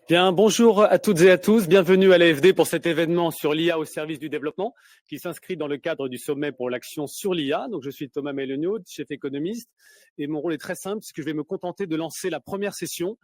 Bien, bonjour à toutes et à tous. Bienvenue à l'AFD pour cet événement sur l'IA au service du développement qui s'inscrit dans le cadre du Sommet pour l'action sur l'IA. Donc, je suis Thomas Melognaud, chef économiste, et mon rôle est très simple puisque je vais me contenter de lancer la première session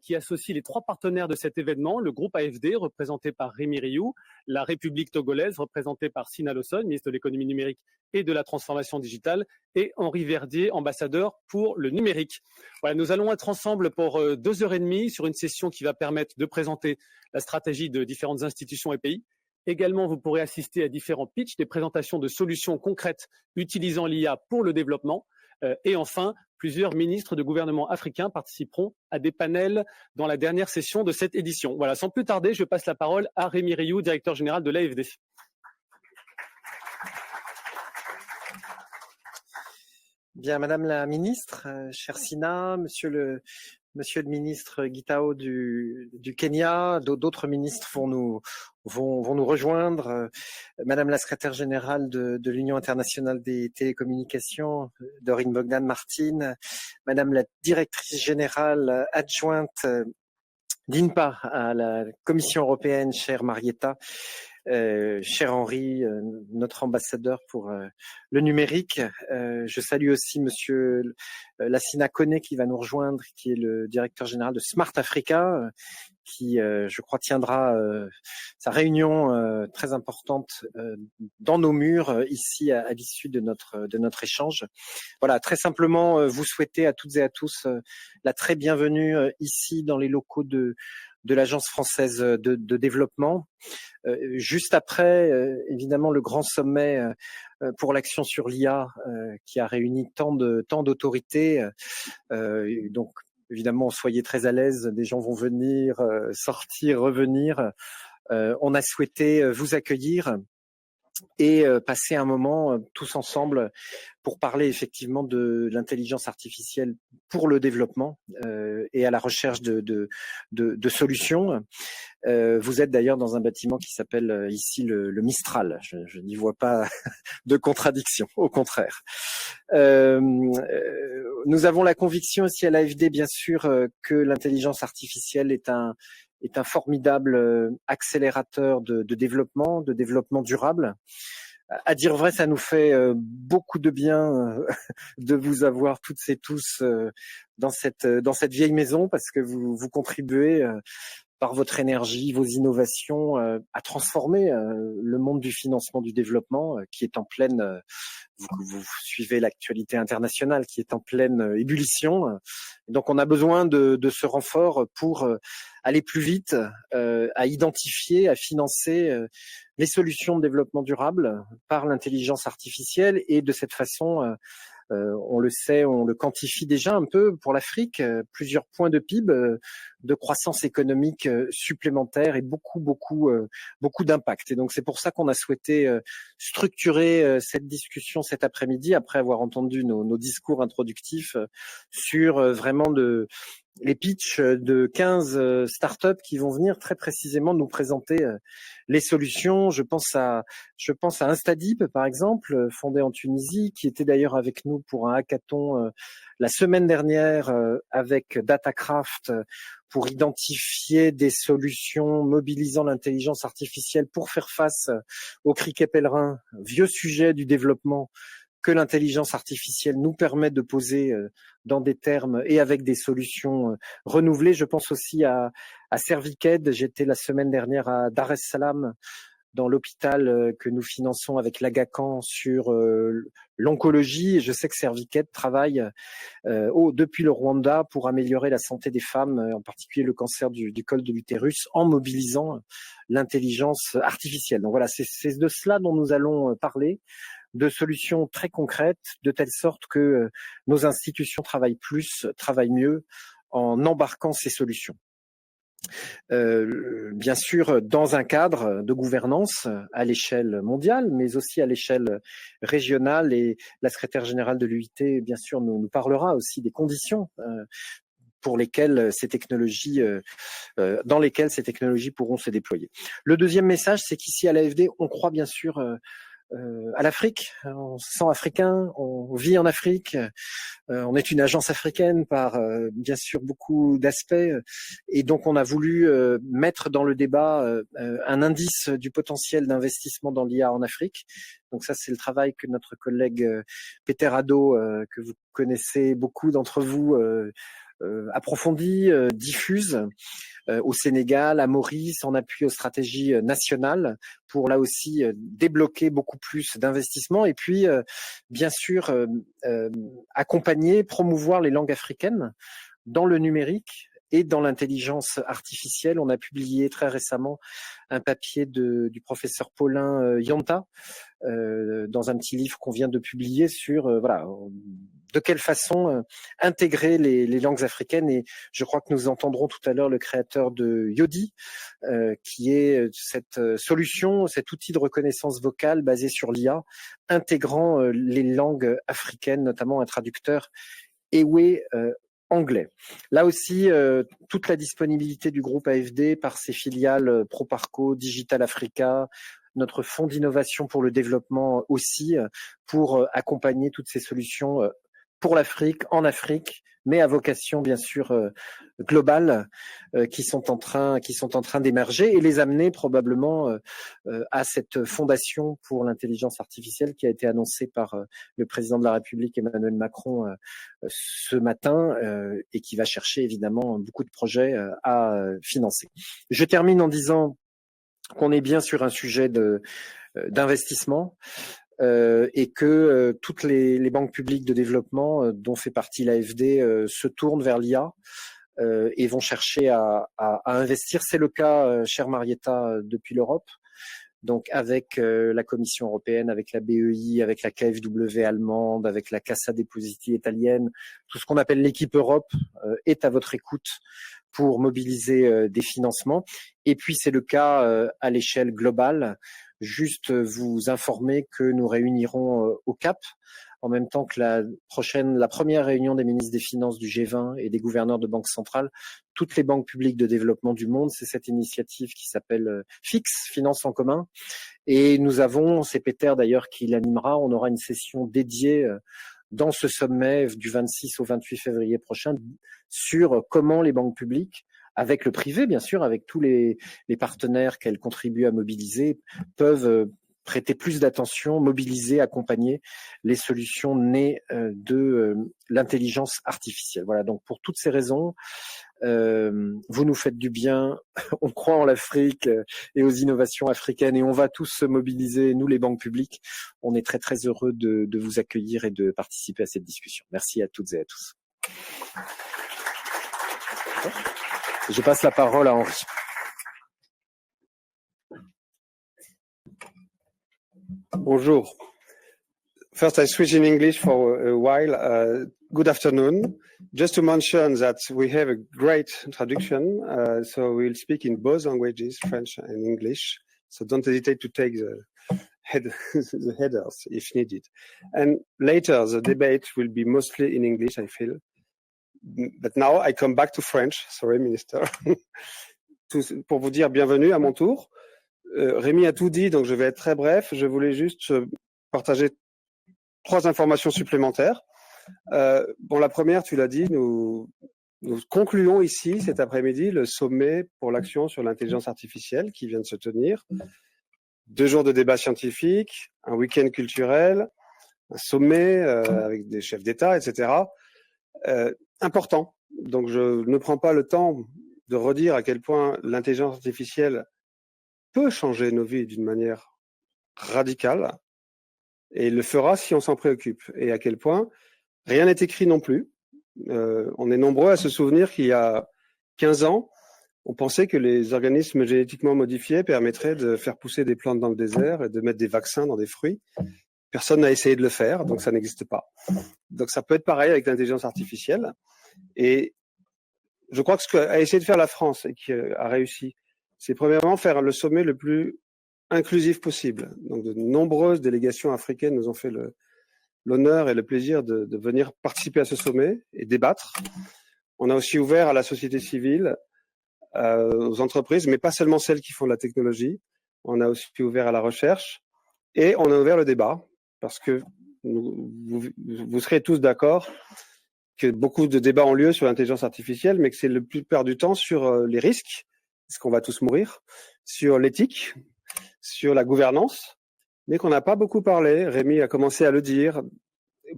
qui associe les trois partenaires de cet événement, le groupe AFD, représenté par Rémi Rioux, la République togolaise, représentée par Sina Lawson, ministre de l'économie numérique et de la transformation digitale, et Henri Verdier, ambassadeur pour le numérique. Voilà, nous allons être ensemble pour 2h30 sur une session qui va permettre de présenter la stratégie de différentes institutions et pays. Également, vous pourrez assister à différents pitchs, des présentations de solutions concrètes utilisant l'IA pour le développement. Et enfin, plusieurs ministres de gouvernements africains participeront à des panels dans la dernière session de cette édition. Voilà, sans plus tarder, je passe la parole à Rémi Rioux, directeur général de l'AFD. Bien, Madame la Ministre, chère Sina, Monsieur le ministre Gitao du Kenya, d'autres ministres vont nous rejoindre. Madame la secrétaire générale de l'Union internationale des télécommunications, Dorine Bogdan-Martin, Madame la directrice générale adjointe d'INPA à la Commission européenne, chère Marietta, cher Henri, notre ambassadeur pour le numérique. Je salue aussi Monsieur Lassina Koné qui va nous rejoindre, qui est le directeur général de Smart Africa, qui, je crois, tiendra sa réunion très importante dans nos murs ici à l'issue de notre échange. Voilà, très simplement, vous souhaitez à toutes et à tous la très bienvenue ici dans les locaux de l'Agence française de développement. Juste après, évidemment, le grand sommet pour l'action sur l'IA qui a réuni tant d'autorités. Donc, évidemment, soyez très à l'aise. Des gens vont venir, sortir, revenir. On a souhaité vous accueillir et passer un moment tous ensemble pour parler effectivement de l'intelligence artificielle pour le développement et à la recherche de solutions. Vous êtes d'ailleurs dans un bâtiment qui s'appelle ici le Mistral. Je n'y vois pas de contradiction, au contraire. Nous avons la conviction ici à l'AFD, bien sûr, que l'intelligence artificielle est un formidable accélérateur de développement durable. À dire vrai, ça nous fait beaucoup de bien de vous avoir toutes et tous dans cette vieille maison, parce que vous contribuez par votre énergie, vos innovations, à transformer le monde du financement du développement qui est en pleine, vous suivez l'actualité internationale qui est en pleine ébullition. Donc on a besoin de ce renfort pour aller plus vite, à identifier, à financer les solutions de développement durable par l'intelligence artificielle, et de cette façon, on le sait, on le quantifie déjà un peu pour l'Afrique, plusieurs points de PIB, de croissance économique supplémentaire et beaucoup d'impact. Et donc c'est pour ça qu'on a souhaité structurer cette discussion cet après-midi, après avoir entendu nos discours introductifs sur vraiment les pitchs de 15 startups qui vont venir très précisément nous présenter les solutions. Je pense à Instadip, par exemple, fondé en Tunisie, qui était d'ailleurs avec nous pour un hackathon la semaine dernière avec Datacraft pour identifier des solutions mobilisant l'intelligence artificielle pour faire face au criquet pèlerin, vieux sujet du développement que l'intelligence artificielle nous permet de poser dans des termes et avec des solutions renouvelées. Je pense aussi à Serviced. J'étais la semaine dernière à Dar es Salaam, dans l'hôpital que nous finançons avec l'Agacan sur l'oncologie. Et je sais que Serviced travaille depuis le Rwanda pour améliorer la santé des femmes, en particulier le cancer du col de l'utérus, en mobilisant l'intelligence artificielle. Donc voilà, c'est de cela dont nous allons parler, de solutions très concrètes, de telle sorte que nos institutions travaillent mieux en embarquant ces solutions. Bien sûr, dans un cadre de gouvernance à l'échelle mondiale, mais aussi à l'échelle régionale. Et la secrétaire générale de l'UIT, bien sûr, nous parlera aussi des conditions pour lesquelles ces technologies, dans lesquelles ces technologies pourront se déployer. Le deuxième message, c'est qu'ici à l'AFD, on croit bien sûr à l'Afrique. On se sent africain, on vit en Afrique. On est une agence africaine par bien sûr beaucoup d'aspects, et donc on a voulu mettre dans le débat un indice du potentiel d'investissement dans l'IA en Afrique. Donc ça, c'est le travail que notre collègue Peter Hadot, que vous connaissez beaucoup d'entre vous, approfondit, diffuse au Sénégal, à Maurice, en appui aux stratégies nationales pour là aussi débloquer beaucoup plus d'investissements et puis bien sûr accompagner, promouvoir les langues africaines dans le numérique et dans l'intelligence artificielle. On a publié très récemment un papier du professeur Paulin Yanta dans un petit livre qu'on vient de publier sur voilà, de quelle façon intégrer les langues africaines. Et je crois que nous entendrons tout à l'heure le créateur de Yodi, qui est cette solution, cet outil de reconnaissance vocale basé sur l'IA, intégrant les langues africaines, notamment un traducteur Ewe anglais. Là aussi, toute la disponibilité du groupe AFD par ses filiales Proparco, Digital Africa, notre fonds d'innovation pour le développement aussi, pour accompagner toutes ces solutions pour l'Afrique, en Afrique, mais à vocation bien sûr globale, qui sont en train d'émerger et les amener probablement à cette fondation pour l'intelligence artificielle qui a été annoncée par le président de la République Emmanuel Macron ce matin et qui va chercher évidemment beaucoup de projets à financer. Je termine en disant qu'on est bien sur un sujet d'investissement. Et que toutes les banques publiques de développement dont fait partie l'AFD se tournent vers l'IA et vont chercher à investir. C'est le cas, chère Marietta, depuis l'Europe. Donc avec la Commission européenne, avec la BEI, avec la KfW allemande, avec la Cassa Depositi italienne, tout ce qu'on appelle l'équipe Europe est à votre écoute pour mobiliser des financements. Et puis c'est le cas à l'échelle globale. Juste vous informer que nous réunirons au Cap, en même temps que la première réunion des ministres des Finances du G20 et des gouverneurs de banques centrales, toutes les banques publiques de développement du monde. C'est cette initiative qui s'appelle FIX, Finances en commun. Et nous avons, c'est Peter d'ailleurs qui l'animera, on aura une session dédiée dans ce sommet du 26 au 28 février prochain sur comment les banques publiques, avec le privé, bien sûr, avec tous les partenaires qu'elles contribuent à mobiliser, peuvent prêter plus d'attention, mobiliser, accompagner les solutions nées de l'intelligence artificielle. Voilà, donc pour toutes ces raisons, vous nous faites du bien, on croit en l'Afrique et aux innovations africaines et on va tous se mobiliser, nous les banques publiques. On est très très heureux de vous accueillir et de participer à cette discussion. Merci à toutes et à tous. Je passe la parole à Henri. Bonjour. First, I switch in English for a while. Good afternoon. Just to mention that we have a great traduction, so we'll speak in both languages, French and English. So don't hesitate to take the headers if needed. And later, the debate will be mostly in English, I feel. But now I come back to French. Sorry, Minister. Pour vous dire bienvenue à mon tour. Rémi a tout dit, donc je vais être très bref. Je voulais juste partager 3 informations supplémentaires. Bon, la première, tu l'as dit, nous concluons ici cet après-midi le sommet pour l'action sur l'intelligence artificielle qui vient de se tenir. 2 jours de débat scientifique, un week-end culturel, un sommet avec des chefs d'État, etc. Important. Donc je ne prends pas le temps de redire à quel point l'intelligence artificielle peut changer nos vies d'une manière radicale et le fera si on s'en préoccupe. Et à quel point rien n'est écrit non plus. On est nombreux à se souvenir qu'il y a 15 ans, on pensait que les organismes génétiquement modifiés permettraient de faire pousser des plantes dans le désert et de mettre des vaccins dans des fruits. Personne n'a essayé de le faire, donc ça n'existe pas. Donc ça peut être pareil avec l'intelligence artificielle. Et je crois que ce qu'a essayé de faire la France et qui a réussi, c'est premièrement faire le sommet le plus inclusif possible. Donc de nombreuses délégations africaines nous ont fait l'honneur et le plaisir de venir participer à ce sommet et débattre. On a aussi ouvert à la société civile, aux entreprises, mais pas seulement celles qui font de la technologie. On a aussi ouvert à la recherche, Et on a ouvert le débat parce que vous serez tous d'accord que beaucoup de débats ont lieu sur l'intelligence artificielle, mais que c'est la plupart du temps sur les risques, est-ce qu'on va tous mourir, sur l'éthique, sur la gouvernance, mais qu'on n'a pas beaucoup parlé. Rémi a commencé à le dire,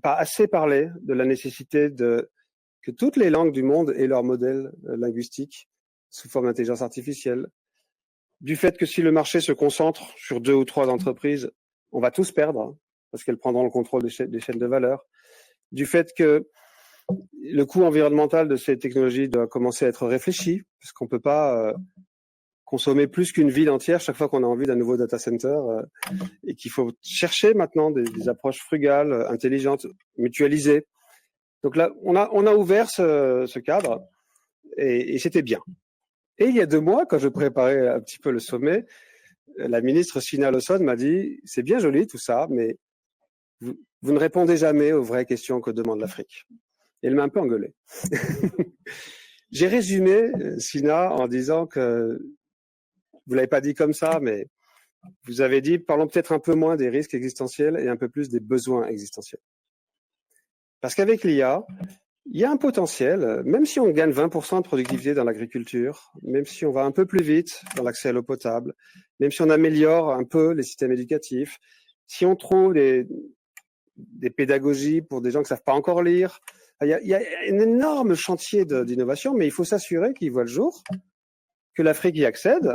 pas assez parlé de la nécessité que toutes les langues du monde aient leur modèle linguistique sous forme d'intelligence artificielle, du fait que si le marché se concentre sur 2 ou 3 entreprises, on va tous perdre, parce qu'elles prendront le contrôle des chaînes de valeur, du fait que le coût environnemental de ces technologies doit commencer à être réfléchi, parce qu'on ne peut pas consommer plus qu'une ville entière chaque fois qu'on a envie d'un nouveau data center, et qu'il faut chercher maintenant des approches frugales, intelligentes, mutualisées. Donc là, on a ouvert ce cadre, et c'était bien. Et il y a 2 mois, quand je préparais un petit peu le sommet, la ministre Sina Lawson m'a dit « C'est bien joli tout ça, mais vous ne répondez jamais aux vraies questions que demande l'Afrique. » Et elle m'a un peu engueulé. J'ai résumé, Sina, en disant que vous l'avez pas dit comme ça, mais vous avez dit, parlons peut-être un peu moins des risques existentiels et un peu plus des besoins existentiels. Parce qu'avec l'IA, il y a un potentiel, même si on gagne 20% de productivité dans l'agriculture, même si on va un peu plus vite dans l'accès à l'eau potable, même si on améliore un peu les systèmes éducatifs, si on trouve des pédagogies pour des gens qui ne savent pas encore lire, il y a un énorme chantier d'innovation, mais il faut s'assurer qu'il voit le jour, que l'Afrique y accède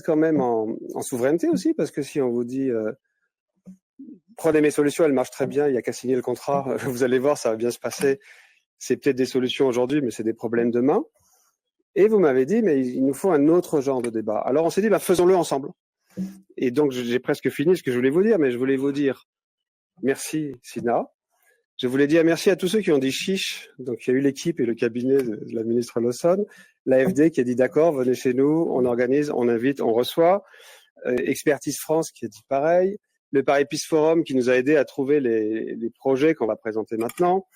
quand même en souveraineté aussi, parce que si on vous dit prenez mes solutions, elles marchent très bien, il n'y a qu'à signer le contrat, vous allez voir, ça va bien se passer. C'est peut-être des solutions aujourd'hui, mais c'est des problèmes demain. Et vous m'avez dit, mais il nous faut un autre genre de débat. Alors on s'est dit, faisons-le ensemble. Et donc j'ai presque fini ce que je voulais vous dire, mais je voulais vous dire merci Sina. Je voulais dire merci à tous ceux qui ont dit chiche. Donc il y a eu l'équipe et le cabinet de la ministre Lawson, l'AFD qui a dit d'accord, venez chez nous, on organise, on invite, on reçoit. Expertise France qui a dit pareil. Le Paris Peace Forum qui nous a aidé à trouver les projets qu'on va présenter maintenant.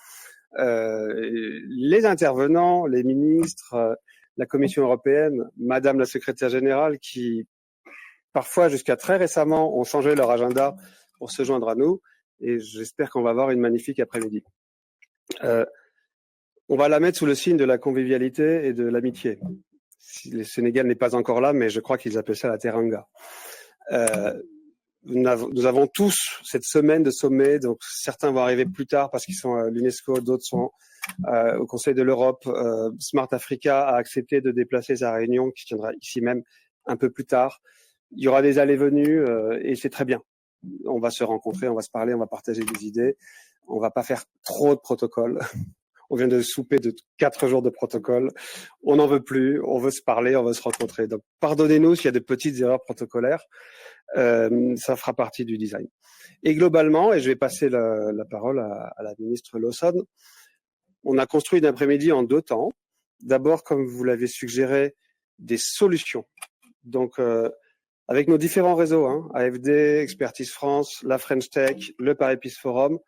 Les intervenants, les ministres, la Commission européenne, Madame la secrétaire générale qui, parfois jusqu'à très récemment, ont changé leur agenda pour se joindre à nous. Et j'espère qu'on va avoir une magnifique après-midi. On va la mettre sous le signe de la convivialité et de l'amitié. Le Sénégal n'est pas encore là, mais je crois qu'ils appellent ça la teranga. Nous avons tous cette semaine de sommet, donc certains vont arriver plus tard parce qu'ils sont à l'UNESCO, d'autres sont au Conseil de l'Europe. Smart Africa a accepté de déplacer sa réunion qui se tiendra ici même un peu plus tard. Il y aura des allées-venues et c'est très bien. On va se rencontrer, on va se parler, on va partager des idées. On va pas faire trop de protocoles. On vient de souper de 4 jours de protocole. On n'en veut plus. On veut se parler, on veut se rencontrer. Donc, pardonnez-nous s'il y a de petites erreurs protocolaires. Ça fera partie du design. Et globalement, et je vais passer la parole à la ministre Lawson, on a construit une après-midi en 2 temps. D'abord, comme vous l'avez suggéré, des solutions. Donc, avec nos différents réseaux, AFD, Expertise France, la French Tech, le Paris Peace Forum,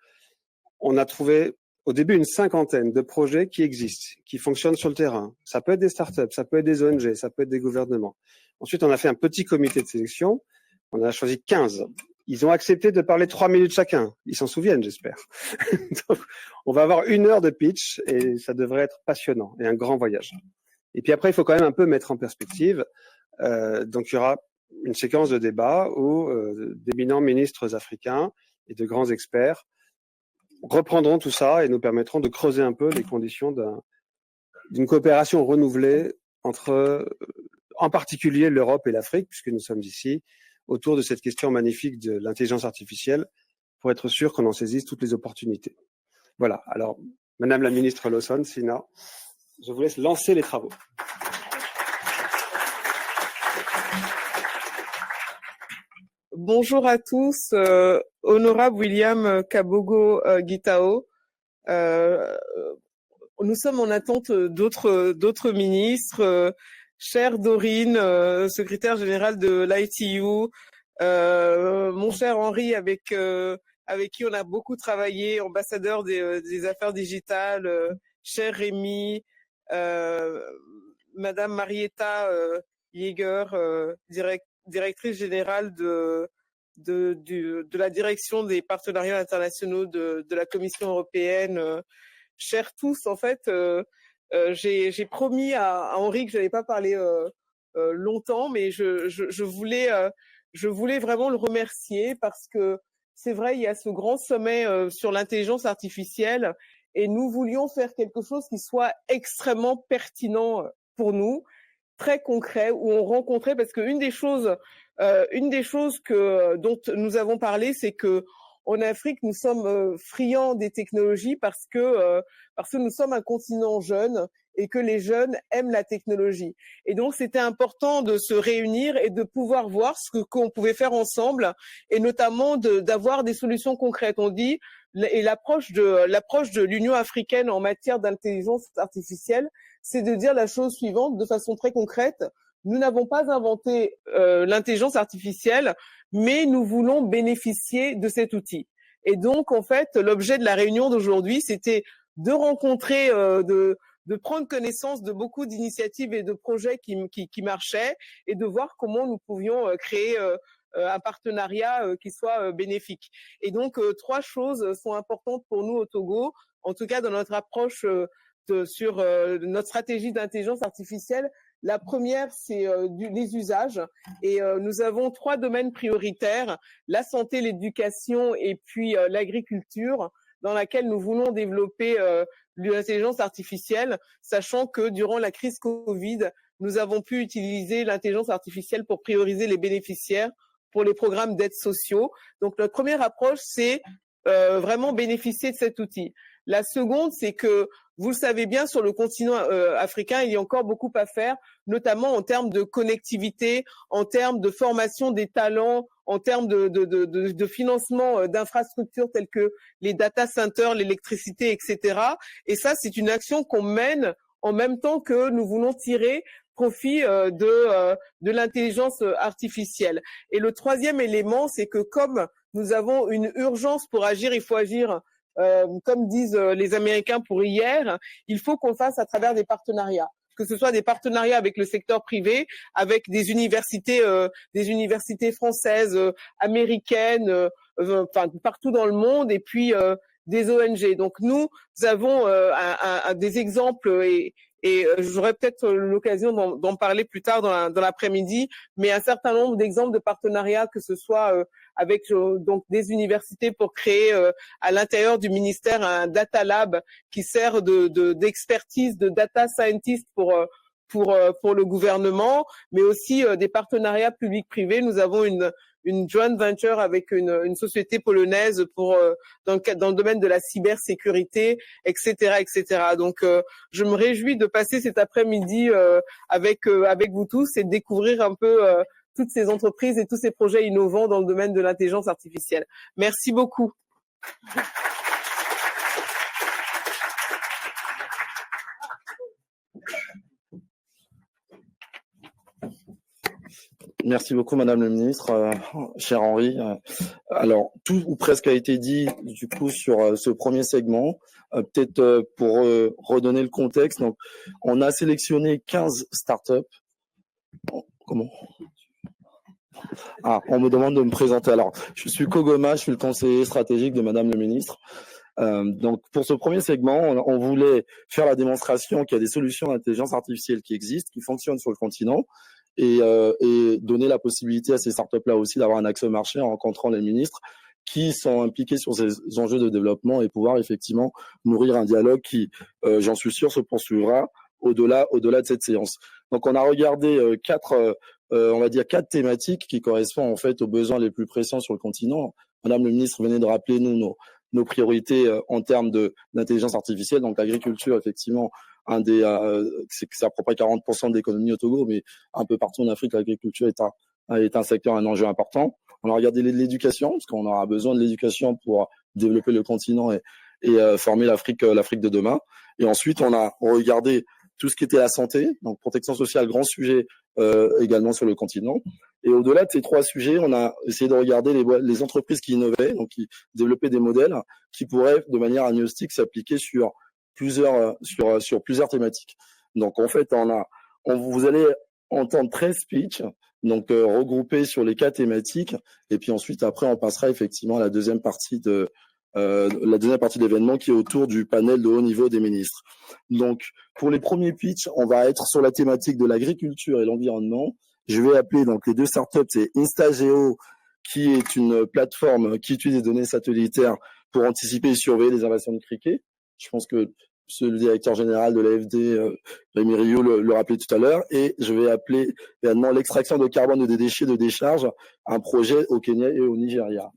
on a trouvé au début une 50aine de projets qui existent, qui fonctionnent sur le terrain. Ça peut être des startups, ça peut être des ONG, ça peut être des gouvernements. Ensuite, on a fait un petit comité de sélection. On a choisi 15. Ils ont accepté de parler 3 minutes chacun. Ils s'en souviennent, j'espère. Donc, on va avoir 1 heure de pitch et ça devrait être passionnant et un grand voyage. Et puis après, il faut quand même un peu mettre en perspective. Donc, il y aura une séquence de débat où d'éminents ministres africains et de grands experts reprendront tout ça et nous permettront de creuser un peu les conditions d'une coopération renouvelée entre, en particulier, l'Europe et l'Afrique, puisque nous sommes ici, autour de cette question magnifique de l'intelligence artificielle, pour être sûr qu'on en saisisse toutes les opportunités. Voilà. Alors, Madame la ministre Lawson, Sina, je vous laisse lancer les travaux. Bonjour à tous, honorable William Kabogo Gitao. Nous sommes en attente d'autres ministres. Chère Dorine, secrétaire générale de l'ITU, mon cher Henri, avec qui on a beaucoup travaillé, ambassadeur des affaires digitales, cher Rémi, Madame Marietta Jäger, directrice générale de de la direction des partenariats internationaux de la Commission européenne. Chers tous, en fait, j'ai promis à Henri que je n'allais pas parler longtemps, mais je voulais vraiment le remercier parce que c'est vrai, il y a ce grand sommet sur l'intelligence artificielle et nous voulions faire quelque chose qui soit extrêmement pertinent pour nous, très concret, où on rencontrait, parce que une des choses dont nous avons parlé, c'est que en Afrique, nous sommes friands des technologies parce que nous sommes un continent jeune et que les jeunes aiment la technologie. Et donc, c'était important de se réunir et de pouvoir voir qu'on pouvait faire ensemble et notamment d'avoir des solutions concrètes. On dit, et l'approche de l'Union africaine en matière d'intelligence artificielle, c'est de dire la chose suivante de façon très concrète. Nous n'avons pas inventé l'intelligence artificielle, mais nous voulons bénéficier de cet outil. Et donc, en fait, l'objet de la réunion d'aujourd'hui, c'était de rencontrer, de prendre connaissance de beaucoup d'initiatives et de projets qui marchaient et de voir comment nous pouvions créer un partenariat qui soit bénéfique. Et donc, 3 choses sont importantes pour nous au Togo, en tout cas dans notre approche sur notre stratégie d'intelligence artificielle. La première, c'est les usages. Et nous avons 3 domaines prioritaires, la santé, l'éducation et puis l'agriculture, dans laquelle nous voulons développer l'intelligence artificielle, sachant que durant la crise Covid, nous avons pu utiliser l'intelligence artificielle pour prioriser les bénéficiaires pour les programmes d'aide sociaux. Donc, notre première approche, c'est vraiment bénéficier de cet outil. La seconde, c'est que, vous le savez bien, sur le continent africain, il y a encore beaucoup à faire, notamment en termes de connectivité, en termes de formation des talents, en termes de financement d'infrastructures telles que les data centers, l'électricité, etc. Et ça, c'est une action qu'on mène en même temps que nous voulons tirer profit de l'intelligence artificielle. Et le troisième élément, c'est que comme nous avons une urgence pour agir, il faut agir comme disent les Américains pour hier, il faut qu'on le fasse à travers des partenariats, que ce soit des partenariats avec le secteur privé, avec des universités françaises, américaines, enfin partout dans le monde, et puis des ONG. Donc nous avons des exemples et j'aurai peut-être l'occasion d'en parler plus tard dans l'après-midi, mais un certain nombre d'exemples de partenariats, que ce soit avec donc des universités pour créer à l'intérieur du ministère un data lab qui sert d'expertise de data scientist pour le gouvernement, mais aussi des partenariats publics-privés. Nous avons une joint venture avec une société polonaise pour dans le domaine de la cybersécurité, etc., etc. Donc, je me réjouis de passer cet après-midi avec vous tous et de découvrir un peu toutes ces entreprises et tous ces projets innovants dans le domaine de l'intelligence artificielle. Merci beaucoup. Merci beaucoup, Madame le Ministre, cher Henri. Alors, tout ou presque a été dit, du coup, sur ce premier segment. Peut-être pour redonner le contexte. Donc, on a sélectionné 15 startups. Comment ? Ah, on me demande de me présenter. Alors, je suis Kogoma, je suis le conseiller stratégique de Madame le Ministre. Donc, pour ce premier segment, on voulait faire la démonstration qu'il y a des solutions d'intelligence artificielle qui existent, qui fonctionnent sur le continent, et donner la possibilité à ces startups-là aussi d'avoir un accès au marché en rencontrant les ministres qui sont impliqués sur ces enjeux de développement et pouvoir effectivement nourrir un dialogue qui, j'en suis sûr, se poursuivra au-delà de cette séance. Donc, on a regardé 4 thématiques qui correspondent en fait aux besoins les plus pressants sur le continent. Madame le ministre venait de rappeler nos priorités en termes d'intelligence artificielle. Donc, l'agriculture, effectivement, c'est à peu près 40% de l'économie au Togo, mais un peu partout en Afrique, l'agriculture est un secteur, un enjeu important. On a regardé l'éducation, parce qu'on aura besoin de l'éducation pour développer le continent et former l'Afrique de demain. Et ensuite, on a regardé tout ce qui était la santé, donc protection sociale, grand sujet également sur le continent. Et au-delà de ces 3 sujets, on a essayé de regarder les entreprises qui innovaient, donc qui développaient des modèles qui pourraient, de manière agnostique, s'appliquer sur plusieurs thématiques. Donc en fait, vous allez entendre 13 speeches, donc regroupés sur les 4 thématiques, et puis ensuite après on passera effectivement à la deuxième partie de l'événement qui est autour du panel de haut niveau des ministres. Donc pour les premiers pitchs, on va être sur la thématique de l'agriculture et l'environnement. Je vais appeler donc les 2 startups, c'est Instageo, qui est une plateforme qui utilise des données satellitaires pour anticiper et surveiller les invasions de criquets. Je pense que le directeur général de l'AFD, Rémi Rio, le rappelait tout à l'heure. Et je vais appeler également l'extraction de carbone des déchets de décharge, un projet au Kenya et au Nigeria.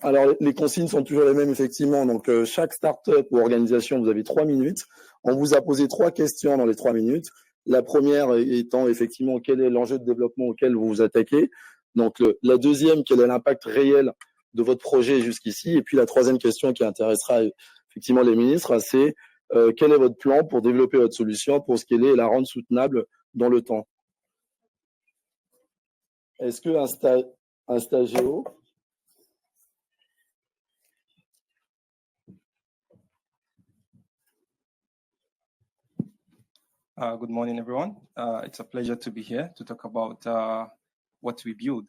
Alors, les consignes sont toujours les mêmes, effectivement. Donc, chaque start-up ou organisation, vous avez 3 minutes. On vous a posé 3 questions dans les 3 minutes. La première étant, effectivement, quel est l'enjeu de développement auquel vous vous attaquez. Donc, la deuxième, quel est l'impact réel de votre projet jusqu'ici. Et puis, la troisième question qui intéressera effectivement les ministres, c'est quel est votre plan pour développer votre solution, pour scaler et la rendre soutenable dans le temps. Est-ce que un stagéo Good morning, everyone. It's a pleasure to be here to talk about what we build.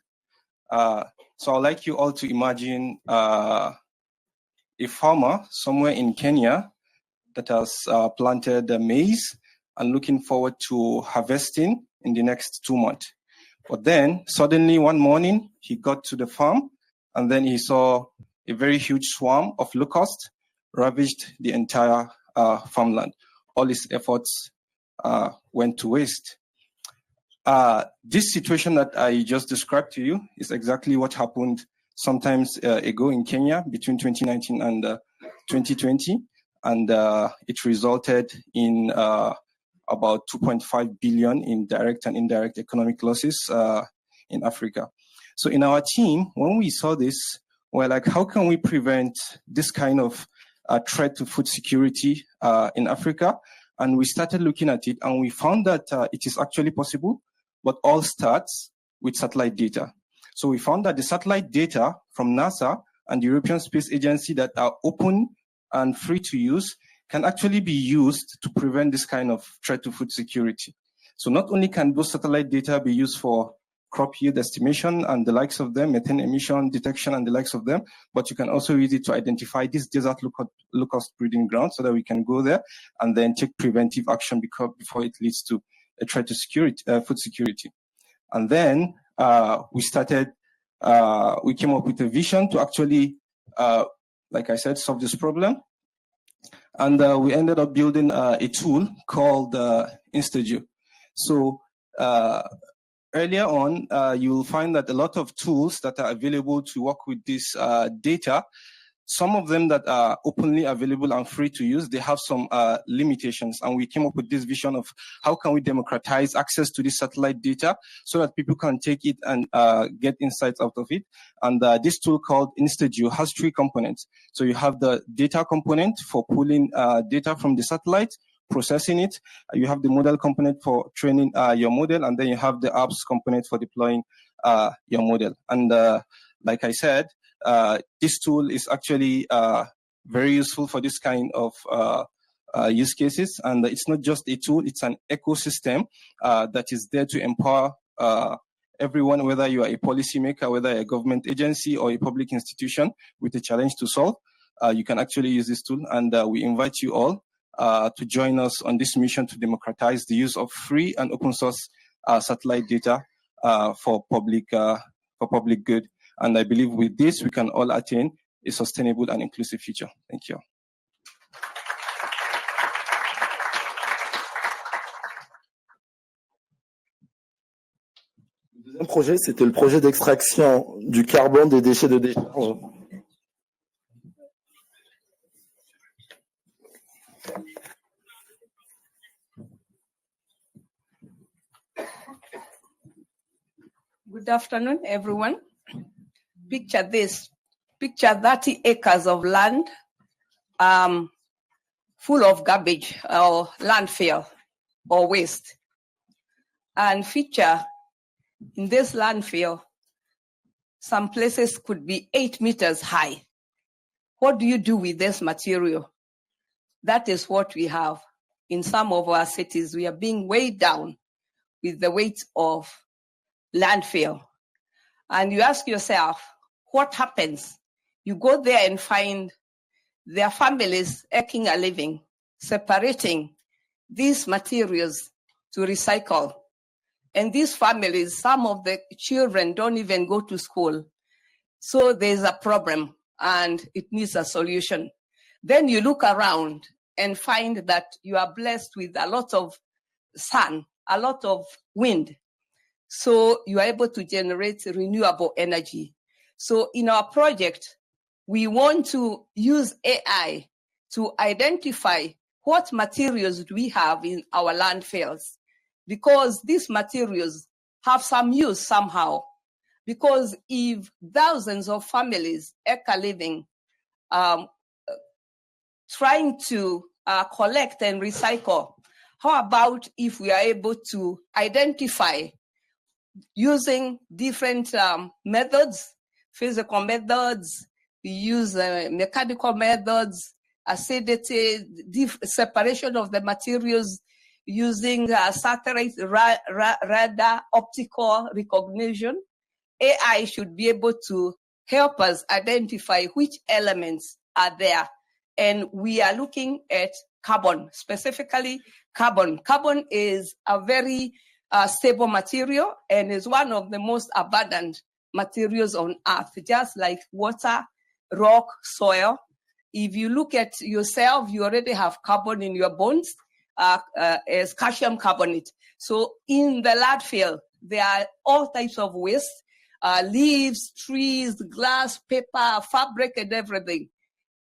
So I'd like you all to imagine a farmer somewhere in Kenya that has planted maize and looking forward to harvesting in the next 2 months. But then suddenly one morning he got to the farm and then he saw a very huge swarm of locusts ravaged the entire farmland. All his efforts went to waste. This situation that I just described to you is exactly what happened sometimes ago in Kenya between 2019 and 2020. And it resulted in about 2.5 billion in direct and indirect economic losses in Africa. So in our team, when we saw this, we're like, how can we prevent this kind of threat to food security in Africa? And we started looking at it and we found that it is actually possible, but all starts with satellite data. So we found that the satellite data from NASA and the European Space Agency that are open and free to use can actually be used to prevent this kind of threat to food security. So not only can those satellite data be used for crop yield estimation and the likes of them, methane emission detection and the likes of them, but you can also use it to identify this desert locust breeding ground so that we can go there and then take preventive action before it leads to a threat to security, food security. And then we came up with a vision to actually, like I said, solve this problem. And we ended up building a tool called Instageo. So earlier on, you will find that a lot of tools that are available to work with this data, some of them that are openly available and free to use, they have some limitations. And we came up with this vision of how can we democratize access to this satellite data so that people can take it and get insights out of it. And this tool called Instageo has 3 components. So you have the data component for pulling data from the satellite, processing it. You have the model component for training your model, and then you have the apps component for deploying your model. And like I said, this tool is actually very useful for this kind of use cases. And it's not just a tool, it's an ecosystem that is there to empower everyone, whether you are a policymaker, whether a government agency or a public institution with a challenge to solve. You can actually use this tool, and we invite you all to join us on this mission to democratize the use of free and open source satellite data for public good. And I believe with this, we can all attain a sustainable and inclusive future. Thank you. Le deuxième projet, c'était le projet d'extraction du carbone des déchets de décharge. Good afternoon, everyone. Picture this. Picture 30 acres of land full of garbage or landfill or waste. And feature in this landfill, some places could be 8 meters high. What do you do with this material? That is what we have. in some of our cities, we are being weighed down with the weight of landfill. And you ask yourself, what happens? You go there and find their families making a living, separating these materials to recycle. And these families, some of the children don't even go to school. So there's a problem and it needs a solution. Then you look around and find that you are blessed with a lot of sun, a lot of wind. So you are able to generate renewable energy. So in our project, we want to use AI to identify what materials do we have in our landfills, because these materials have some use somehow. Because if thousands of families make a living trying to collect and recycle, how about if we are able to identify using different methods, physical methods, we use mechanical methods, acidity, separation of the materials using satellite radar, optical recognition. AI should be able to help us identify which elements are there. And we are looking at carbon, specifically carbon. Carbon is a very stable material and is one of the most abundant materials on Earth, just like water, rock, soil. If you look at yourself, you already have carbon in your bones as calcium carbonate. So in the landfill, there are all types of waste, leaves, trees, glass, paper, fabric, and everything.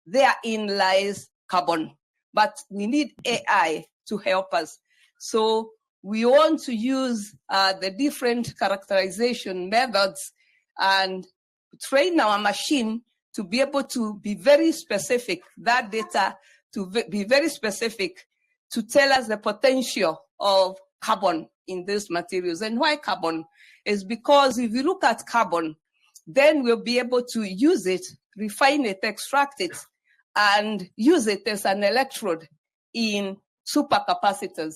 Therein lies carbon. But we need AI to help us. So we want to use the different characterization methods and train our machine to be able to be very specific, that data to be very specific to tell us the potential of carbon in these materials. And why carbon? Is because if you look at carbon, then we'll be able to use it, refine it, extract it, and use it as an electrode in supercapacitors.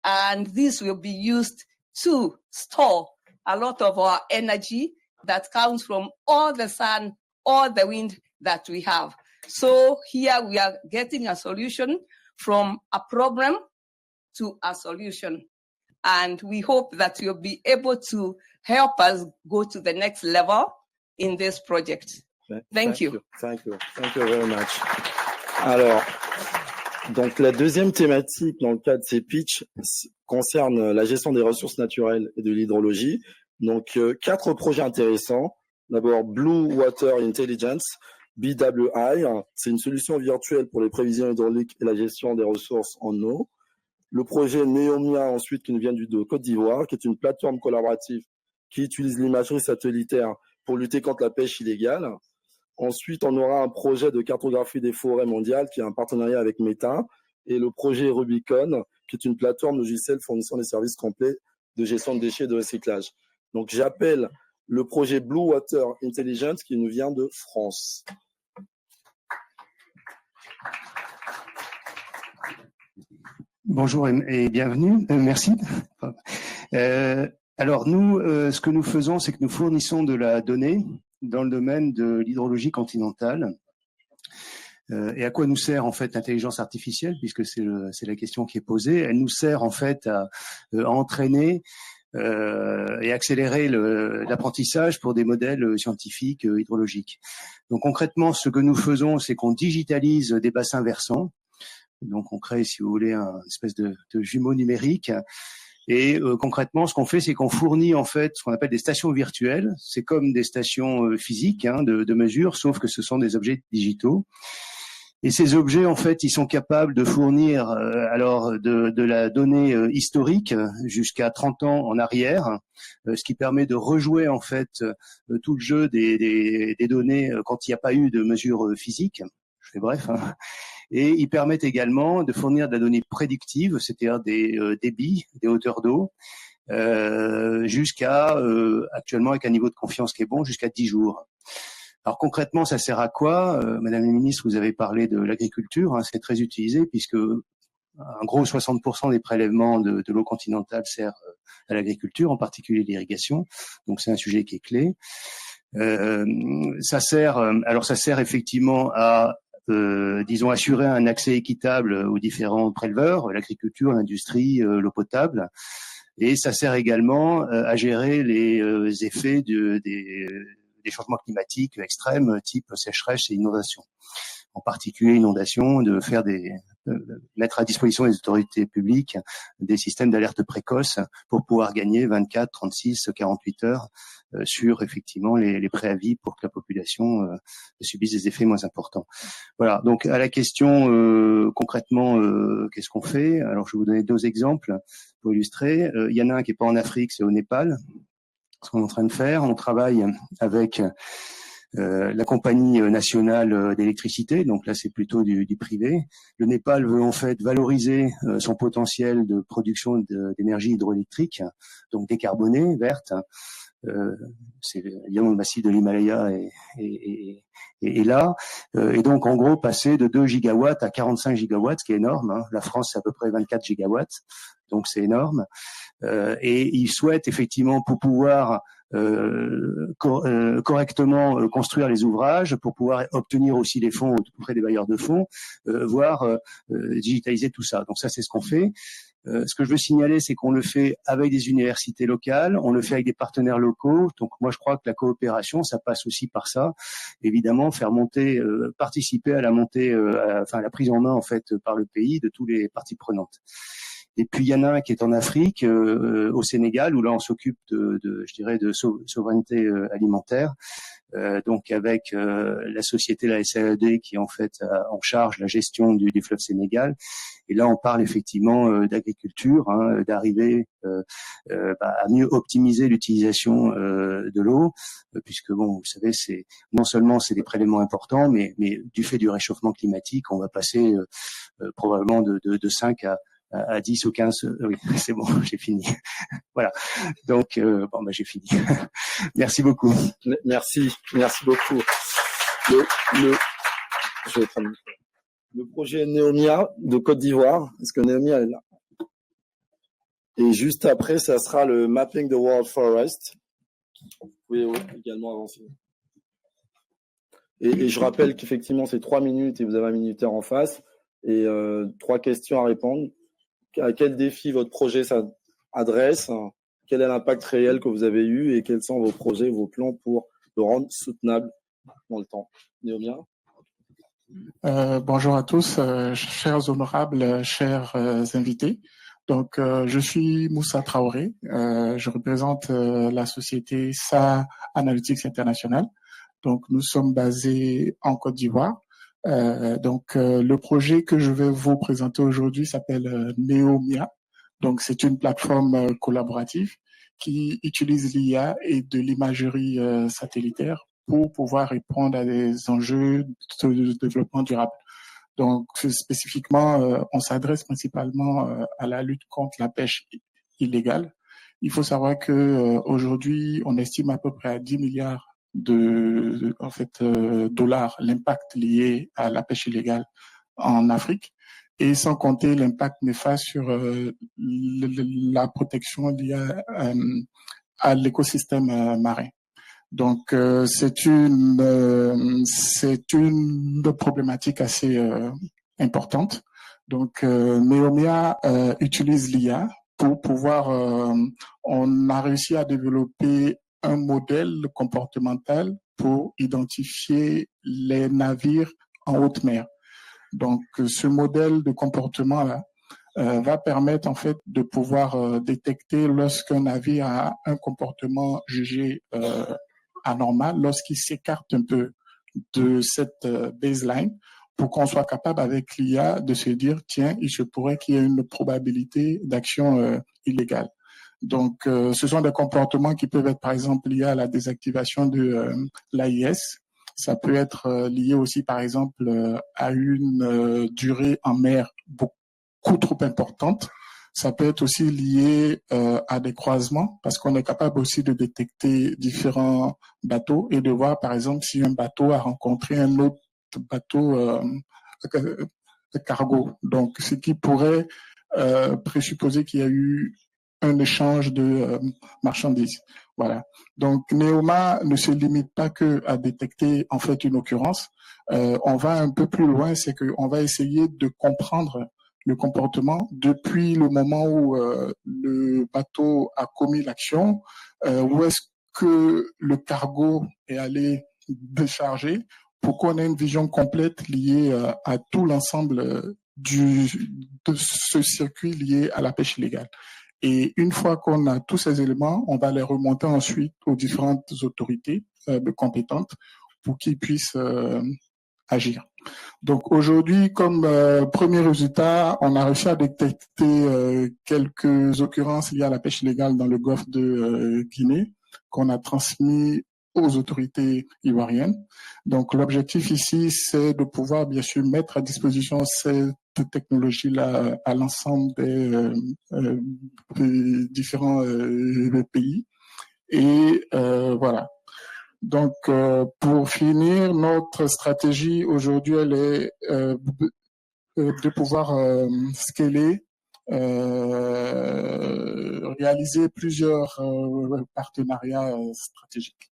And this will be used to store a lot of our energy that comes from all the sun, all the wind that we have. So here we are getting a solution from a problem to a solution. And we hope that you'll be able to help us go to the next level in this project. Thank you. Thank you very much. Alors, donc la deuxième thématique dans le cadre de ces pitchs concerne la gestion des ressources naturelles et de l'hydrologie. Donc, 4 projets intéressants. D'abord, Blue Water Intelligence, BWI. C'est une solution virtuelle pour les prévisions hydrauliques et la gestion des ressources en eau. Le projet Neomia, ensuite, qui nous vient de Côte d'Ivoire, qui est une plateforme collaborative qui utilise l'imagerie satellitaire pour lutter contre la pêche illégale. Ensuite, on aura un projet de cartographie des forêts mondiales qui est un partenariat avec Meta. Et le projet Rubicon, qui est une plateforme logicielle fournissant des services complets de gestion de déchets et de recyclage. Donc, j'appelle le projet Blue Water Intelligence qui nous vient de France. Bonjour et bienvenue. Merci. Alors nous, ce que nous faisons, c'est que nous fournissons de la donnée dans le domaine de l'hydrologie continentale. Et à quoi nous sert en fait l'intelligence artificielle, puisque c'est la question qui est posée. Elle nous sert en fait à entraîner et accélérer l'apprentissage pour des modèles scientifiques hydrologiques. Donc concrètement, ce que nous faisons, c'est qu'on digitalise des bassins versants. Donc on crée, si vous voulez, un espèce de jumeau numérique. Et concrètement, ce qu'on fait, c'est qu'on fournit en fait ce qu'on appelle des stations virtuelles. C'est comme des stations physiques de mesure, sauf que ce sont des objets digitaux. Et ces objets, en fait, ils sont capables de fournir alors de la donnée historique jusqu'à 30 ans en arrière, ce qui permet de rejouer en fait tout le jeu des données quand il n'y a pas eu de mesures physiques. Je fais bref. Et ils permettent également de fournir de la donnée prédictive, c'est-à-dire des débits, des hauteurs d'eau, jusqu'à actuellement avec un niveau de confiance qui est bon, jusqu'à 10 jours. Alors concrètement, ça sert à quoi? Madame la ministre, vous avez parlé de l'agriculture, c'est très utilisé puisque un gros 60% des prélèvements de l'eau continentale sert à l'agriculture, en particulier l'irrigation. Donc c'est un sujet qui est clé. Ça sert effectivement à disons assurer un accès équitable aux différents préleveurs, l'agriculture, l'industrie, l'eau potable, et ça sert également à gérer les effets des changements climatiques extrêmes, type sécheresse et inondation. En particulier inondation, de mettre à disposition des autorités publiques des systèmes d'alerte précoce pour pouvoir gagner 24, 36, 48 heures sur effectivement les préavis pour que la population subisse des effets moins importants. Voilà, donc à la question concrètement, qu'est-ce qu'on fait? Alors je vais vous donner 2 exemples pour illustrer. Il y en a un qui n'est pas en Afrique, c'est au Népal. Ce qu'on est en train de faire, on travaille avec la compagnie nationale d'électricité, donc là c'est plutôt du privé. Le Népal veut en fait valoriser son potentiel de production d'énergie hydroélectrique, donc décarbonée, verte. C'est le massif de l'Himalaya et là, et donc en gros passer de 2 gigawatts à 45 gigawatts, ce qui est énorme, hein. La France c'est à peu près 24 gigawatts, donc c'est énorme. Et ils souhaitent effectivement pour pouvoir correctement construire les ouvrages, pour pouvoir obtenir aussi les fonds auprès des bailleurs de fonds, voire digitaliser tout ça. Donc ça c'est ce qu'on fait. Ce que je veux signaler, c'est qu'on le fait avec des universités locales, on le fait avec des partenaires locaux. Donc moi, je crois que la coopération, ça passe aussi par ça. Évidemment, faire monter, participer à la montée, à la prise en main en fait par le pays de tous les parties prenantes. Et puis il y en a un qui est en Afrique, au Sénégal, où là on s'occupe de souveraineté alimentaire. Donc avec la société, la SAED, qui est en fait en charge la gestion du fleuve Sénégal. Et là, on parle effectivement d'agriculture, hein, d'arriver à mieux optimiser l'utilisation de l'eau, puisque bon, vous savez, c'est non seulement c'est des prélèvements importants, mais du fait du réchauffement climatique, on va passer probablement de 5 à 10 ou 15. Oui, c'est bon, j'ai fini. Voilà. Donc j'ai fini. Merci beaucoup. Merci beaucoup. Je vais prendre le projet Néomia de Côte d'Ivoire. Est-ce que Néomia est là? Et juste après, ça sera le Mapping the World Forest. Vous pouvez également avancer. Et je rappelle qu'effectivement, c'est 3 minutes et vous avez un minuteur en face. Et 3 questions à répondre. À quel défi votre projet s'adresse? Quel est l'impact réel que vous avez eu? Et quels sont vos projets, vos plans pour le rendre soutenable dans le temps? Néomia? Bonjour à tous, chers honorables, chers invités. Donc, je suis Moussa Traoré, je représente la société Analytics International. Donc, nous sommes basés en Côte d'Ivoire. Le projet que je vais vous présenter aujourd'hui s'appelle Néomia. Donc, c'est une plateforme collaborative qui utilise l'IA et de l'imagerie satellitaire pour pouvoir répondre à des enjeux de développement durable. Donc, spécifiquement, on s'adresse principalement à la lutte contre la pêche illégale. Il faut savoir que aujourd'hui, on estime à peu près à 10 milliards dollars l'impact lié à la pêche illégale en Afrique, et sans compter l'impact néfaste sur la protection liée à l'écosystème marin. Donc c'est une problématique assez importante. Donc Néomia utilise l'IA pour pouvoir on a réussi à développer un modèle comportemental pour identifier les navires en haute mer. Donc ce modèle de comportement là va permettre en fait de pouvoir détecter lorsqu'un navire a un comportement jugé anormal, lorsqu'il s'écarte un peu de cette baseline, pour qu'on soit capable avec l'IA de se dire tiens, il se pourrait qu'il y ait une probabilité d'action illégale. Donc ce sont des comportements qui peuvent être par exemple liés à la désactivation de l'AIS. Ça peut être lié aussi par exemple à une durée en mer beaucoup trop importante. Ça peut être aussi lié à des croisements, parce qu'on est capable aussi de détecter différents bateaux et de voir, par exemple, si un bateau a rencontré un autre bateau cargo. Donc, ce qui pourrait présupposer qu'il y a eu un échange de marchandises. Voilà. Donc, Neoma ne se limite pas que à détecter en fait une occurrence. On va un peu plus loin, c'est qu'on va essayer de comprendre le comportement depuis le moment où le bateau a commis l'action, où est-ce que le cargo est allé décharger, pour qu'on ait une vision complète liée à tout l'ensemble de ce circuit lié à la pêche illégale. Et une fois qu'on a tous ces éléments, on va les remonter ensuite aux différentes autorités compétentes pour qu'ils puissent agir. Donc aujourd'hui, comme premier résultat, on a réussi à détecter quelques occurrences liées à la pêche illégale dans le golfe de Guinée, qu'on a transmis aux autorités ivoiriennes. Donc l'objectif ici, c'est de pouvoir bien sûr mettre à disposition cette technologie-là à l'ensemble des différents pays. Et voilà. Donc pour finir, notre stratégie aujourd'hui, elle est de pouvoir scaler, réaliser plusieurs partenariats stratégiques.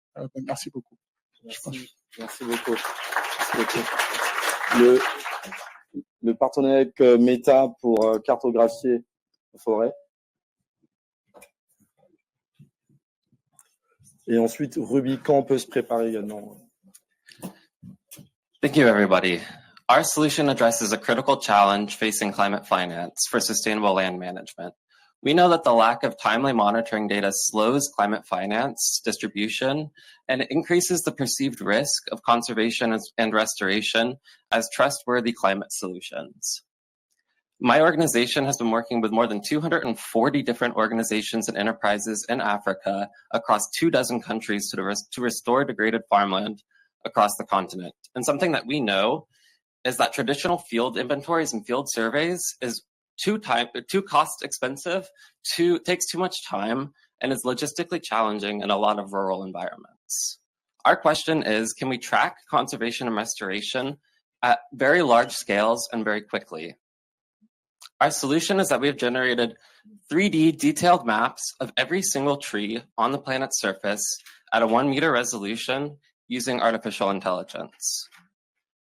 Merci beaucoup. Merci beaucoup. Le partenariat avec Meta pour cartographier la forêt. Et ensuite, Rubicon peut se préparer également. Thank you, everybody. Our solution addresses a critical challenge facing climate finance for sustainable land management. We know that the lack of timely monitoring data slows climate finance distribution and increases the perceived risk of conservation and restoration as trustworthy climate solutions. My organization has been working with more than 240 different organizations and enterprises in Africa across 24 countries to restore degraded farmland across the continent. And something that we know is that traditional field inventories and field surveys is too cost expensive, takes too much time, and is logistically challenging in a lot of rural environments. Our question is, can we track conservation and restoration at very large scales and very quickly? Our solution is that we have generated 3D detailed maps of every single tree on the planet's surface at a 1-meter resolution using artificial intelligence.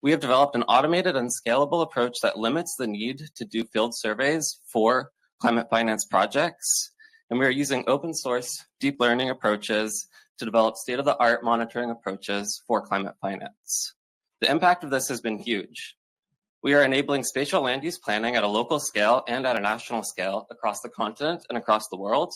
We have developed an automated and scalable approach that limits the need to do field surveys for climate finance projects. And we are using open source deep learning approaches to develop state-of-the-art monitoring approaches for climate finance. The impact of this has been huge. We are enabling spatial land use planning at a local scale and at a national scale across the continent and across the world.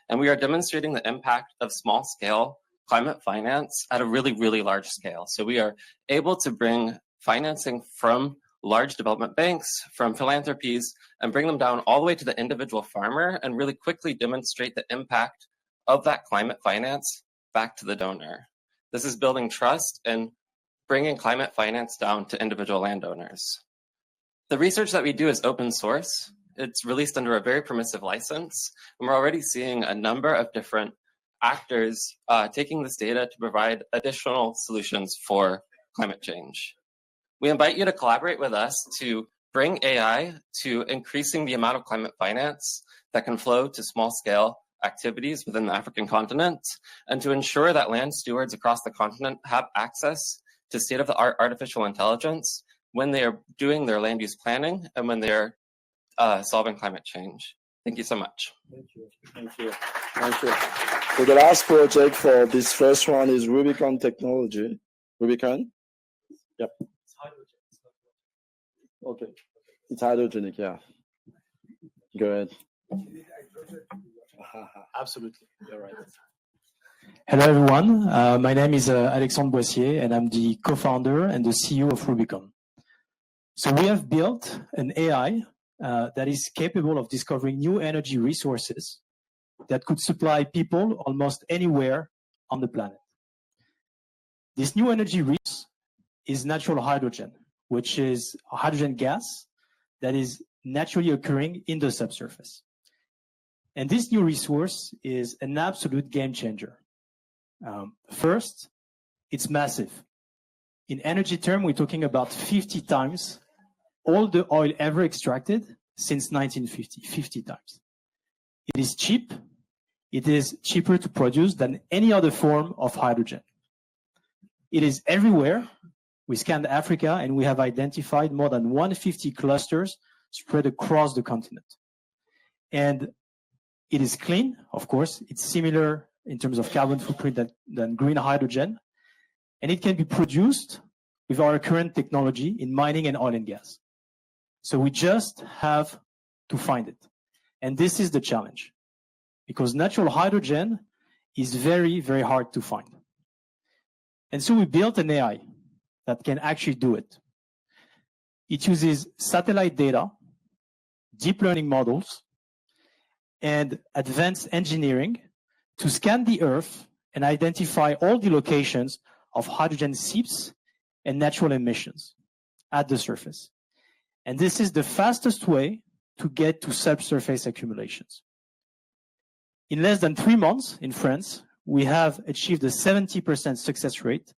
And we are demonstrating the impact of small-scale climate finance at a really, really large scale. So we are able to bring financing from large development banks, from philanthropies, and bring them down all the way to the individual farmer and really quickly demonstrate the impact of that climate finance back to the donor. This is building trust and bringing climate finance down to individual landowners. The research that we do is open source. It's released under a very permissive license, and we're already seeing a number of different actors taking this data to provide additional solutions for climate change. We invite you to collaborate with us to bring AI to increasing the amount of climate finance that can flow to small-scale activities within the African continent, and to ensure that land stewards across the continent have access to state-of-the-art artificial intelligence when they are doing their land use planning and when they're solving climate change. Thank you so much. Thank you. Thank you. Thank you. So the last project for this first one is Rubicon technology. Rubicon? Yep. Okay. It's hydrogenic, yeah. Go ahead. Absolutely. You're right. Hello, everyone. My name is Alexandre Boissier, and I'm the co-founder and the CEO of Rubicon. So we have built an AI that is capable of discovering new energy resources that could supply people almost anywhere on the planet. This new energy resource is natural hydrogen, which is a hydrogen gas that is naturally occurring in the subsurface. And this new resource is an absolute game changer. First, it's massive. In energy terms, we're talking about 50 times all the oil ever extracted since 1950, 50 times. It is cheap. It is cheaper to produce than any other form of hydrogen. It is everywhere. We scanned Africa and we have identified more than 150 clusters spread across the continent. And it is clean, of course. It's similar in terms of carbon footprint than green hydrogen. And it can be produced with our current technology in mining and oil and gas. So we just have to find it. And this is the challenge, because natural hydrogen is very, very hard to find. And so we built an AI that can actually do it. It uses satellite data, deep learning models, and advanced engineering to scan the Earth and identify all the locations of hydrogen seeps and natural emissions at the surface. And this is the fastest way to get to subsurface accumulations. In less than 3 months in France, we have achieved a 70% success rate,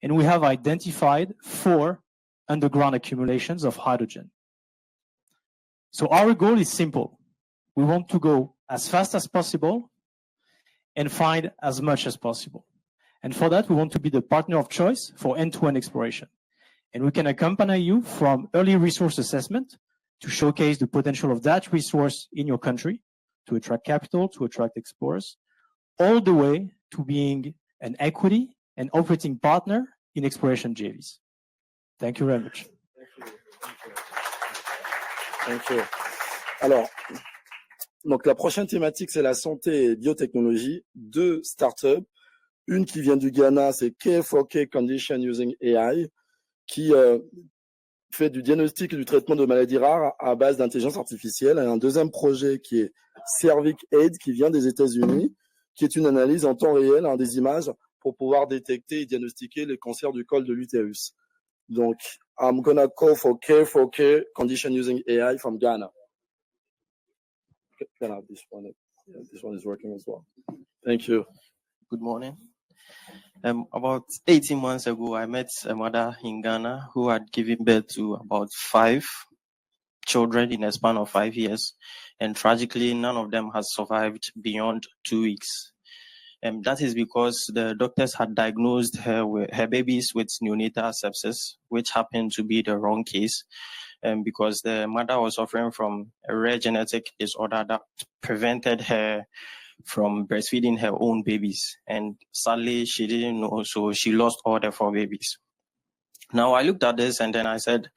and we have identified 4 underground accumulations of hydrogen. So our goal is simple. We want to go as fast as possible and find as much as possible. And for that, we want to be the partner of choice for end-to-end exploration. And we can accompany you from early resource assessment to showcase the potential of that resource in your country, to attract capital, to attract explorers, all the way to being an equity and operating partner in exploration JVs. Thank you very much. Thank you. Alors, donc la prochaine thématique, c'est la santé et biotechnologie. 2 startups. Une qui vient du Ghana, c'est K4K Condition Using AI, qui fait du diagnostic et du traitement de maladies rares à base d'intelligence artificielle. Et un deuxième projet qui est Cervic Aid, qui vient des États-Unis, qui est une analyse en temps réel des images pour pouvoir détecter et diagnostiquer les cancers du col de l'utérus. Donc, I'm gonna call for K4K Condition Using AI from Ghana. Can I have this one? Yeah, this one is working as well. Thank you. Good morning. About 18 months ago, I met a mother in Ghana who had given birth to about 5 children in a span of 5 years. And tragically, none of them has survived beyond 2 weeks. That is because the doctors had diagnosed her babies with neonatal sepsis, which happened to be the wrong case. Because the mother was suffering from a rare genetic disorder that prevented her from breastfeeding her own babies. And sadly, she didn't know, so she lost all the 4 babies. Now, I looked at this and then I said,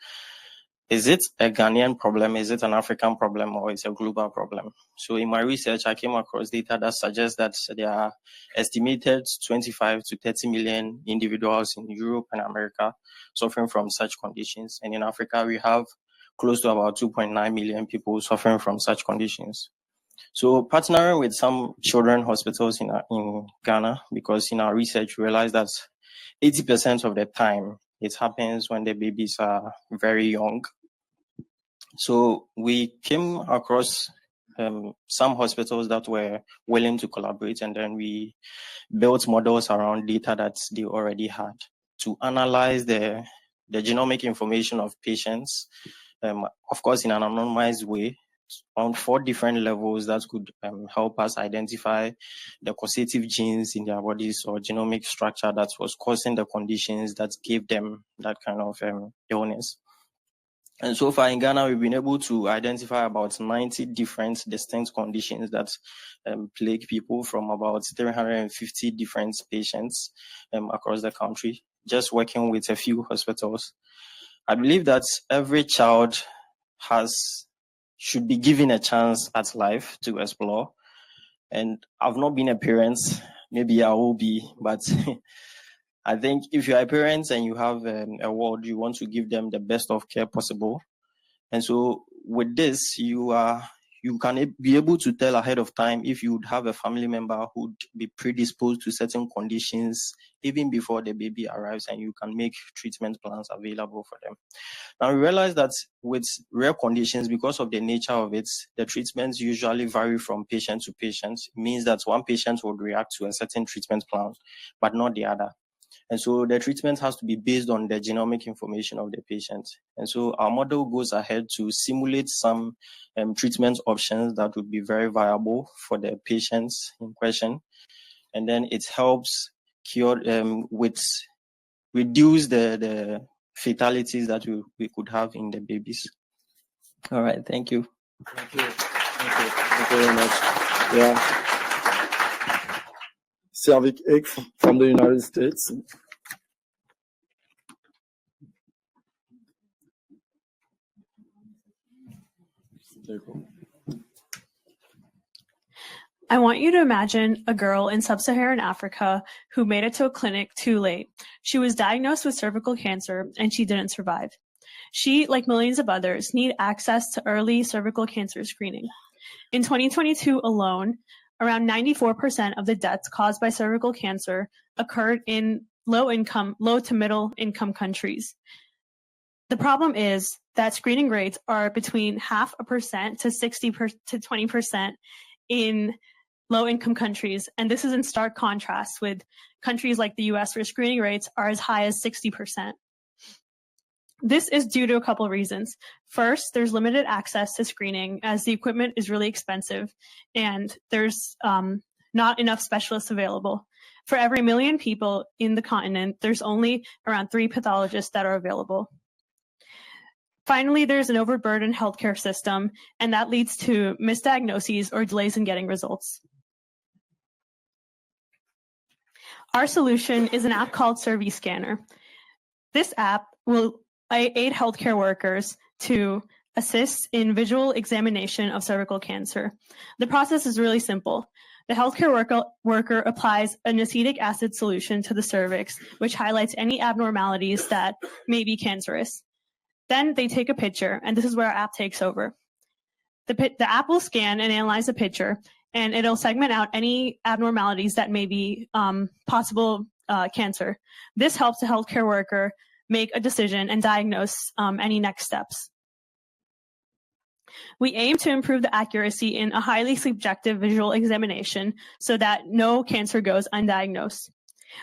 is it a Ghanaian problem? Is it an African problem? Or is it a global problem? So in my research, I came across data that suggests that there are estimated 25 to 30 million individuals in Europe and America suffering from such conditions. And in Africa, we have close to about 2.9 million people suffering from such conditions. So partnering with some children hospitals in Ghana, because in our research, we realized that 80% of the time, it happens when the babies are very young. So we came across some hospitals that were willing to collaborate, and then we built models around data that they already had to analyze the genomic information of patients, of course, in an anonymized way, on 4 different levels that could help us identify the causative genes in their bodies or genomic structure that was causing the conditions that gave them that kind of illness. And so far in Ghana, we've been able to identify about 90 different distinct conditions that plague people, from about 350 different patients across the country, just working with a few hospitals. I believe that every child should be given a chance at life to explore. And I've not been a parent, maybe I will be, but I think if you're a parent and you have a ward, you want to give them the best of care possible. And so with this, you can be able to tell ahead of time if you would have a family member who would be predisposed to certain conditions even before the baby arrives, and you can make treatment plans available for them. Now, we realize that with rare conditions, because of the nature of it, the treatments usually vary from patient to patient. It means that one patient would react to a certain treatment plan, but not the other. And so the treatment has to be based on the genomic information of the patient. And so our model goes ahead to simulate some treatment options that would be very viable for the patients in question. And then it helps cure reduce the fatalities that we could have in the babies. All right, thank you. Thank you. Thank you very much. Yeah. Servik Ek from the United States. I want you to imagine a girl in sub-Saharan Africa who made it to a clinic too late. She was diagnosed with cervical cancer and she didn't survive. She, like millions of others, need access to early cervical cancer screening. In 2022 alone, around 94% of the deaths caused by cervical cancer occurred in low to middle income countries. The problem is that screening rates are between 0.5% to 20% in low-income countries, and this is in stark contrast with countries like the US where screening rates are as high as 60%. This is due to a couple of reasons. First, there's limited access to screening as the equipment is really expensive and there's not enough specialists available. For every 1 million people in the continent, there's only around 3 pathologists that are available. Finally, there's an overburdened healthcare system, and that leads to misdiagnoses or delays in getting results. Our solution is an app called Survey Scanner. This app will aid healthcare workers to assist in visual examination of cervical cancer. The process is really simple. The healthcare worker applies an acetic acid solution to the cervix, which highlights any abnormalities that may be cancerous. Then they take a picture, and this is where our app takes over. The app will scan and analyze the picture, and it'll segment out any abnormalities that may be possible cancer. This helps the healthcare worker make a decision and diagnose any next steps. We aim to improve the accuracy in a highly subjective visual examination so that no cancer goes undiagnosed.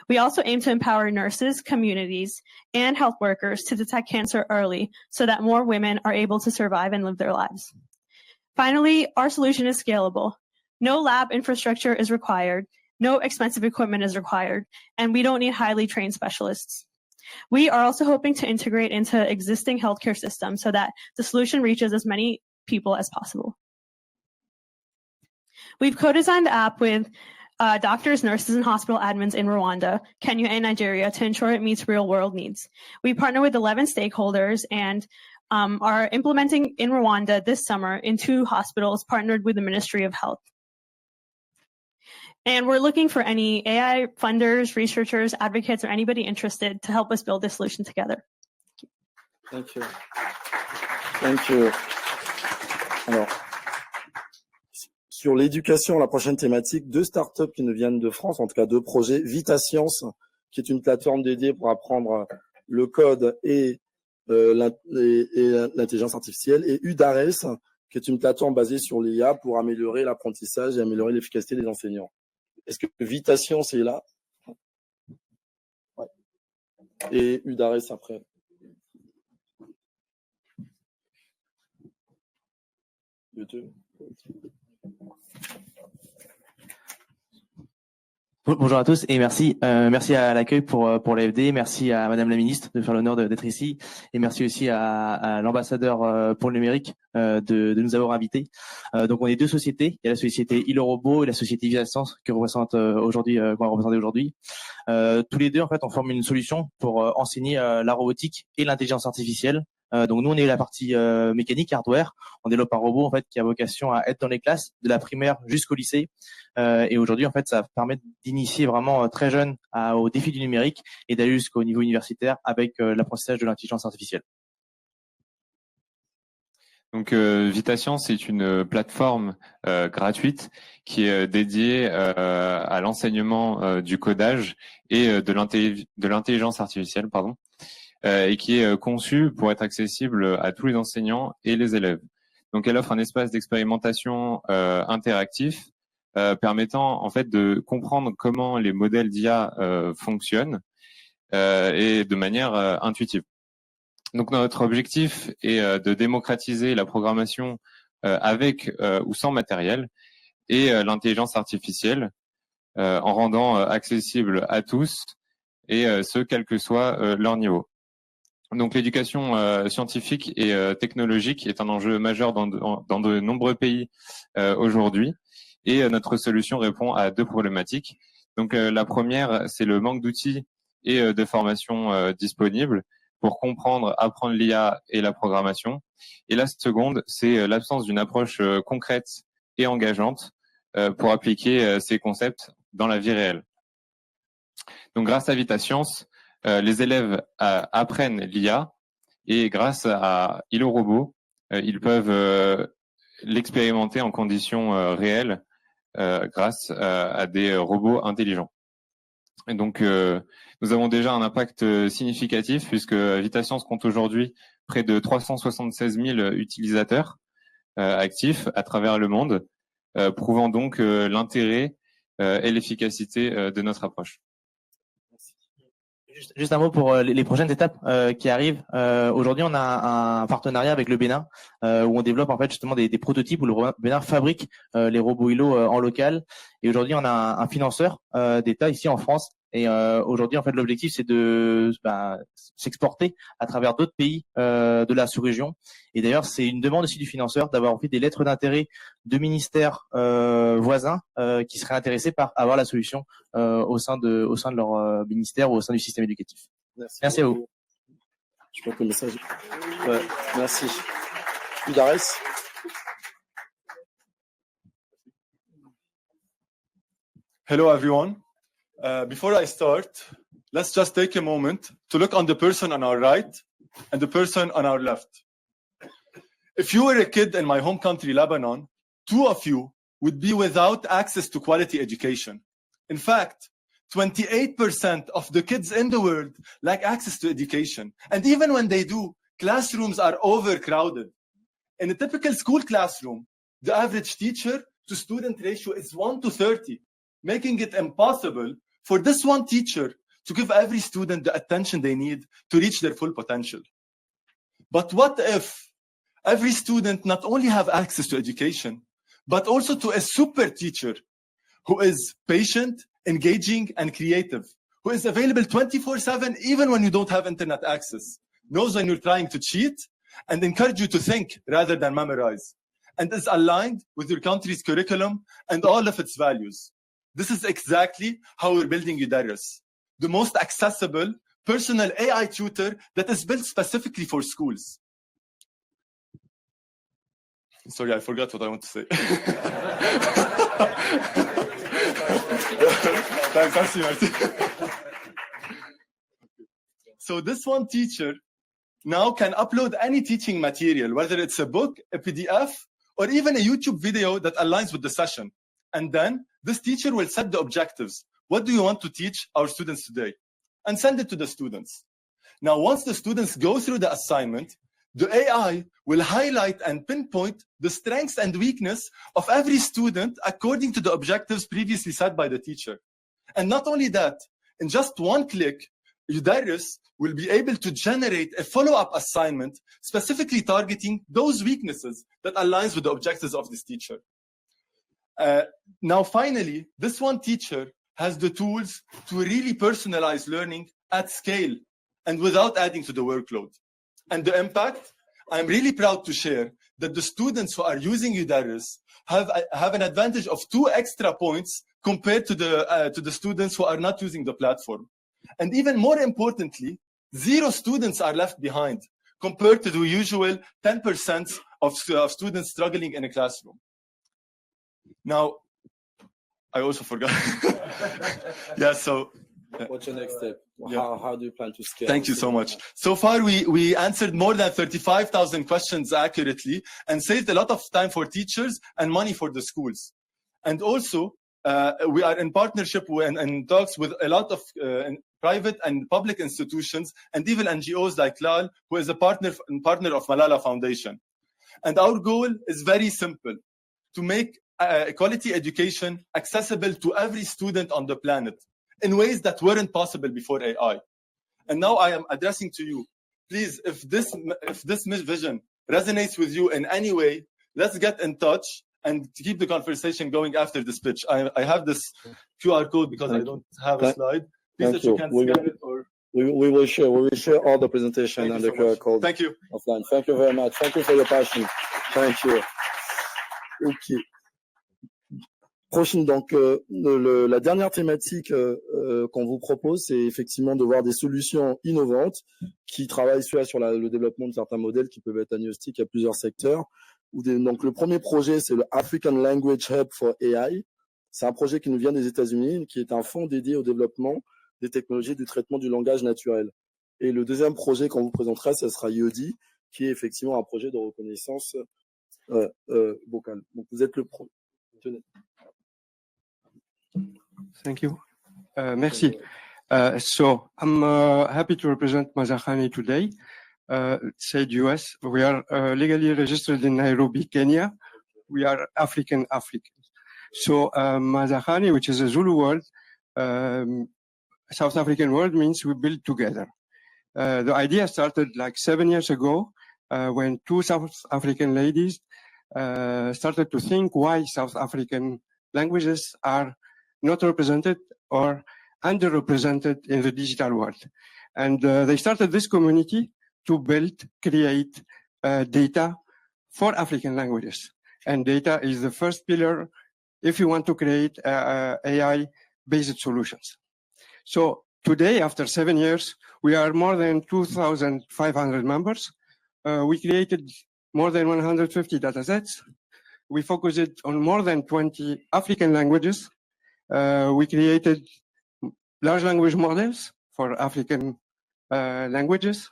We also aim to empower nurses, communities, and health workers to detect cancer early so that more women are able to survive and live their lives. Finally, our solution is scalable. No lab infrastructure is required, no expensive equipment is required, and we don't need highly trained specialists. We are also hoping to integrate into existing healthcare systems so that the solution reaches as many people as possible. We've co-designed the app with doctors, nurses, and hospital admins in Rwanda, Kenya, and Nigeria to ensure it meets real-world needs. We partner with 11 stakeholders and are implementing in Rwanda this summer in 2 hospitals partnered with the Ministry of Health. And we're looking for any AI funders, researchers, advocates, or anybody interested to help us build this solution together. Thank you. Thank you. Alors, sur l'éducation, la prochaine thématique, 2 startups qui nous viennent de France, en tout cas 2 projets. Vita Science, qui est une plateforme dédiée pour apprendre le code et l'intelligence artificielle, et Udares, qui est une plateforme basée sur l'IA pour améliorer l'apprentissage et améliorer l'efficacité des enseignants. Est-ce que Vita Science est là? Ouais. Et Udares après. YouTube. Bonjour à tous et merci. Merci à l'accueil pour l'AFD, merci à Madame la Ministre de faire l'honneur d'être ici et merci aussi à l'ambassadeur pour le numérique de nous avoir invités. Donc on est 2 sociétés, il y a la société Robot et la société Vita Science que représente aujourd'hui, qu'on va représenter aujourd'hui. Tous les deux en fait on forme une solution pour enseigner la robotique et l'intelligence artificielle. Donc nous on est la partie mécanique, hardware. On développe un robot en fait qui a vocation à être dans les classes de la primaire jusqu'au lycée. Et aujourd'hui en fait ça permet d'initier vraiment très jeune au défi du numérique et d'aller jusqu'au niveau universitaire avec l'apprentissage de l'intelligence artificielle. Donc Vita Science c'est une plateforme gratuite qui est dédiée à l'enseignement du codage et de l'intelligence artificielle, pardon. Et qui est conçue pour être accessible à tous les enseignants et les élèves. Donc, elle offre un espace d'expérimentation interactif permettant en fait de comprendre comment les modèles d'IA fonctionnent et de manière intuitive. Donc notre objectif est de démocratiser la programmation avec ou sans matériel et l'intelligence artificielle en rendant accessible à tous et ce quel que soit leur niveau. Donc l'éducation scientifique et technologique est un enjeu majeur dans de nombreux pays aujourd'hui et notre solution répond à deux problématiques. Donc la première, c'est le manque d'outils et de formation disponibles pour comprendre, apprendre l'IA et la programmation. Et la seconde, c'est l'absence d'une approche concrète et engageante pour appliquer ces concepts dans la vie réelle. Donc grâce à VitaScience, les élèves apprennent l'IA et grâce à ILO Robot, ils peuvent l'expérimenter en conditions réelles grâce à des robots intelligents. Et donc, nous avons déjà un impact significatif puisque VitaScience compte aujourd'hui près de 376 000 utilisateurs actifs à travers le monde, prouvant donc l'intérêt et l'efficacité de notre approche. Juste un mot pour les prochaines étapes qui arrivent. Aujourd'hui, on a un partenariat avec le Bénin où on développe en fait justement des prototypes où le Bénin fabrique les robots ILO en local. Et aujourd'hui, on a un financeur d'État ici en France. Et aujourd'hui, en fait, l'objectif c'est de s'exporter à travers d'autres pays de la sous-région. Et d'ailleurs, c'est une demande aussi du financeur d'avoir fait des lettres d'intérêt de ministères voisins qui seraient intéressés par avoir la solution au sein de leur ministère ou au sein du système éducatif. Merci à vous. Je crois que le message. Ouais, merci. Udares. Hello, everyone. Before I start, let's just take a moment to look on the person on our right and the person on our left. If you were a kid in my home country, Lebanon, two of you would be without access to quality education. In fact, 28% of the kids in the world lack access to education. And even when they do, classrooms are overcrowded. In a typical school classroom, the average teacher to student ratio is 1 to 30, making it impossible for this one teacher to give every student the attention they need to reach their full potential. But what if every student not only have access to education, but also to a super teacher who is patient, engaging, and creative, who is available 24/7 even when you don't have internet access, knows when you're trying to cheat, and encourage you to think rather than memorize, and is aligned with your country's curriculum and all of its values. This is exactly how we're building Udaris, the most accessible, personal AI tutor that is built specifically for schools. Sorry, I forgot what I want to say. Thanks, Martin. So this one teacher now can upload any teaching material, whether it's a book, a PDF, or even a YouTube video that aligns with the session. And then this teacher will set the objectives. What do you want to teach our students today? And send it to the students. Now, once the students go through the assignment, the AI will highlight and pinpoint the strengths and weakness of every student according to the objectives previously set by the teacher. And not only that, in just one click, Udaris will be able to generate a follow-up assignment specifically targeting those weaknesses that aligns with the objectives of this teacher. Now, finally, this one teacher has the tools to really personalize learning at scale and without adding to the workload. And the impact, I'm really proud to share that the students who are using Udaris have an advantage of 2 extra points compared to the students who are not using the platform. And even more importantly, 0 students are left behind compared to the usual 10% of students struggling in a classroom. Now, I also forgot. Yeah, so. What's your next step? Yeah. How do you plan to scale? Thank you so much. So far, we answered more than 35,000 questions accurately and saved a lot of time for teachers and money for the schools. And also, we are in partnership and talks with a lot of private and public institutions and even NGOs like LAL, who is a partner of Malala Foundation. And our goal is very simple, to make quality education accessible to every student on the planet in ways that weren't possible before AI. And now I am addressing to you. Please, if this vision resonates with you in any way, let's get in touch and keep the conversation going after the speech. I have this QR code because I don't have a slide. Please, if you can scan it or... We will share all the presentation and the QR code. Thank you. Offline. Thank you very much. Thank you for your passion. Thank you. Ok. Prochaine, donc, la dernière thématique qu'on vous propose, c'est effectivement de voir des solutions innovantes qui travaillent soit sur le développement de certains modèles qui peuvent être agnostiques à plusieurs secteurs. Donc, le premier projet, c'est le African Language Hub for AI. C'est un projet qui nous vient des États-Unis, qui est un fonds dédié au développement des technologies du traitement du langage naturel. Et le deuxième projet qu'on vous présentera, ce sera Yodi, qui est effectivement un projet de reconnaissance vocale. Donc, vous êtes le pro. Thank you. Merci. So I'm happy to represent Mazakhani today. Said US. We are legally registered in Nairobi, Kenya. We are African. So Mazakhani, which is a Zulu word, South African word, means we build together. The idea started like 7 years ago when two South African ladies started to think why South African languages are not represented or underrepresented in the digital world. And they started this community to create data for African languages. And data is the first pillar if you want to create AI-based solutions. So today, after 7 years, we are more than 2,500 members. We created more than 150 datasets. We focused on more than 20 African languages. We created large language models for African languages.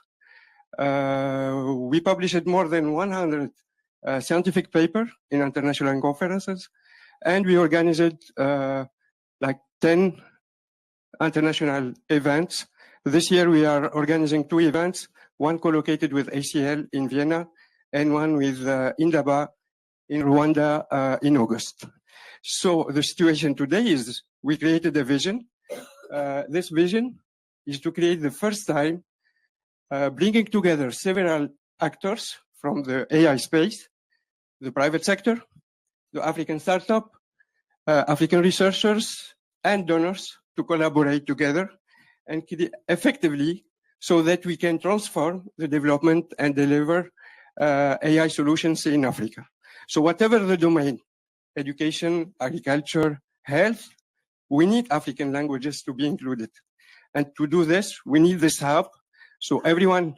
We published more than 100 scientific papers in international conferences. And we organized like 10 international events. This year we are organizing 2 events, one co-located with ACL in Vienna and one with Indaba in Rwanda in August. So the situation today is we created a vision. This vision is to create the first time bringing together several actors from the AI space, the private sector, the African startup, African researchers and donors to collaborate together and effectively so that we can transform the development and deliver AI solutions in Africa. So whatever the domain, education, agriculture, health, we need African languages to be included. And to do this, we need this hub so everyone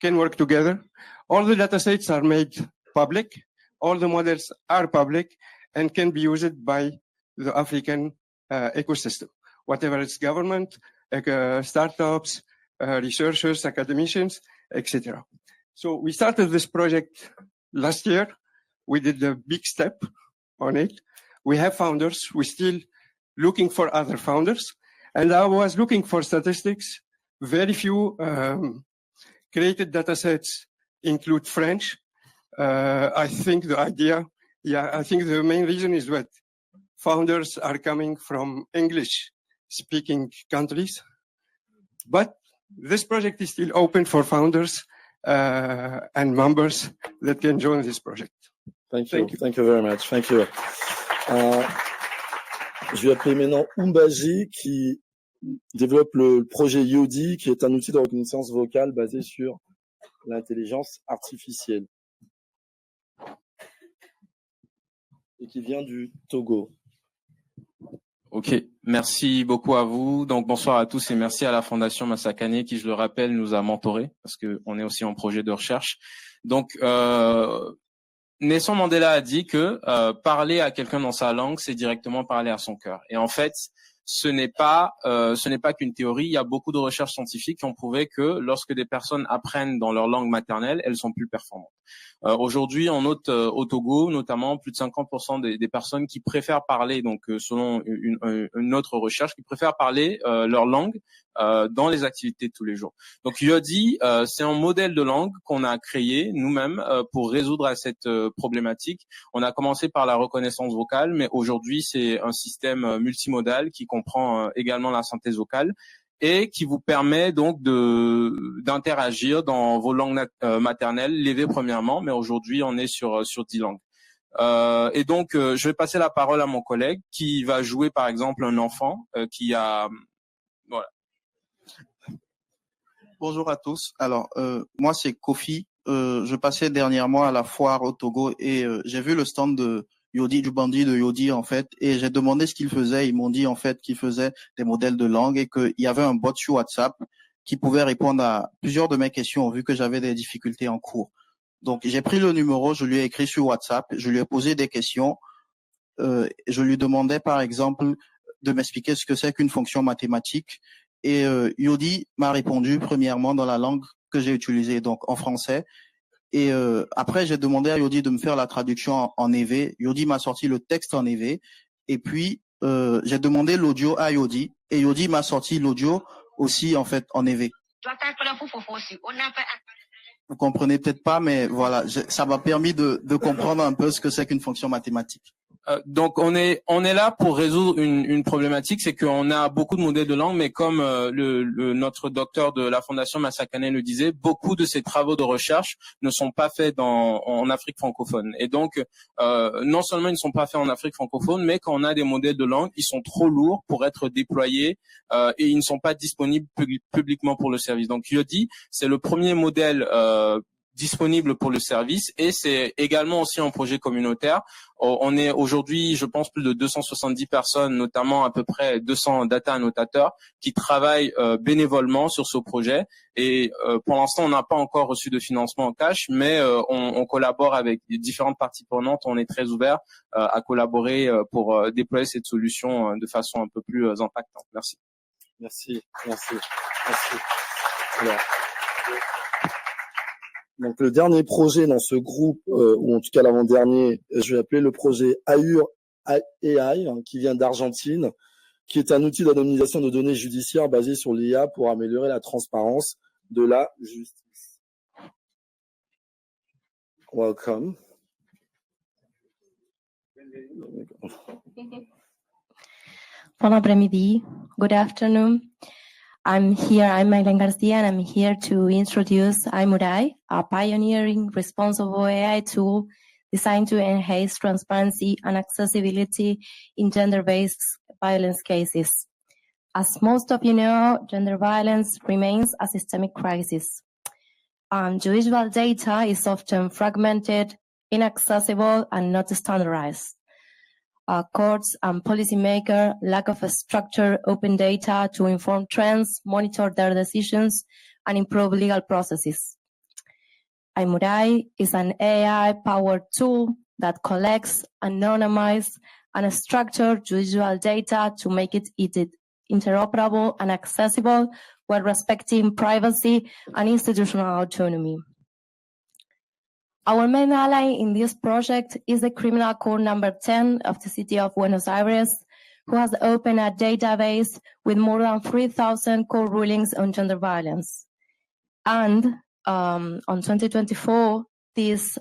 can work together. All the datasets are made public. All the models are public and can be used by the African ecosystem, whatever it's government, startups, researchers, academicians, etc. So we started this project last year. We did a big step on it. We have founders. We're still looking for other founders. And I was looking for statistics. Very few created datasets include French. I think the idea, I think the main reason is that founders are coming from English-speaking countries. But this project is still open for founders and members that can join this project. Thank you. Thank you very much. Thank you. Je vais appeler maintenant Umbaji qui développe le projet Yodi, qui est un outil de reconnaissance vocale basé sur l'intelligence artificielle et qui vient du Togo. Ok, merci beaucoup à vous. Donc bonsoir à tous et merci à la Fondation Massakane qui, je le rappelle, nous a mentorés parce que on est aussi en projet de recherche. Donc Nelson Mandela a dit que parler à quelqu'un dans sa langue, c'est directement parler à son cœur. Et en fait, ce n'est pas qu'une théorie. Il y a beaucoup de recherches scientifiques qui ont prouvé que lorsque des personnes apprennent dans leur langue maternelle, elles sont plus performantes. Aujourd'hui, on note au Togo, notamment, plus de 50% des personnes qui préfèrent parler, donc selon une autre recherche, qui préfèrent parler leur langue dans les activités de tous les jours. Donc Yodi, c'est un modèle de langue qu'on a créé nous-mêmes pour résoudre à cette problématique. On a commencé par la reconnaissance vocale, mais aujourd'hui c'est un système multimodal qui comprend également la synthèse vocale et qui vous permet donc d'interagir dans vos langues maternelles, l'EV premièrement, mais aujourd'hui on est sur 10 langues. Et donc je vais passer la parole à mon collègue qui va jouer par exemple un enfant qui a voilà. Bonjour à tous. Alors moi c'est Kofi. Je passais dernièrement à la foire au Togo et j'ai vu le stand de Yodi, du bandit de Yodi en fait, et j'ai demandé ce qu'il faisait. Ils m'ont dit en fait qu'il faisait des modèles de langue et qu'il y avait un bot sur WhatsApp qui pouvait répondre à plusieurs de mes questions vu que j'avais des difficultés en cours. Donc j'ai pris le numéro, je lui ai écrit sur WhatsApp, je lui ai posé des questions. Je lui demandais par exemple de m'expliquer ce que c'est qu'une fonction mathématique et Yodi m'a répondu premièrement dans la langue que j'ai utilisée, donc en français. Et après, j'ai demandé à Yodi de me faire la traduction en EV. Yodi m'a sorti le texte en EV. Et puis, j'ai demandé l'audio à Yodi. Et Yodi m'a sorti l'audio aussi, en fait, en EV. Vous comprenez peut-être pas, mais voilà, ça m'a permis de comprendre un peu ce que c'est qu'une fonction mathématique. Donc on est là pour résoudre une problématique, c'est qu'on a beaucoup de modèles de langue, mais comme notre docteur de la Fondation Massakane le disait, beaucoup de ces travaux de recherche ne sont pas faits en Afrique francophone. Et donc non seulement ils ne sont pas faits en Afrique francophone, mais quand on a des modèles de langue, ils sont trop lourds pour être déployés et ils ne sont pas disponibles publiquement pour le service. Donc Yodi, c'est le premier modèle disponible pour le service et c'est également aussi un projet communautaire. On est aujourd'hui, je pense, plus de 270 personnes, notamment à peu près 200 data annotateurs qui travaillent bénévolement sur ce projet. Et pour l'instant, on n'a pas encore reçu de financement en cash, mais on collabore avec différentes parties prenantes. On est très ouvert à collaborer pour déployer cette solution de façon un peu plus impactante. Merci. Merci. Alors, donc le dernier projet dans ce groupe, ou en tout cas l'avant-dernier, je vais appeler le projet AI, qui vient d'Argentine, qui est un outil d'anonymisation de données judiciaires basé sur l'IA pour améliorer la transparence de la justice. Welcome. Bon après-midi. Good afternoon. I'm Maylen Garcia, and I'm here to introduce iMurai, a pioneering responsible AI tool designed to enhance transparency and accessibility in gender-based violence cases. As most of you know, gender violence remains a systemic crisis. Judicial data is often fragmented, inaccessible, and not standardized. Courts and policymakers lack of a structured open data to inform trends, monitor their decisions, and improve legal processes. iMurai is an AI-powered tool that collects, anonymizes, and structures judicial data to make it interoperable and accessible while respecting privacy and institutional autonomy. Our main ally in this project is the Criminal Court number 10 of the city of Buenos Aires, who has opened a database with more than 3,000 court rulings on gender violence. And on 2024, this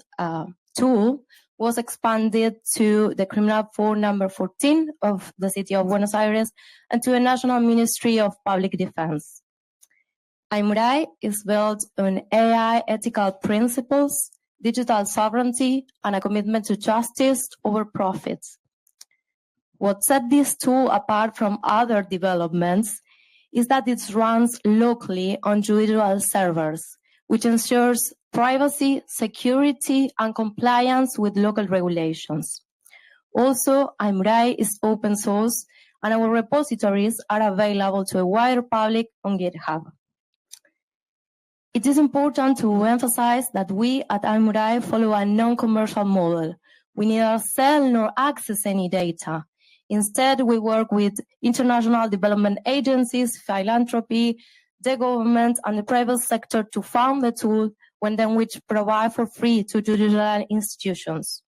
tool was expanded to the Criminal Court number 14 of the city of Buenos Aires and to the National Ministry of Public Defense. iMurai is built on AI ethical principles, digital sovereignty, and a commitment to justice over profits. What set this tool apart from other developments is that it runs locally on judicial servers, which ensures privacy, security, and compliance with local regulations. Also, iMurai is open source, and our repositories are available to a wider public on GitHub. It is important to emphasize that we at iMurai follow a non-commercial model. We neither sell nor access any data. Instead, we work with international development agencies, philanthropy, the government, and the private sector to fund the tool, then which provide for free to judicial institutions.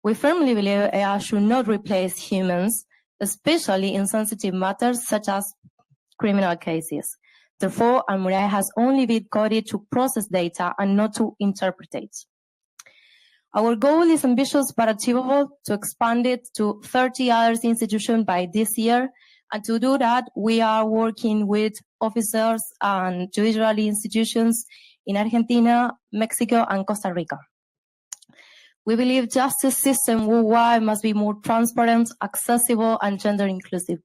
We firmly believe AI should not replace humans, especially in sensitive matters such as criminal cases. Therefore, iMurai has only been coded to process data and not to interpret it. Our goal is ambitious but achievable, to expand it to 30 other institutions by this year And to do that, we are working with officers and judicial institutions in Argentina, Mexico, and Costa Rica. We believe justice system worldwide must be more transparent, accessible, and gender inclusive.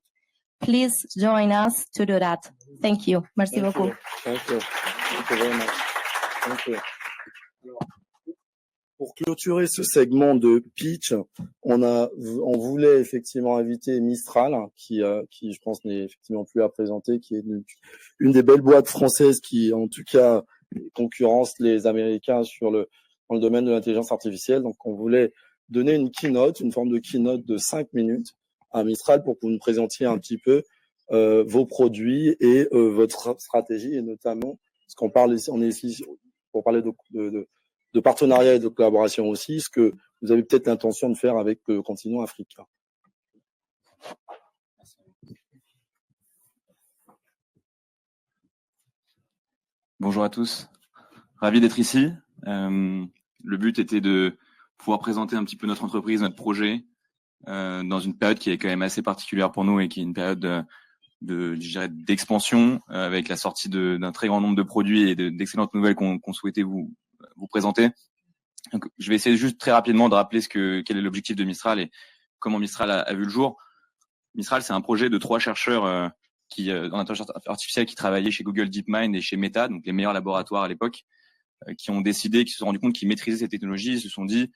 Please join us to do that. Thank you. Merci beaucoup. Thank you. Thank you very much. Thank you. Alors, pour clôturer ce segment de pitch, on voulait effectivement inviter Mistral, qui je pense n'est effectivement plus à présenter, qui est une des belles boîtes françaises qui, en tout cas, concurrence les Américains dans le domaine de l'intelligence artificielle. Donc, on voulait donner une keynote, une forme de keynote de 5 minutes à Mistral pour que vous nous présentiez un petit peu vos produits et votre stratégie, et notamment, parce qu'on on est ici pour parler de partenariat et de collaboration aussi, ce que vous avez peut-être l'intention de faire avec le continent africain. Bonjour à tous, ravi d'être ici. Le but était de pouvoir présenter un petit peu notre entreprise, notre projet, dans une période qui est quand même assez particulière pour nous et qui est une période je dirais, d'expansion, avec la sortie d'un très grand nombre de produits et d'excellentes nouvelles qu'on souhaitait vous présenter. Donc, je vais essayer juste très rapidement de rappeler quel est l'objectif de Mistral et comment Mistral a vu le jour. Mistral, c'est un projet de 3 chercheurs dans l'intelligence artificielle qui travaillaient chez Google DeepMind et chez Meta, donc les meilleurs laboratoires à l'époque, qui ont décidé, qui se sont rendus compte qu'ils maîtrisaient ces technologies, ils se sont dit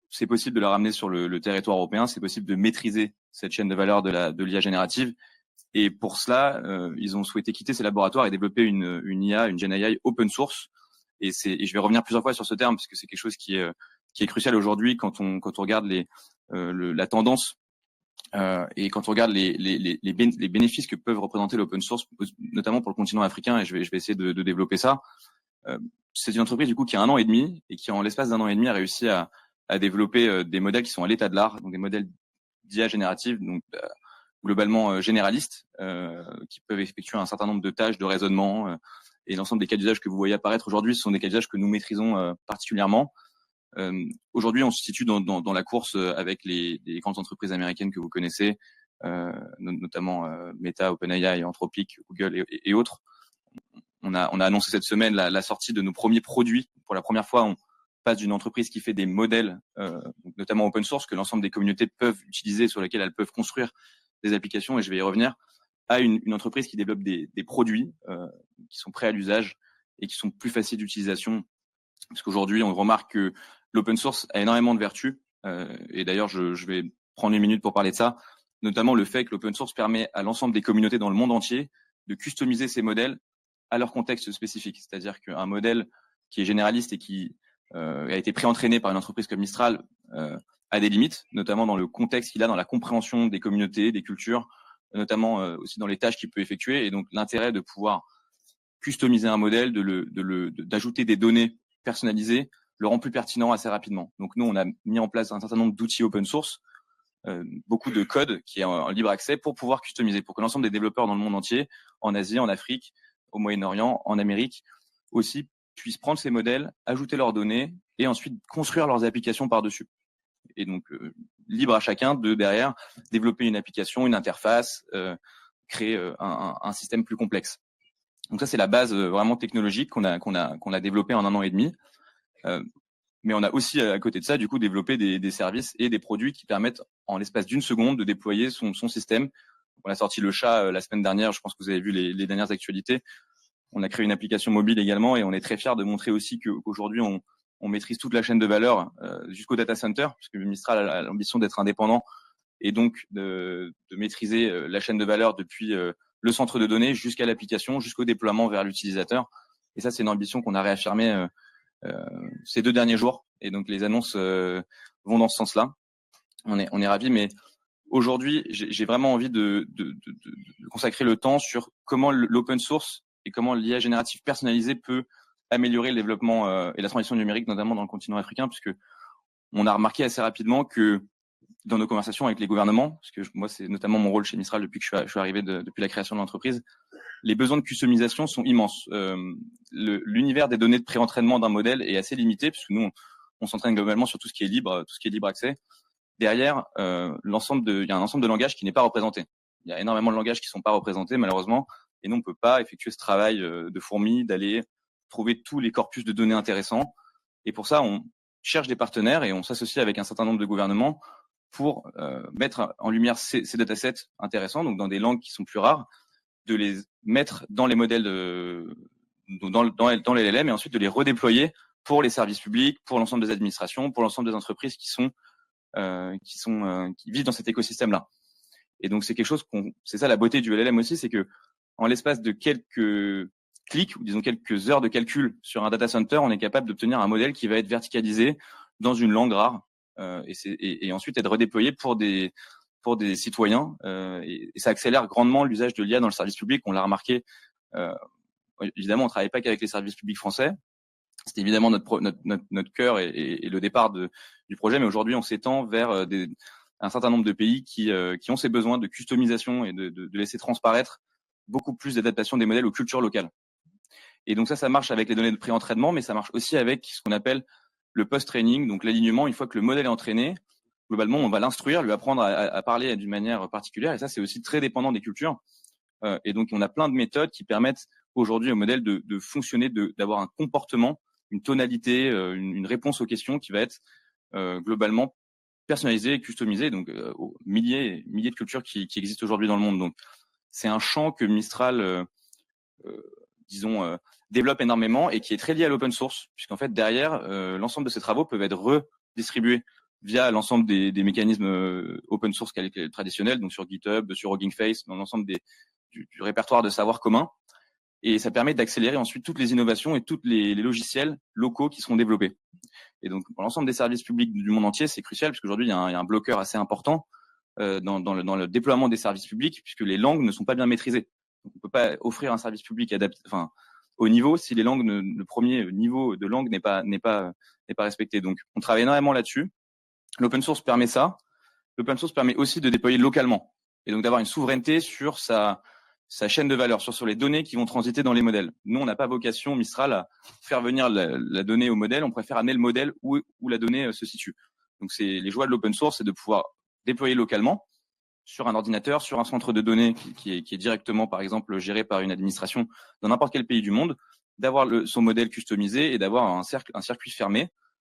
c'est possible de la ramener sur le territoire européen, c'est possible de maîtriser cette chaîne de valeur de l'IA générative. Et pour cela, ils ont souhaité quitter ces laboratoires et développer une IA, une Gen AI open source. Et je vais revenir plusieurs fois sur ce terme parce que c'est quelque chose qui est crucial aujourd'hui quand on regarde la tendance et quand on regarde les bénéfices que peuvent représenter l'open source, notamment pour le continent africain. Et je vais essayer de développer ça. C'est une entreprise du coup qui a 1 an et demi et qui en l'espace d'1 an et demi a réussi à développer des modèles qui sont à l'état de l'art, donc des modèles d'IA générative, donc globalement généralistes, qui peuvent effectuer un certain nombre de tâches de raisonnement. Et l'ensemble des cas d'usage que vous voyez apparaître aujourd'hui, ce sont des cas d'usage que nous maîtrisons particulièrement. Aujourd'hui, on se situe dans la course avec les grandes entreprises américaines que vous connaissez, notamment Meta, OpenAI, Anthropic, Google et autres. On a annoncé cette semaine la sortie de nos premiers produits. Pour la première fois, on passe d'une entreprise qui fait des modèles, notamment open source, que l'ensemble des communautés peuvent utiliser, sur lesquels elles peuvent construire des applications, et je vais y revenir, à une entreprise qui développe des produits qui sont prêts à l'usage et qui sont plus faciles d'utilisation. Parce qu'aujourd'hui, on remarque que l'open source a énormément de vertus. Et d'ailleurs, je vais prendre 1 minute pour parler de ça. Notamment le fait que l'open source permet à l'ensemble des communautés dans le monde entier de customiser ces modèles à leur contexte spécifique. C'est-à-dire qu'un modèle qui est généraliste et qui a été pré-entraîné par une entreprise comme Mistral a des limites, notamment dans le contexte qu'il a, dans la compréhension des communautés, des cultures, notamment aussi dans les tâches qu'il peut effectuer. Et donc l'intérêt de pouvoir customiser un modèle, d'ajouter des données personnalisées, le rend plus pertinent assez rapidement. Donc nous, on a mis en place un certain nombre d'outils open source, beaucoup de code qui est en libre accès pour pouvoir customiser, pour que l'ensemble des développeurs dans le monde entier, en Asie, en Afrique, au Moyen-Orient, en Amérique, aussi puissent prendre ces modèles, ajouter leurs données et ensuite construire leurs applications par-dessus. Et donc, libre à chacun de, derrière, développer une application, une interface, créer un système plus complexe. Donc ça, c'est la base vraiment technologique qu'on a développé en 1 an et demi. Mais on a aussi, à côté de ça, du coup, développé des services et des produits qui permettent, en l'espace d'1 seconde, de déployer son système. On a sorti le chat la semaine dernière, je pense que vous avez vu les dernières actualités. On a créé une application mobile également et on est très fiers de montrer aussi qu'aujourd'hui, on maîtrise toute la chaîne de valeur jusqu'au data center, puisque Mistral a l'ambition d'être indépendant et donc de maîtriser la chaîne de valeur depuis le centre de données jusqu'à l'application, jusqu'au déploiement vers l'utilisateur. Et ça, c'est une ambition qu'on a réaffirmée ces 2 derniers jours. Et donc, les annonces vont dans ce sens-là. On est ravis, mais aujourd'hui, j'ai vraiment envie de consacrer le temps sur comment l'open source et comment l'IA générative personnalisée peut améliorer le développement et la transition numérique, notamment dans le continent africain, puisque on a remarqué assez rapidement que dans nos conversations avec les gouvernements, parce que moi, c'est notamment mon rôle chez Mistral depuis que je suis arrivé depuis la création de l'entreprise, les besoins de customisation sont immenses. L'univers des données de pré-entraînement d'un modèle est assez limité, puisque nous, on s'entraîne globalement sur tout ce qui est libre accès. Derrière, il y a un ensemble de langages qui n'est pas représenté. il y a énormément de langages qui sont pas représentés malheureusement, et nous on peut pas effectuer ce travail de fourmi, d'aller trouver tous les corpus de données intéressants. Et pour ça, on cherche des partenaires et on s'associe avec un certain nombre de gouvernements pour mettre en lumière ces datasets intéressants, donc dans des langues qui sont plus rares, de les mettre dans les modèles dans les LLM et ensuite de les redéployer pour les services publics, pour l'ensemble des administrations, pour l'ensemble des entreprises qui vivent dans cet écosystème-là. Et donc c'est quelque chose c'est ça la beauté du LLM aussi, c'est que en l'espace de quelques clics ou disons quelques heures de calcul sur un data center, on est capable d'obtenir un modèle qui va être verticalisé dans une langue rare et ensuite être redéployé pour des citoyens et ça accélère grandement l'usage de l'IA dans le service public. On l'a remarqué. Évidemment, on travaille pas qu'avec les services publics français. C'était évidemment notre cœur et le départ du projet, mais aujourd'hui on s'étend vers un certain nombre de pays qui ont ces besoins de customisation et de laisser transparaître beaucoup plus d'adaptation des modèles aux cultures locales. Et donc ça marche avec les données de pré-entraînement, mais ça marche aussi avec ce qu'on appelle le post-training, donc l'alignement. Une fois que le modèle est entraîné, globalement, on va l'instruire, lui apprendre à parler d'une manière particulière, et ça c'est aussi très dépendant des cultures. Et donc on a plein de méthodes qui permettent aujourd'hui au modèle de fonctionner, d'avoir un comportement, une tonalité, une réponse aux questions qui va être globalement personnalisée et customisée, donc aux milliers de cultures qui existent aujourd'hui dans le monde. Donc c'est un champ que Mistral, disons, développe énormément et qui est très lié à l'open source, puisqu'en fait derrière, l'ensemble de ces travaux peuvent être redistribués via l'ensemble des mécanismes open source traditionnels, donc sur GitHub, sur Hugging Face, dans l'ensemble du répertoire de savoir commun. Et ça permet d'accélérer ensuite toutes les innovations et tous les logiciels locaux qui seront développés. Et donc, pour l'ensemble des services publics du monde entier, c'est crucial, parce qu'aujourd'hui, il y a un bloqueur assez important dans le déploiement des services publics, puisque les langues ne sont pas bien maîtrisées. Donc, on peut pas offrir un service public adapté, au niveau si le premier niveau de langue n'est pas respecté. Donc, on travaille énormément là-dessus. L'open source permet ça. L'open source permet aussi de déployer localement et donc d'avoir une souveraineté sur sa chaîne de valeur, sur les données qui vont transiter dans les modèles. Nous, on n'a pas vocation, Mistral, à faire venir la donnée au modèle. On préfère amener le modèle où la donnée se situe. Donc, les joies de l'open source, c'est de pouvoir déployer localement sur un ordinateur, sur un centre de données qui est directement, par exemple, géré par une administration dans n'importe quel pays du monde, d'avoir son modèle customisé et d'avoir un circuit fermé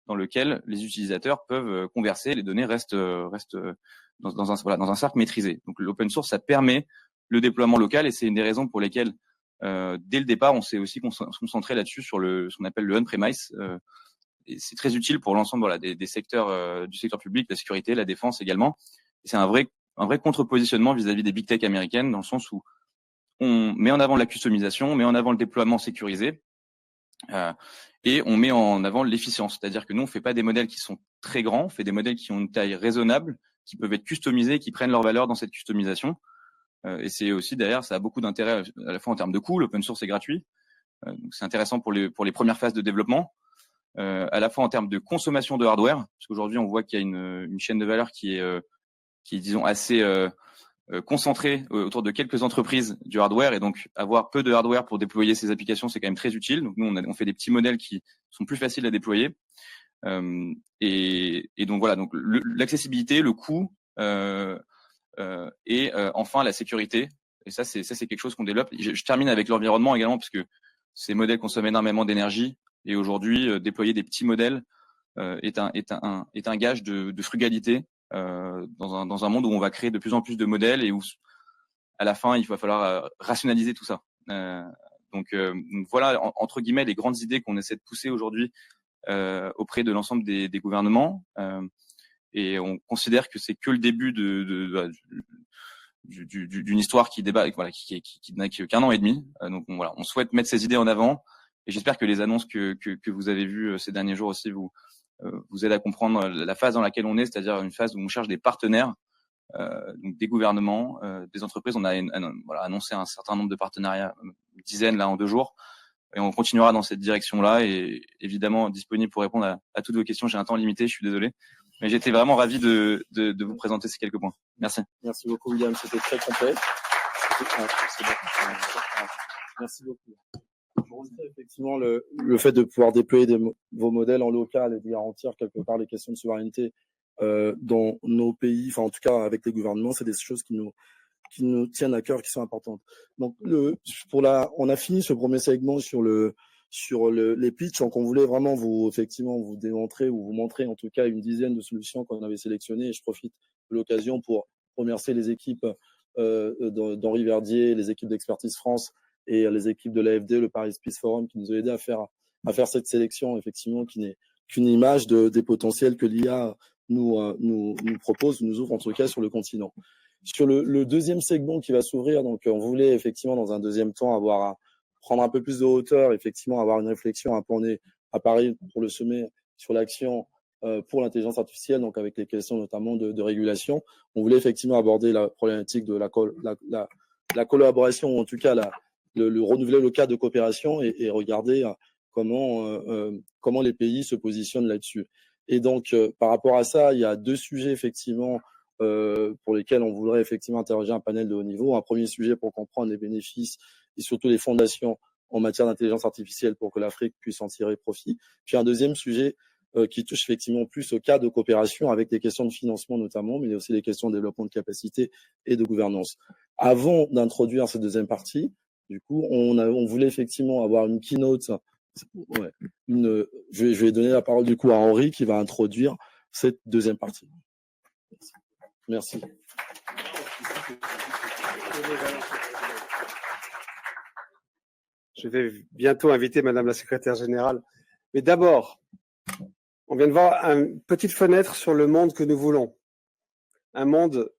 dans lequel les utilisateurs peuvent converser. Les données restent dans un cercle maîtrisé. Donc, l'open source, ça permet le déploiement local et c'est une des raisons pour lesquelles, dès le départ, on s'est aussi concentré là-dessus sur ce qu'on appelle le on-premise. Et c'est très utile pour l'ensemble des secteurs du secteur public, la sécurité, la défense également. Et c'est un vrai contre-positionnement vis-à-vis des big tech américaines, dans le sens où on met en avant la customisation, on met en avant le déploiement sécurisé, et on met en avant l'efficience. C'est-à-dire que nous, on fait pas des modèles qui sont très grands, on fait des modèles qui ont une taille raisonnable, qui peuvent être customisés, qui prennent leur valeur dans cette customisation. Et c'est aussi derrière, ça a beaucoup d'intérêt à la fois en termes de coût. L'open source est gratuit, donc c'est intéressant pour les premières phases de développement. À la fois en termes de consommation de hardware, parce qu'aujourd'hui on voit qu'il y a une chaîne de valeur qui est disons assez concentrée autour de quelques entreprises du hardware, et donc avoir peu de hardware pour déployer ces applications, c'est quand même très utile. Donc nous on fait des petits modèles qui sont plus faciles à déployer, et donc voilà, donc l'accessibilité, le coût, et enfin la sécurité. Et ça c'est quelque chose qu'on développe. Je termine avec l'environnement également, parce que ces modèles consomment énormément d'énergie, et aujourd'hui déployer des petits modèles est un gage de frugalité dans un monde où on va créer de plus en plus de modèles et où à la fin il va falloir rationaliser tout ça. Donc voilà, entre guillemets, les grandes idées qu'on essaie de pousser aujourd'hui auprès de l'ensemble des gouvernements, et on considère que c'est que le début d'une histoire qui débat, voilà, qui n'a qu'un an et demi. Donc voilà, on souhaite mettre ces idées en avant, et j'espère que les annonces que vous avez vues ces derniers jours aussi vous aident à comprendre la phase dans laquelle on est, c'est-à-dire une phase où on cherche des partenaires, donc des gouvernements, des entreprises. On a annoncé un certain nombre de partenariats, une dizaine là en 2 jours, et on continuera dans cette direction-là, et évidemment disponible pour répondre à toutes vos questions. J'ai un temps limité, je suis désolé, mais j'étais vraiment ravi de vous présenter ces quelques points. Merci. Merci beaucoup, William. C'était très complet. Merci beaucoup. Effectivement, le fait de pouvoir déployer vos modèles en local et de garantir quelque part les questions de souveraineté dans nos pays, enfin en tout cas avec les gouvernements, c'est des choses qui nous tiennent à cœur, qui sont importantes. Donc, on a fini ce premier segment sur les pitchs. Donc, on voulait vraiment vous démontrer ou vous montrer en tout cas une dizaine de solutions qu'on avait sélectionnées. Et je profite de l'occasion pour remercier les équipes d'Henri Verdier, les équipes d'Expertise France et les équipes de l'AFD, le Paris Peace Forum, qui nous ont aidés à faire cette sélection, effectivement, qui n'est qu'une image des potentiels que l'IA nous propose, nous ouvre en tout cas sur le continent. Sur le deuxième segment qui va s'ouvrir, donc on voulait effectivement dans un deuxième temps prendre un peu plus de hauteur, effectivement avoir une réflexion un peu. On est à Paris pour le sommet sur l'action pour l'intelligence artificielle, donc avec les questions notamment de régulation. On voulait effectivement aborder la problématique de la collaboration, ou en tout cas le renouveler le cadre de coopération et regarder comment les pays se positionnent là-dessus. Et donc, par rapport à ça, il y a deux sujets effectivement pour lesquels on voudrait effectivement interroger un panel de haut niveau. Un premier sujet pour comprendre les bénéfices et surtout les fondations en matière d'intelligence artificielle pour que l'Afrique puisse en tirer profit. Puis un deuxième sujet qui touche effectivement plus au cas de coopération avec des questions de financement notamment, mais aussi des questions de développement de capacité et de gouvernance. Avant d'introduire cette deuxième partie, du coup, on voulait effectivement avoir une keynote. Je vais donner la parole du coup à Henri qui va introduire cette deuxième partie. Merci. Je vais bientôt inviter Madame la Secrétaire Générale. Mais d'abord, on vient de voir une petite fenêtre sur le monde que nous voulons. Un monde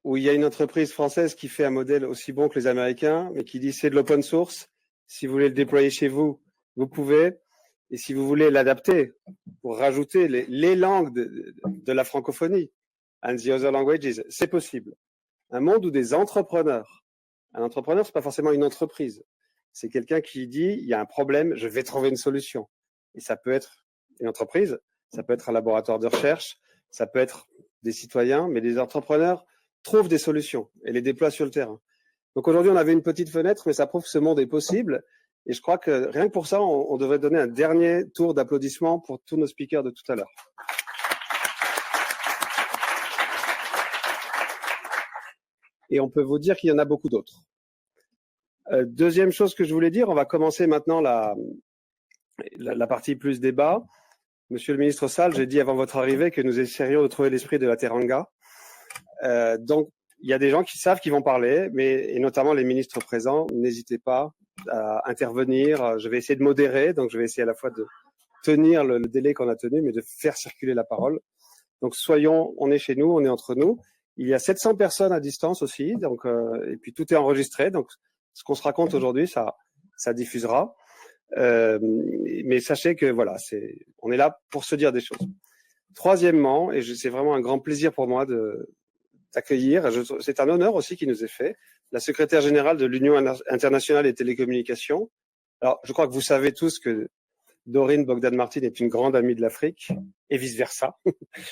où il y a une entreprise française qui fait un modèle aussi bon que les Américains, mais qui dit c'est de l'open source. Si vous voulez le déployer chez vous, vous pouvez. Et si vous voulez l'adapter pour rajouter les langues de la francophonie, and the other languages, c'est possible. Un monde où des entrepreneurs, un entrepreneur, c'est pas forcément une entreprise. C'est quelqu'un qui dit, il y a un problème, je vais trouver une solution. Et ça peut être une entreprise, ça peut être un laboratoire de recherche, ça peut être des citoyens, mais des entrepreneurs trouvent des solutions et les déploient sur le terrain. Donc aujourd'hui, on avait une petite fenêtre, mais ça prouve que ce monde est possible. Et je crois que rien que pour ça, on devrait donner un dernier tour d'applaudissements pour tous nos speakers de tout à l'heure. Et on peut vous dire qu'il y en a beaucoup d'autres. Deuxième chose que je voulais dire, on va commencer maintenant la partie plus débat. Monsieur le ministre Sall, j'ai dit avant votre arrivée que nous essaierions de trouver l'esprit de la teranga. Donc, il y a des gens qui savent qu'ils vont parler, et notamment les ministres présents, n'hésitez pas à intervenir. Je vais essayer de modérer, donc je vais essayer à la fois de tenir le délai qu'on a tenu, mais de faire circuler la parole. Donc, on est chez nous, on est entre nous. Il y a 700 personnes à distance aussi, donc et puis tout est enregistré. Donc, ce qu'on se raconte aujourd'hui, ça diffusera. Mais sachez que voilà, on est là pour se dire des choses. Troisièmement, et c'est vraiment un grand plaisir pour moi d'accueillir, c'est un honneur aussi qui nous est fait, la secrétaire générale de l'Union internationale des télécommunications. Alors, je crois que vous savez tous que Dorine Bogdan-Martin est une grande amie de l'Afrique et vice-versa.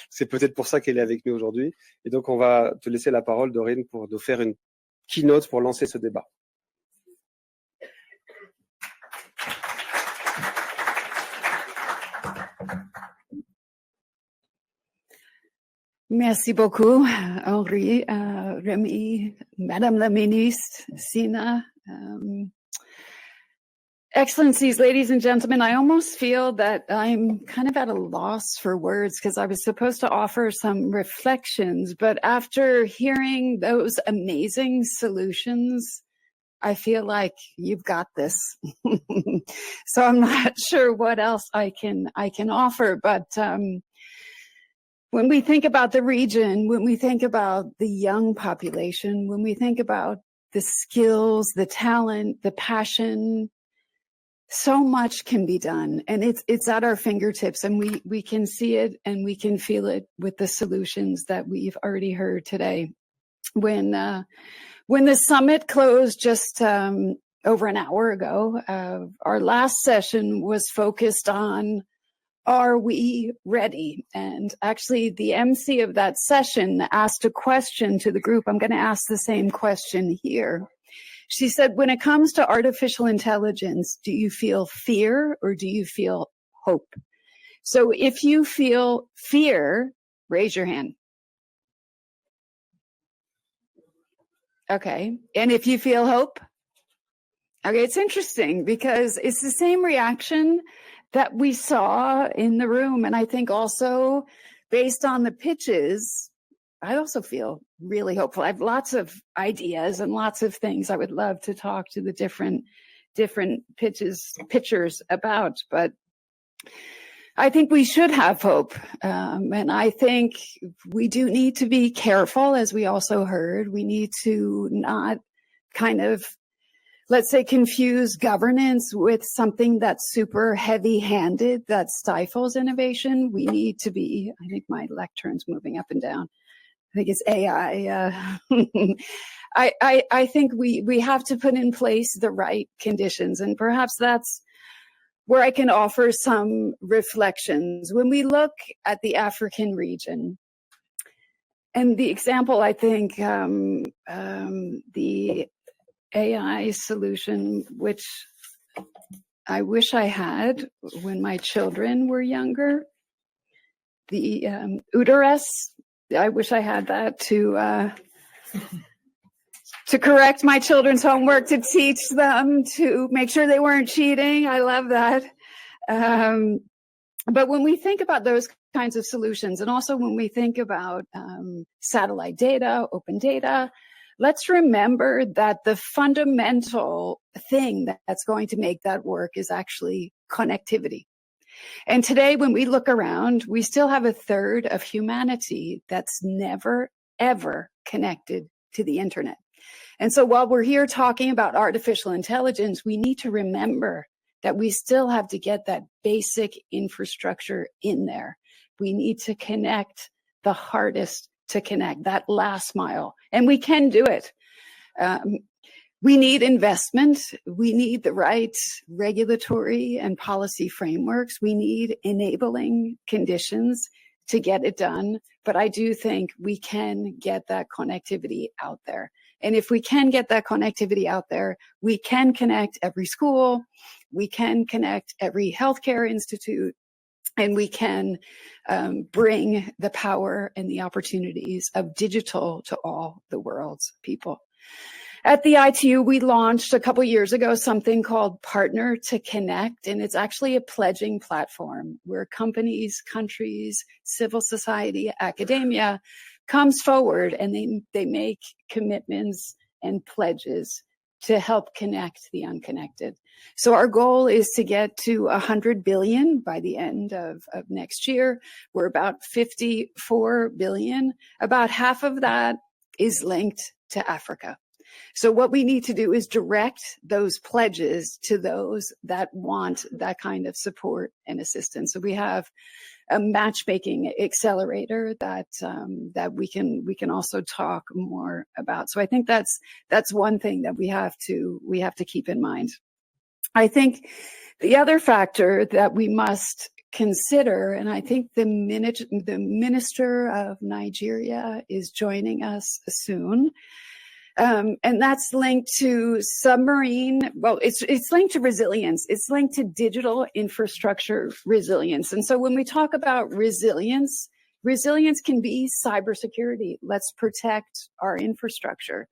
C'est peut-être pour ça qu'elle est avec nous aujourd'hui. Et donc, on va te laisser la parole, Dorine, pour nous faire une keynote pour lancer ce débat. Merci beaucoup, Henri, Rémi, Madame la Ministre, Sina. Excellencies, ladies and gentlemen, I almost feel that I'm kind of at a loss for words because I was supposed to offer some reflections, but after hearing those amazing solutions, I feel like you've got this. So I'm not sure what else I can offer, but when we think about the region, when we think about the young population, when we think about the skills, the talent, the passion, so much can be done, and it's at our fingertips, and we can see it and we can feel it with the solutions that we've already heard today. When the summit closed just over an hour ago, our last session was focused on, are we ready? And actually, the MC of that session asked a question to the group. I'm going to ask the same question here. She said, when it comes to artificial intelligence, do you feel fear or do you feel hope? So if you feel fear, raise your hand. Okay. And if you feel hope? Okay, it's interesting because it's the same reaction that we saw in the room. And I think also based on the pitches, I also feel really hopeful. I have lots of ideas and lots of things I would love to talk to the different pitchers about, but I think we should have hope. And I think we do need to be careful, as we also heard. We need to not kind of, let's say, confuse governance with something that's super heavy-handed that stifles innovation. We need to be, I think my lectern's moving up and down. I think it's AI. I think we have to put in place the right conditions, and perhaps that's where I can offer some reflections. When we look at the African region, and the example, I think, the AI solution, which I wish I had when my children were younger, the Uterus, I wish I had that to correct my children's homework, to teach them, to make sure they weren't cheating. I love that. But when we think about those kinds of solutions, and also when we think about satellite data, open data, let's remember that the fundamental thing that's going to make that work is actually connectivity. And today, when we look around, we still have a third of humanity that's never, ever connected to the internet. And so while we're here talking about artificial intelligence, we need to remember that we still have to get that basic infrastructure in there. We need to connect the hardest to connect, that last mile. And we can do it. We need investment. We need the right regulatory and policy frameworks. We need enabling conditions to get it done. But I do think we can get that connectivity out there. And if we can get that connectivity out there, we can connect every school, we can connect every healthcare institute, and we can bring the power and the opportunities of digital to all the world's people. At the ITU, we launched a couple years ago something called Partner to Connect, and it's actually a pledging platform where companies, countries, civil society, academia comes forward and they make commitments and pledges to help connect the unconnected. So our goal is to get to 100 billion by the end of next year. We're about 54 billion. About half of that is linked to Africa. So what we need to do is direct those pledges to those that want that kind of support and assistance. So we have a matchmaking accelerator that we can also talk more about. So I think that's one thing that we have to keep in mind. I think the other factor that we must consider, and I think the Minister of Nigeria is joining us soon. And that's linked to submarine, well, it's linked to resilience. It's linked to digital infrastructure resilience. And so when we talk about resilience, resilience can be cybersecurity. Let's protect our infrastructure.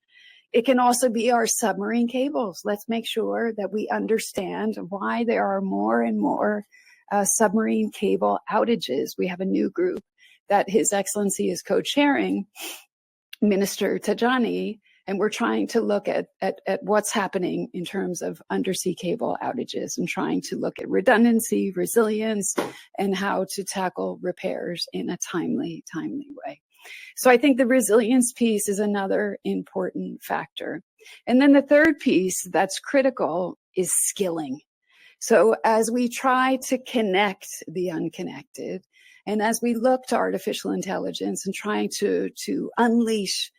It can also be our submarine cables. Let's make sure that we understand why there are more and more submarine cable outages. We have a new group that His Excellency is co-chairing, Minister Tajani, and we're trying to look at what's happening in terms of undersea cable outages and trying to look at redundancy, resilience, and how to tackle repairs in a timely way. So I think the resilience piece is another important factor. And then the third piece that's critical is skilling. So as we try to connect the unconnected, and as we look to artificial intelligence and trying to unleash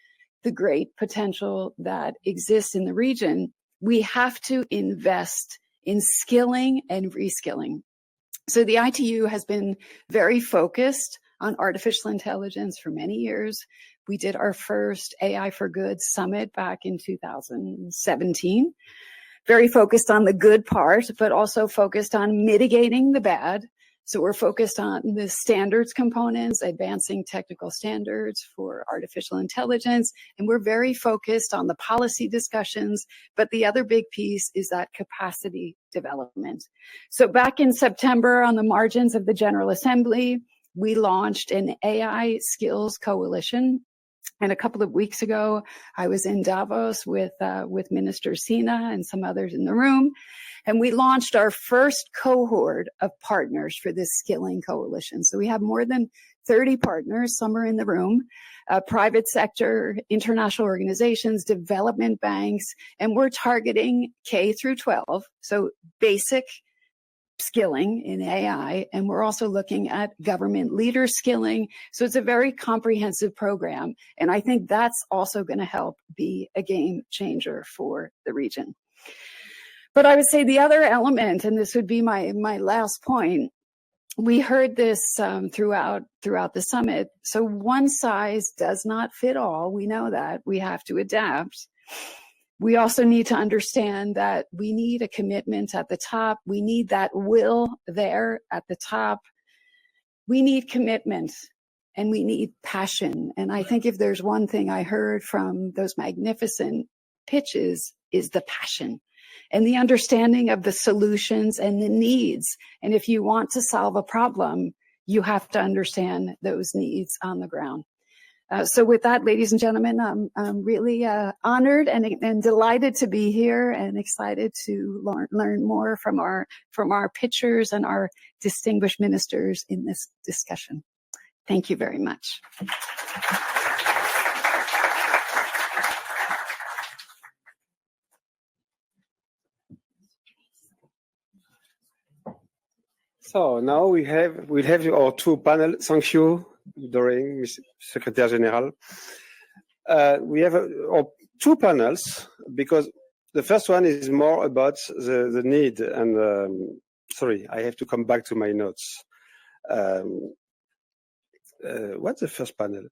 the great potential that exists in the region, we have to invest in skilling and reskilling. So the ITU has been very focused on artificial intelligence for many years. We did our first AI for Good Summit back in 2017, very focused on the good part, but also focused on mitigating the bad So we're focused on the standards components, advancing technical standards for artificial intelligence, and we're very focused on the policy discussions, but the other big piece is that capacity development. So back in September, on the margins of the General Assembly, we launched an AI Skills Coalition. And a couple of weeks ago, I was in Davos with Minister Sina and some others in the room, and we launched our first cohort of partners for this skilling coalition. So we have more than 30 partners, some are in the room, private sector, international organizations, development banks, and we're targeting K through 12, so basic skilling in AI, and we're also looking at government leader skilling. So it's a very comprehensive program, and I think that's also going to help be a game changer for the region. But I would say the other element, and this would be my last point, we heard this throughout the summit. So one size does not fit all. We know that. We have to adapt. We also need to understand that we need a commitment at the top. We need that will there at the top. We need commitment and we need passion. And I think if there's one thing I heard from those magnificent pitches is the passion and the understanding of the solutions and the needs. And if you want to solve a problem, you have to understand those needs on the ground. So with that, ladies and gentlemen, I'm really honored and delighted to be here and excited to learn more from our pitchers and our distinguished ministers in this discussion. Thank you very much. So now we'll have our two panels. Thank you, Doreen, Secretary General. We have our two panels because the first one is more about the need and sorry, I have to come back to my notes. What's the first panel?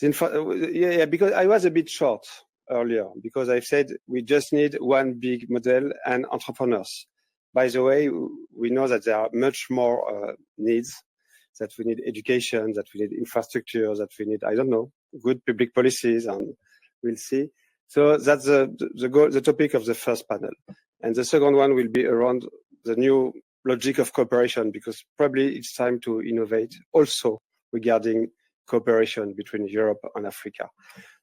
Yeah, because I was a bit short earlier because I said we just need one big model and entrepreneurs. By the way, we know that there are much more needs, that we need education, that we need infrastructure, that we need, I don't know, good public policies, and we'll see. So that's the topic of the first panel. And the second one will be around the new logic of cooperation, because probably it's time to innovate also regarding cooperation between Europe and Africa.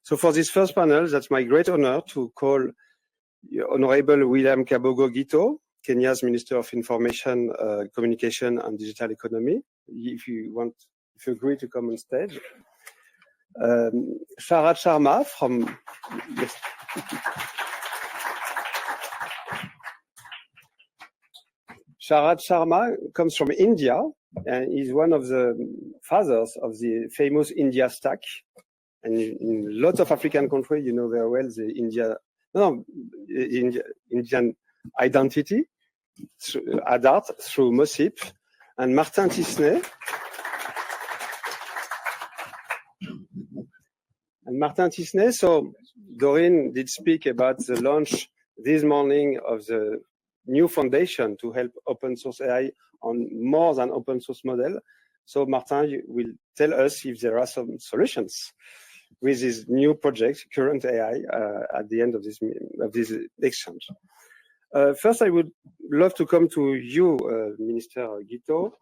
So for this first panel, that's my great honor to call Honorable William Kabogo-Gito, Kenya's Minister of Information, Communication and Digital Economy. If you agree to come on stage. Sharad Sharma from Sharad Sharma comes from India and is one of the fathers of the famous India stack. And in lots of African countries, you know very well the Indian identity, Aadhaar through MOSIP, and Martin Tisney. So Doreen did speak about the launch this morning of the new foundation to help open source AI on more than open source model. So Martin will tell us if there are some solutions with this new project, Current AI, at the end of this exchange. First, I would love to come to you, Minister Gito.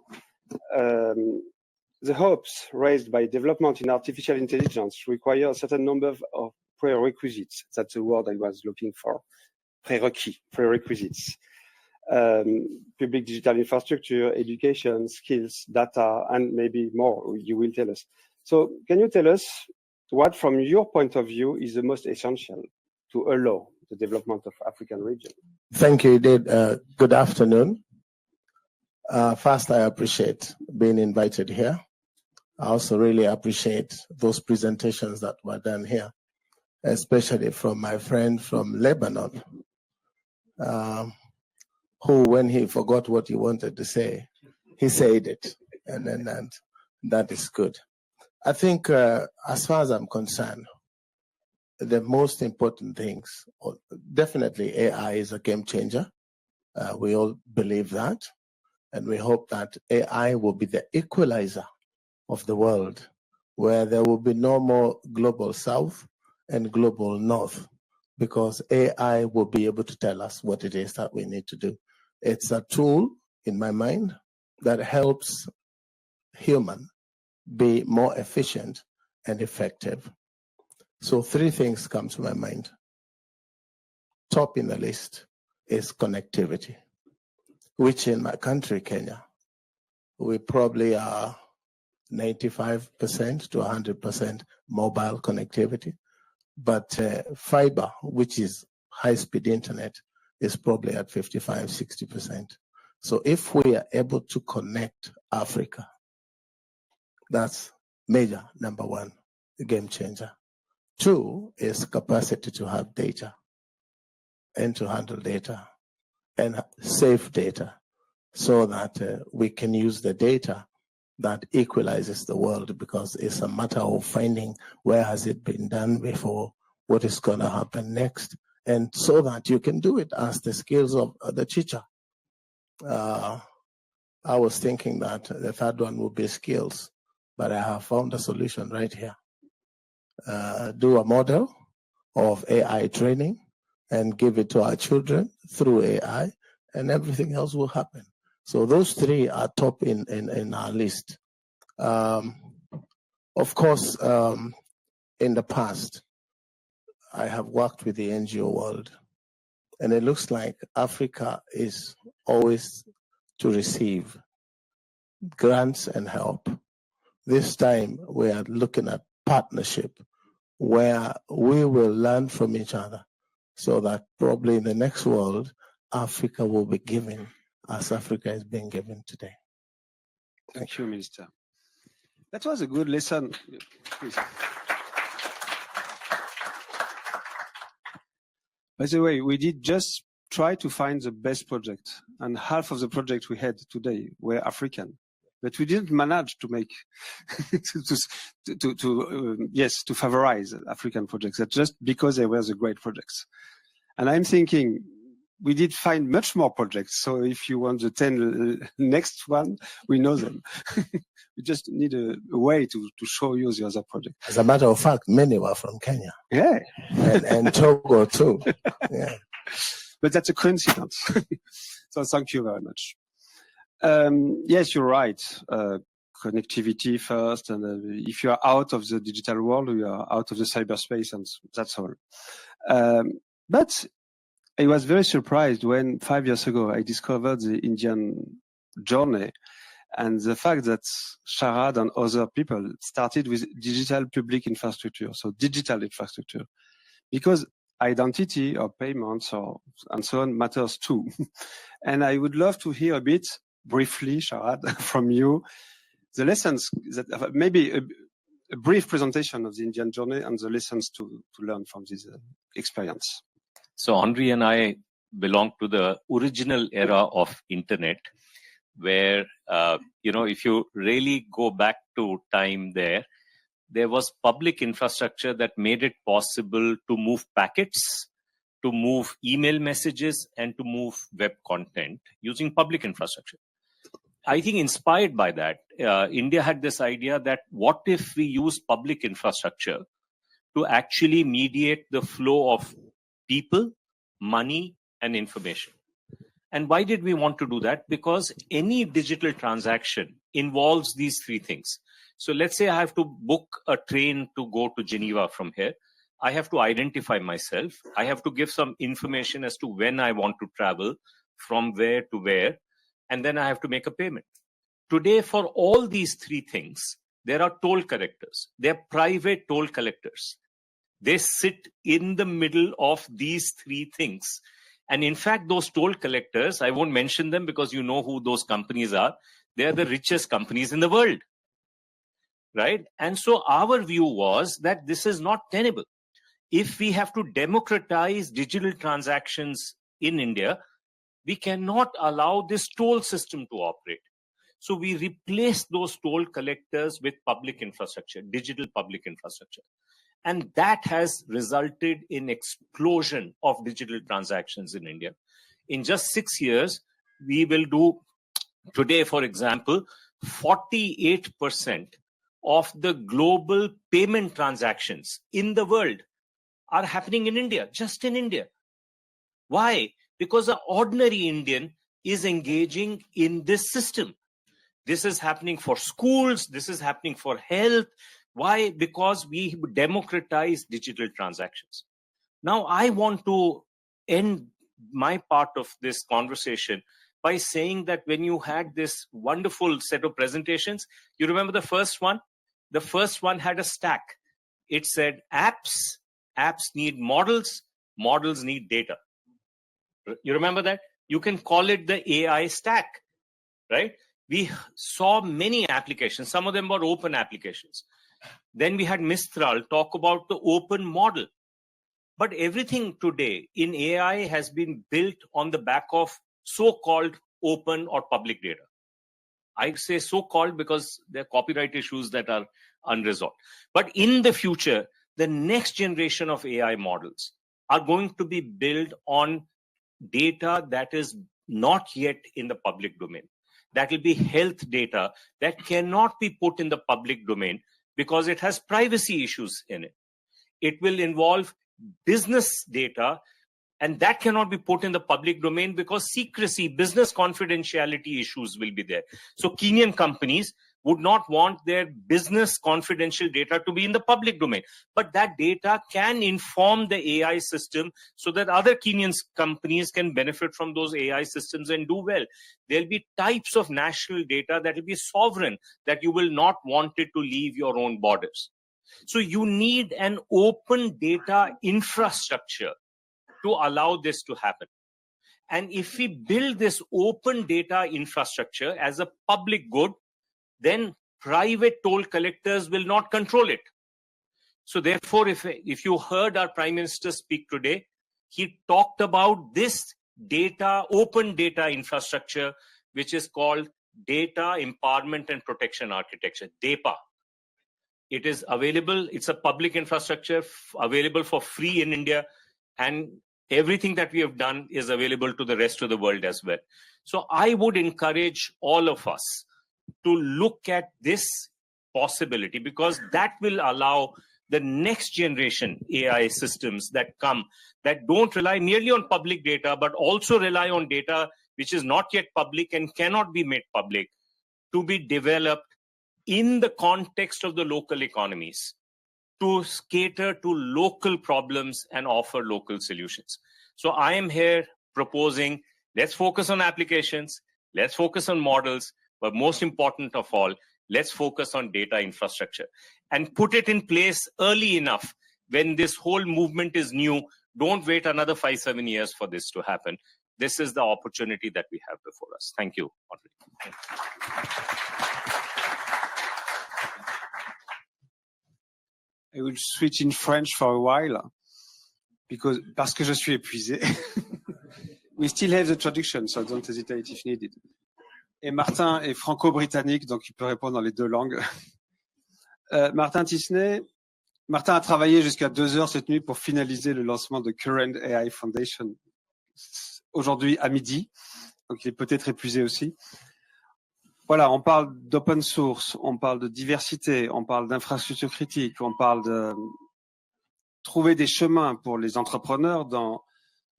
The hopes raised by development in artificial intelligence require a certain number of prerequisites. That's the word I was looking for. Prerequisites. Public digital infrastructure, education, skills, data, and maybe more, you will tell us. So can you tell us what, from your point of view, is the most essential to allow the development of African region? Thank you, Dave. Good afternoon. First, I appreciate being invited here. I also really appreciate those presentations that were done here, especially from my friend from Lebanon, who, when he forgot what he wanted to say, he said it, and that is good. I think, as far as I'm concerned, the most important things, definitely AI is a game changer. We all believe that. And we hope that AI will be the equalizer of the world, where there will be no more global south and global north, because AI will be able to tell us what it is that we need to do. It's a tool, in my mind, that helps human be more efficient and effective. So 3 things come to my mind. Top in the list is connectivity, which in my country, Kenya, we probably are 95% to 100% mobile connectivity. But fiber, which is high-speed internet, is probably at 55, 60%. So if we are able to connect Africa, that's major, number 1, a game changer. 2 is capacity to have data and to handle data and safe data, so that we can use the data that equalizes the world, because it's a matter of finding where has it been done before, what is going to happen next, and so that you can do it as the skills of the teacher. I was thinking that the 3rd one would be skills, but I have found a solution right here. Do a model of AI training and give it to our children through AI, and everything else will happen. So those 3 are top in our list. Of course, in the past, I have worked with the NGO world, and it looks like Africa is always to receive grants and help. This time, we are looking at partnership, where we will learn from each other, so that probably in the next world, Africa will be giving as Africa is being given today. Thank you, Minister. That was a good lesson. Please. By the way, we did just try to find the best project, and half of the projects we had today were African, but we didn't manage to make to favorize African projects. That's just because they were the great projects. And I'm thinking, we did find much more projects. So if you want the 10 next one, we know them. We just need a way to show you the other project. As a matter of fact, many were from Kenya. Yeah. And Togo too. Yeah. But that's a coincidence. So thank you very much. Yes, you're right. Connectivity first. And if you are out of the digital world, you are out of the cyberspace, and that's all. But I was very surprised when 5 years ago I discovered the Indian journey, and the fact that Sharad and other people started with digital public infrastructure, so digital infrastructure, because identity or payments and so on matters too. And I would love to hear a bit briefly, Sharad, from you, the lessons that maybe a brief presentation of the Indian journey and the lessons to learn from this experience. So Henri and I belong to the original era of internet, where, if you really go back to time there was public infrastructure that made it possible to move packets, to move email messages, and to move web content using public infrastructure. I think inspired by that, India had this idea that what if we use public infrastructure to actually mediate the flow of people, money, and information. And why did we want to do that? Because any digital transaction involves these 3 things. So let's say I have to book a train to go to Geneva from here. I have to identify myself. I have to give some information as to when I want to travel, from where to where, and then I have to make a payment. Today, for all these 3 things, there are toll collectors. They're private toll collectors. They sit in the middle of these 3 things. And in fact, those toll collectors, I won't mention them because you know who those companies are. They are the richest companies in the world, right? And so our view was that this is not tenable. If we have to democratize digital transactions in India, we cannot allow this toll system to operate. So we replaced those toll collectors with public infrastructure, digital public infrastructure. And that has resulted in explosion of digital transactions in India. In just 6 years, we will do Today, for example, 48% of the global payment transactions in the world are happening in India, just in India. Why? Because an ordinary Indian is engaging in this system. This is happening for schools. This is happening for health. Why? Because we democratize digital transactions. Now, I want to end my part of this conversation by saying that when you had this wonderful set of presentations, you remember the first one? The first one had a stack. It said apps need models need data. You remember that? You can call it the AI stack, right? We saw many applications. Some of them were open applications. Then we had Mistral talk about the open model. But everything today in AI has been built on the back of so-called open or public data. I say so-called because there are copyright issues that are unresolved. But in the future, the next generation of AI models are going to be built on data that is not yet in the public domain. That will be health data that cannot be put in the public domain because it has privacy issues in it. It will involve business data, and that cannot be put in the public domain because secrecy, business confidentiality issues will be there. So Kenyan companies would not want their business confidential data to be in the public domain. But that data can inform the AI system so that other Kenyan companies can benefit from those AI systems and do well. There'll be types of national data that will be sovereign, that you will not want it to leave your own borders. So you need an open data infrastructure to allow this to happen. And if we build this open data infrastructure as a public good, then private toll collectors will not control it. So therefore, if you heard our Prime Minister speak today, he talked about this data, open data infrastructure, which is called Data Empowerment and Protection Architecture, DEPA. It is available. It's a public infrastructure available for free in India. And everything that we have done is available to the rest of the world as well. So I would encourage all of us to look at this possibility, because that will allow the next generation AI systems that come, that don't rely merely on public data, but also rely on data which is not yet public and cannot be made public, to be developed in the context of the local economies, to cater to local problems and offer local solutions. So I am here proposing, let's focus on applications, let's focus on models, but most important of all, let's focus on data infrastructure and put it in place early enough when this whole movement is new. Don't wait another 5-7 years for this to happen. This is the opportunity that we have before us. Thank you. I will switch in French for a while parce que je suis épuisé. We still have the traduction, so don't hesitate if needed. Et Martin est franco-britannique, donc il peut répondre dans les deux langues. Martin Tisney. Martin a travaillé jusqu'à 2 heures cette nuit pour finaliser le lancement de Current AI Foundation aujourd'hui à midi. Donc il est peut-être épuisé aussi. Voilà, on parle d'open source, on parle de diversité, on parle d'infrastructures critiques, on parle de trouver des chemins pour les entrepreneurs dans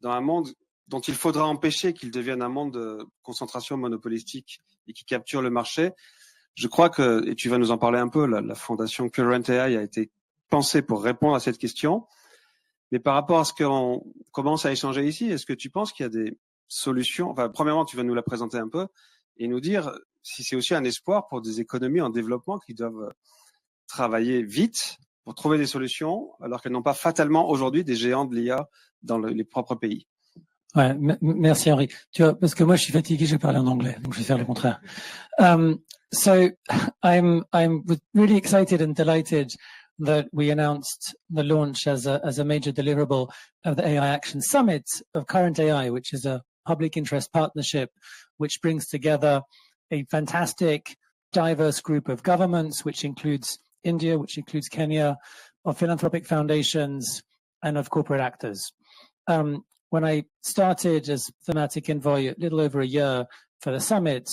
un monde dont il faudra empêcher qu'il devienne un monde de concentration monopolistique et qui capture le marché. Je crois que, et tu vas nous en parler un peu, la fondation Current AI a été pensée pour répondre à cette question. Mais par rapport à ce qu'on commence à échanger ici, est-ce que tu penses qu'il y a des solutions? Enfin, premièrement, tu vas nous la présenter un peu et nous dire si c'est aussi un espoir pour des économies en développement qui doivent travailler vite pour trouver des solutions, alors qu'elles n'ont pas fatalement aujourd'hui des géants de l'IA dans les propres pays. Ouais, merci Henri. Tu vois, parce que moi je suis fatigué, je vais parler en anglais, donc je vais faire le contraire. So I'm really excited and delighted that we announced the launch as a major deliverable of the AI Action Summit of Current AI, which is a public interest partnership which brings together a fantastic, diverse group of governments, which includes India, which includes Kenya, of philanthropic foundations, and of corporate actors. When I started as thematic envoy a little over a year for the summit,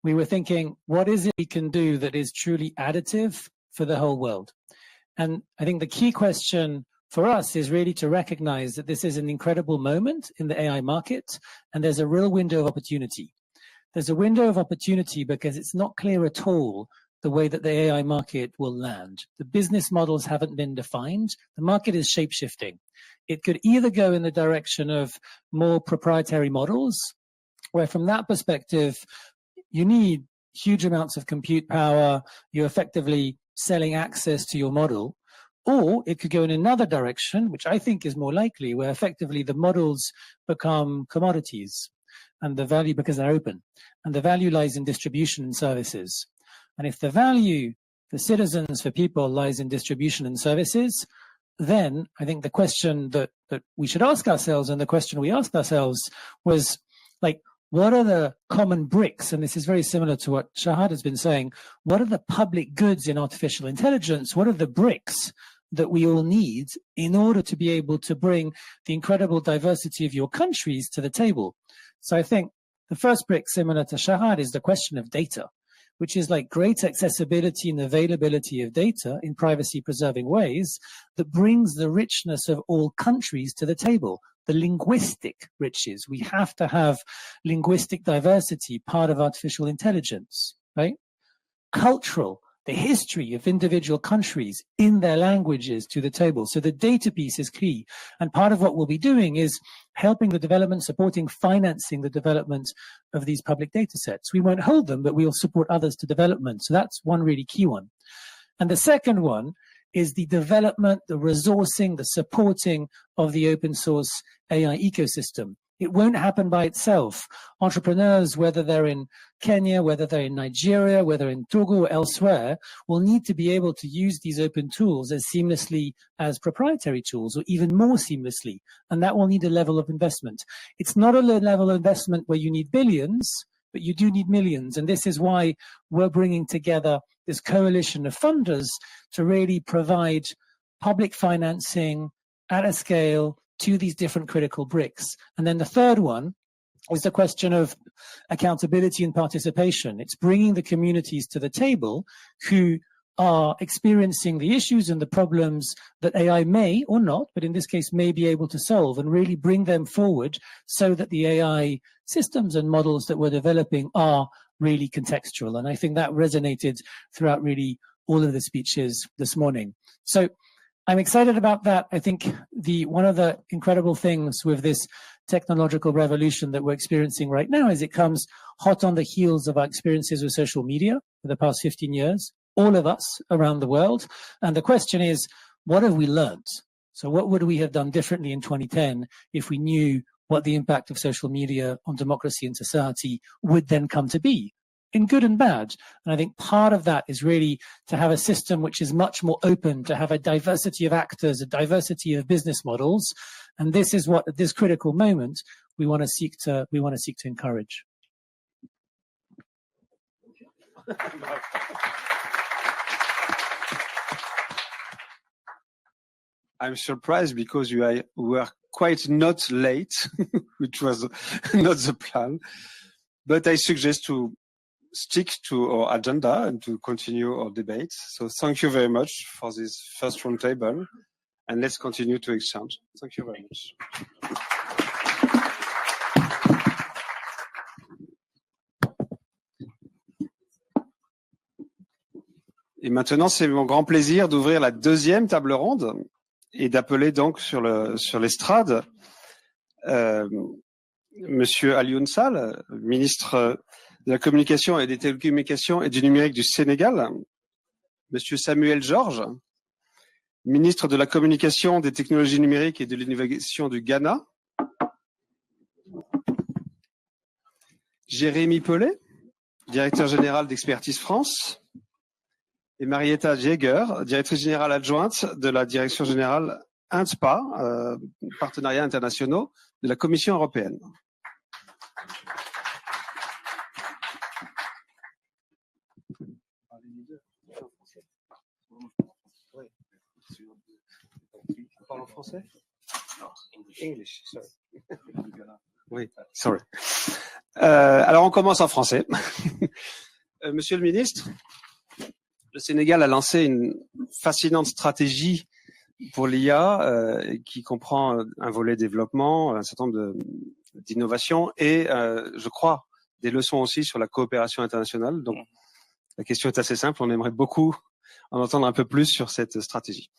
we were thinking, what is it we can do that is truly additive for the whole world? And I think the key question for us is really to recognize that this is an incredible moment in the AI market, and there's a real window of opportunity. There's a window of opportunity because it's not clear at all the way that the AI market will land. The business models haven't been defined. The market is shape-shifting. It could either go in the direction of more proprietary models, where from that perspective, you need huge amounts of compute power, you're effectively selling access to your model, or it could go in another direction, which I think is more likely, where effectively the models become commodities and the value, because they're open, and the value lies in distribution and services. And if the value for citizens, for people, lies in distribution and services, then I think the question that we should ask ourselves, and the question we asked ourselves was, like, what are the common bricks? And this is very similar to what Shahad has been saying. What are the public goods in artificial intelligence? What are the bricks that we all need in order to be able to bring the incredible diversity of your countries to the table? So I think the first brick, similar to Shahad, is the question of data, which is like great accessibility and availability of data in privacy-preserving ways that brings the richness of all countries to the table. The linguistic riches. We have to have linguistic diversity, part of artificial intelligence, right? Cultural, the history of individual countries in their languages to the table. So the data piece is key. And part of what we'll be doing is helping the development, supporting, financing the development of these public data sets. We won't hold them, but we'll support others to development. So that's one really key one. And the second one is the development, the resourcing, the supporting of the open source AI ecosystem. It won't happen by itself. Entrepreneurs, whether they're in Kenya, whether they're in Nigeria, whether in Togo or elsewhere, will need to be able to use these open tools as seamlessly as proprietary tools, or even more seamlessly. And that will need a level of investment. It's not a level of investment where you need billions, but you do need millions. And this is why we're bringing together this coalition of funders to really provide public financing at a scale to these different critical bricks. And then the third one is the question of accountability and participation. It's bringing the communities to the table who are experiencing the issues and the problems that AI may or not, but in this case may be able to solve, and really bring them forward so that the AI systems and models that we're developing are really contextual. And I think that resonated throughout really all of the speeches this morning. So I'm excited about that. I think one of the incredible things with this technological revolution that we're experiencing right now is it comes hot on the heels of our experiences with social media for the past 15 years, all of us around the world. And the question is, what have we learned? So what would we have done differently in 2010 if we knew what the impact of social media on democracy and society would then come to be, in good and bad? And I think part of that is really to have a system which is much more open, to have a diversity of actors, a diversity of business models. And this is what, at this critical moment, we want to seek to encourage. I'm surprised because you were quite not late, which was not the plan. But I suggest to stick to our agenda and to continue our debate. So thank you very much for this first roundtable, and let's continue to exchange. Thank you very much. Et maintenant, c'est mon grand plaisir d'ouvrir la deuxième table ronde et d'appeler donc sur l'estrade Monsieur Alioune Sall, ministre de la Communication et des Télécommunications et du Numérique du Sénégal, Monsieur Samuel Georges, ministre de la Communication, des Technologies numériques et de l'Innovation du Ghana, Jérémy Pellet, directeur général d'Expertise France, et Marietta Jäger, directrice générale adjointe de la direction générale INTPA, partenariats internationaux de la Commission européenne. On parle en français? English, sorry. Oui, sorry. Alors on commence en français. Monsieur le ministre, le Sénégal a lancé une fascinante stratégie pour l'IA qui comprend un volet développement, un certain nombre d'innovations et, je crois, des leçons aussi sur la coopération internationale. Donc, la question est assez simple. On aimerait beaucoup en entendre un peu plus sur cette stratégie.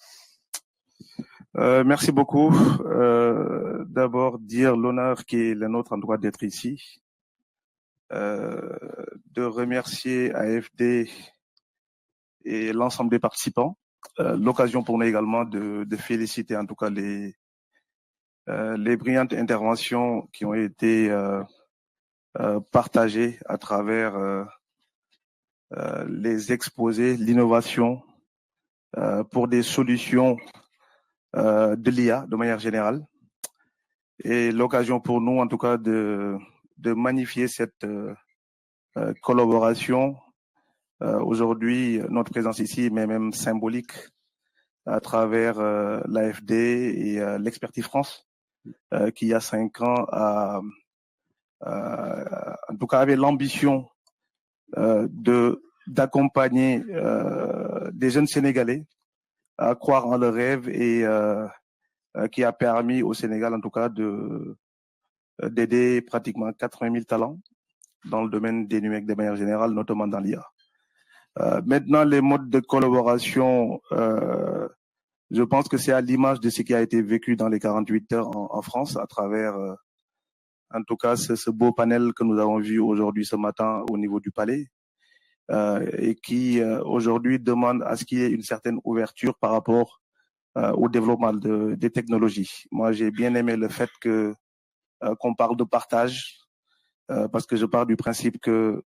Merci beaucoup. D'abord, dire l'honneur qui est le nôtre en droit d'être ici. De remercier AFD et l'ensemble des participants. L'occasion pour nous également de féliciter en tout cas les brillantes interventions qui ont été partagées à travers les exposés, l'innovation pour des solutions de l'IA de manière générale. Et l'occasion pour nous en tout cas de magnifier cette collaboration. Aujourd'hui, notre présence ici, mais même symbolique, à travers l'AFD et l'Expertise France, qui il y a 5 ans en tout cas avait l'ambition d'accompagner des jeunes Sénégalais à croire en leurs rêves et qui a permis au Sénégal en tout cas d'aider pratiquement 80 000 talents dans le domaine des numériques de manière générale, notamment dans l'IA. Maintenant, les modes de collaboration, je pense que c'est à l'image de ce qui a été vécu dans les 48 heures en France à travers, en tout cas, ce beau panel que nous avons vu aujourd'hui ce matin au niveau du palais et qui aujourd'hui demande à ce qu'il y ait une certaine ouverture par rapport au développement des technologies. Moi, j'ai bien aimé le fait qu'on parle de partage parce que je pars du principe que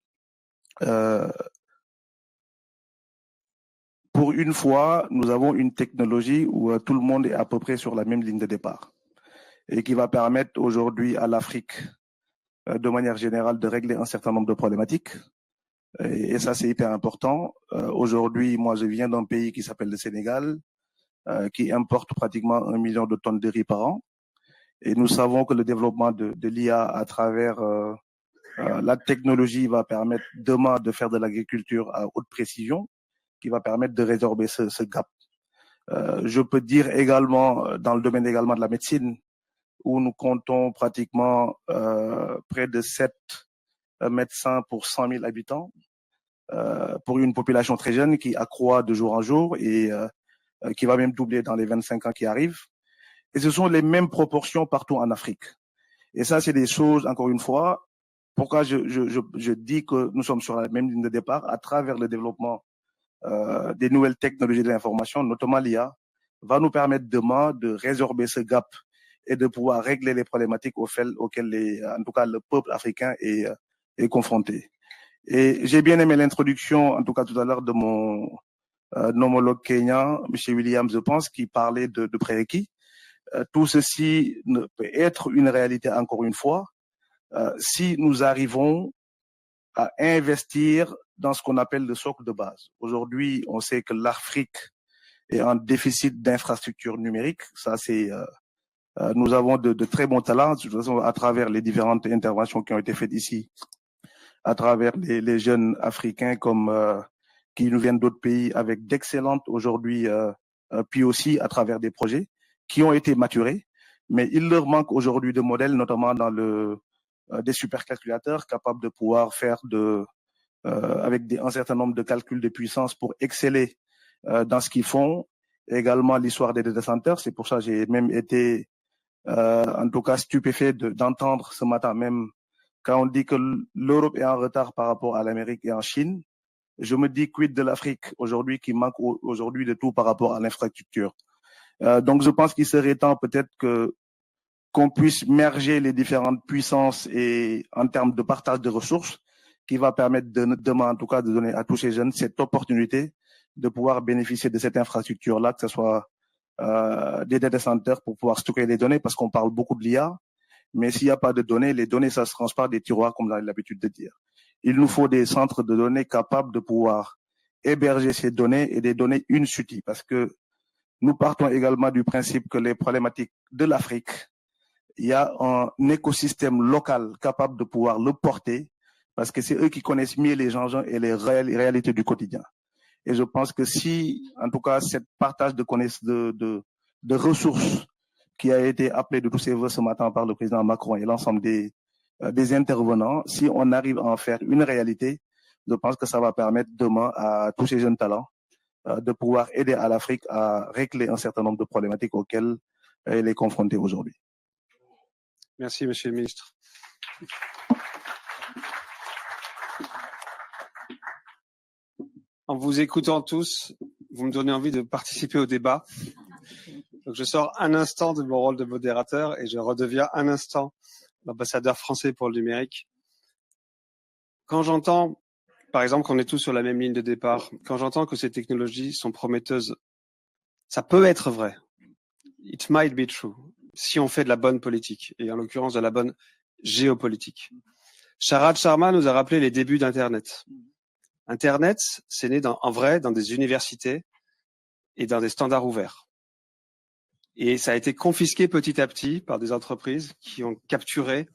pour une fois, nous avons une technologie où tout le monde est à peu près sur la même ligne de départ et qui va permettre aujourd'hui à l'Afrique, de manière générale, de régler un certain nombre de problématiques. Et ça, c'est hyper important. Aujourd'hui, moi, je viens d'un pays qui s'appelle le Sénégal, qui importe pratiquement 1 million de tonnes de riz par an. Et nous savons que le développement de l'IA à travers la technologie va permettre demain de faire de l'agriculture à haute précision, qui va permettre de résorber ce gap. Je peux dire également, dans le domaine également de la médecine, où nous comptons pratiquement près de 7 médecins pour 100 000 habitants, pour une population très jeune qui accroît de jour en jour et qui va même doubler dans les 25 ans qui arrivent. Et ce sont les mêmes proportions partout en Afrique. Et ça, c'est des choses, encore une fois, pourquoi je dis que nous sommes sur la même ligne de départ à travers le développement des nouvelles technologies de l'information, notamment l'IA, va nous permettre demain de résorber ce gap et de pouvoir régler les problématiques auxquelles en tout cas le peuple africain est confronté. Et j'ai bien aimé l'introduction, en tout cas tout à l'heure, de mon homologue kenyan, M. Williams, je pense, qui parlait de prérequis. Tout ceci ne peut être une réalité, encore une fois, si nous arrivons à investir dans ce qu'on appelle le socle de base. Aujourd'hui, on sait que l'Afrique est en déficit d'infrastructures numériques. Ça, c'est nous avons de très bons talents, de toute façon, à travers les différentes interventions qui ont été faites ici, à travers les jeunes africains comme qui nous viennent d'autres pays avec d'excellentes aujourd'hui, puis aussi à travers des projets qui ont été maturés, mais il leur manque aujourd'hui de modèles, notamment dans des supercalculateurs capables de pouvoir faire avec un certain nombre de calculs de puissance pour exceller dans ce qu'ils font. Également l'histoire des data centers, c'est pour ça que j'ai même été en tout cas stupéfait d'entendre ce matin même quand on dit que l'Europe est en retard par rapport à l'Amérique et en Chine. Je me dis quid de l'Afrique aujourd'hui qui manque aujourd'hui de tout par rapport à l'infrastructure. Donc je pense qu'il serait temps peut-être qu'on puisse merger les différentes puissances et en termes de partage de ressources qui va permettre demain en tout cas de donner à tous ces jeunes cette opportunité de pouvoir bénéficier de cette infrastructure-là, que ce soit des data centers pour pouvoir stocker les données, parce qu'on parle beaucoup de l'IA, mais s'il n'y a pas de données, les données, ça se transporte des tiroirs, comme on a l'habitude de dire. Il nous faut des centres de données capables de pouvoir héberger ces données et des données in situ, parce que nous partons également du principe que les problématiques de l'Afrique il y a un écosystème local capable de pouvoir le porter, parce que c'est eux qui connaissent mieux les enjeux et les réalités du quotidien. Et je pense que si, en tout cas, cette partage de connaissances, de ressources qui a été appelé de tous ses voeux ce matin par le président Macron et l'ensemble des intervenants, si on arrive à en faire une réalité, je pense que ça va permettre demain à tous ces jeunes talents de pouvoir aider à l'Afrique à régler un certain nombre de problématiques auxquelles elle est confrontée aujourd'hui. Merci, Monsieur le Ministre. En vous écoutant tous, vous me donnez envie de participer au débat. Donc je sors un instant de mon rôle de modérateur et je redeviens un instant l'ambassadeur français pour le numérique. Quand j'entends, par exemple, qu'on est tous sur la même ligne de départ, quand j'entends que ces technologies sont prometteuses, ça peut être vrai. It might be true. Si on fait de la bonne politique, et en l'occurrence de la bonne géopolitique. Sharad Sharma nous a rappelé les débuts d'Internet. Internet, c'est né en vrai dans des universités et dans des standards ouverts. Et ça a été confisqué petit à petit par des entreprises qui ont capturé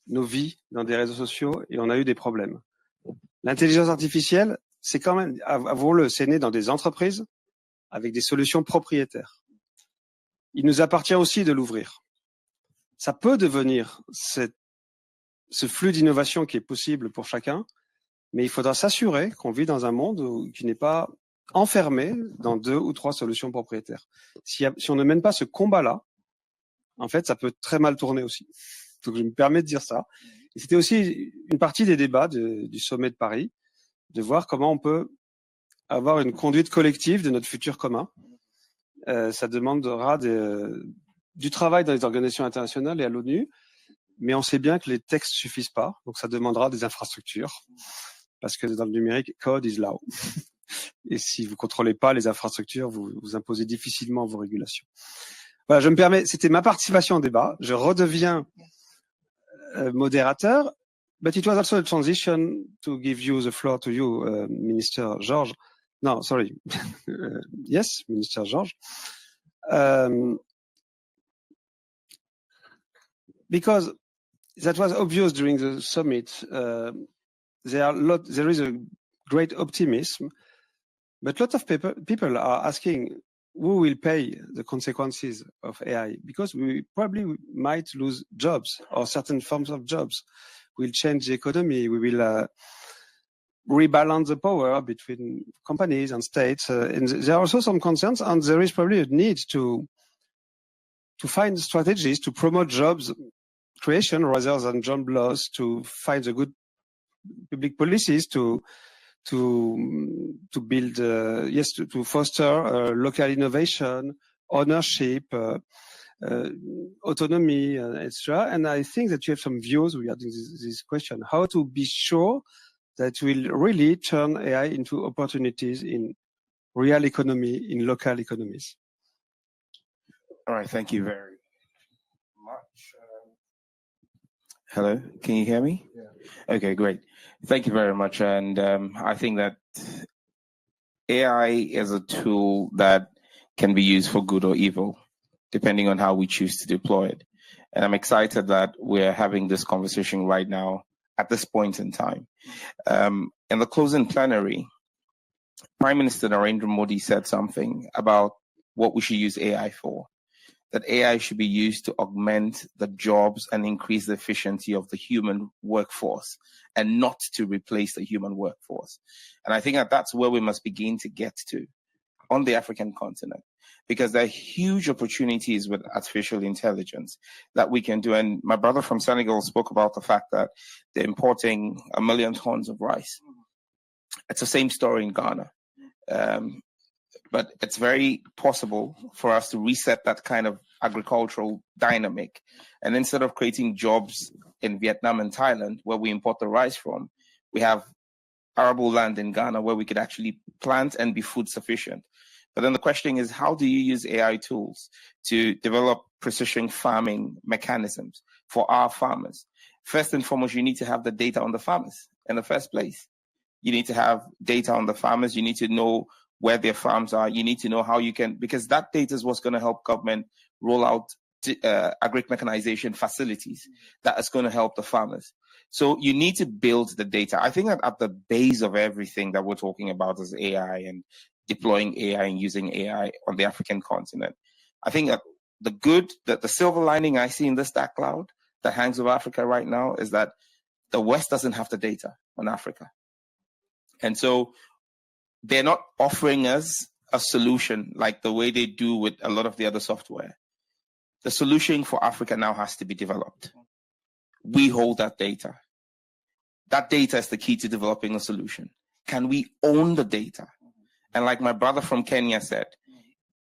nos vies dans des réseaux sociaux et on a eu des problèmes. L'intelligence artificielle, c'est quand même, avouons-le, c'est né dans des entreprises avec des solutions propriétaires. Il nous appartient aussi de l'ouvrir. Ça peut devenir ce flux d'innovation qui est possible pour chacun, mais il faudra s'assurer qu'on vit dans un monde qui n'est pas enfermé dans 2 ou 3 solutions propriétaires. Si on ne mène pas ce combat-là, en fait, ça peut très mal tourner aussi. Donc, je me permets de dire ça. Et c'était aussi une partie des débats du Sommet de Paris, de voir comment on peut avoir une conduite collective de notre futur commun. Ça demandera du travail dans les organisations internationales et à l'ONU, mais on sait bien que les textes suffisent pas, donc ça demandera des infrastructures, parce que dans le numérique, code is law. Et si vous contrôlez pas les infrastructures, vous imposez difficilement vos régulations. Voilà, je me permets, c'était ma participation au débat. Je redeviens modérateur, but it was also a transition to give you the floor to you, Minister George. No, sorry. Yes, Minister George. Because that was obvious during the summit. There is a great optimism, but a lot of people are asking who will pay the consequences of AI, because we probably might lose jobs or certain forms of jobs. We'll change the economy. We will rebalance the power between companies and states. And there are also some concerns, and there is probably a need to find strategies to promote jobs creation rather than job loss, to find the good public policies to build, to foster local innovation, ownership, autonomy, etc. And I think that you have some views regarding this question, how to be sure that will really turn AI into opportunities in real economy, in local economies. All right, thank you very much. Hello, can you hear me? Yeah. Okay, great. Thank you very much. And I think that AI is a tool that can be used for good or evil, depending on how we choose to deploy it. And I'm excited that we're having this conversation right now at this point in time. In the closing plenary, Prime Minister Narendra Modi said something about what we should use AI for, that AI should be used to augment the jobs and increase the efficiency of the human workforce and not to replace the human workforce. And I think that that's where we must begin to get to on the African continent, because there are huge opportunities with artificial intelligence that we can do. And my brother from Senegal spoke about the fact that they're importing 1 million tons of rice. It's the same story in Ghana. But it's very possible for us to reset that kind of agricultural dynamic. And instead of creating jobs in Vietnam and Thailand, where we import the rice from, we have arable land in Ghana where we could actually plant and be food sufficient. But then the question is, how do you use AI tools to develop precision farming mechanisms for our farmers? First and foremost, you need to have the data on the farmers in the first place. You need to have data on the farmers. You need to know where their farms are. You need to know how you can, because that data is what's going to help government roll out agri-mechanization facilities that is going to help the farmers. So you need to build the data. I think that at the base of everything that we're talking about is AI and deploying AI and using AI on the African continent. I think that the silver lining I see in this dark cloud that hangs over Africa right now is that the West doesn't have the data on Africa. And so they're not offering us a solution like the way they do with a lot of the other software. The solution for Africa now has to be developed. We hold that data. That data is the key to developing a solution. Can we own the data? And like my brother from Kenya said,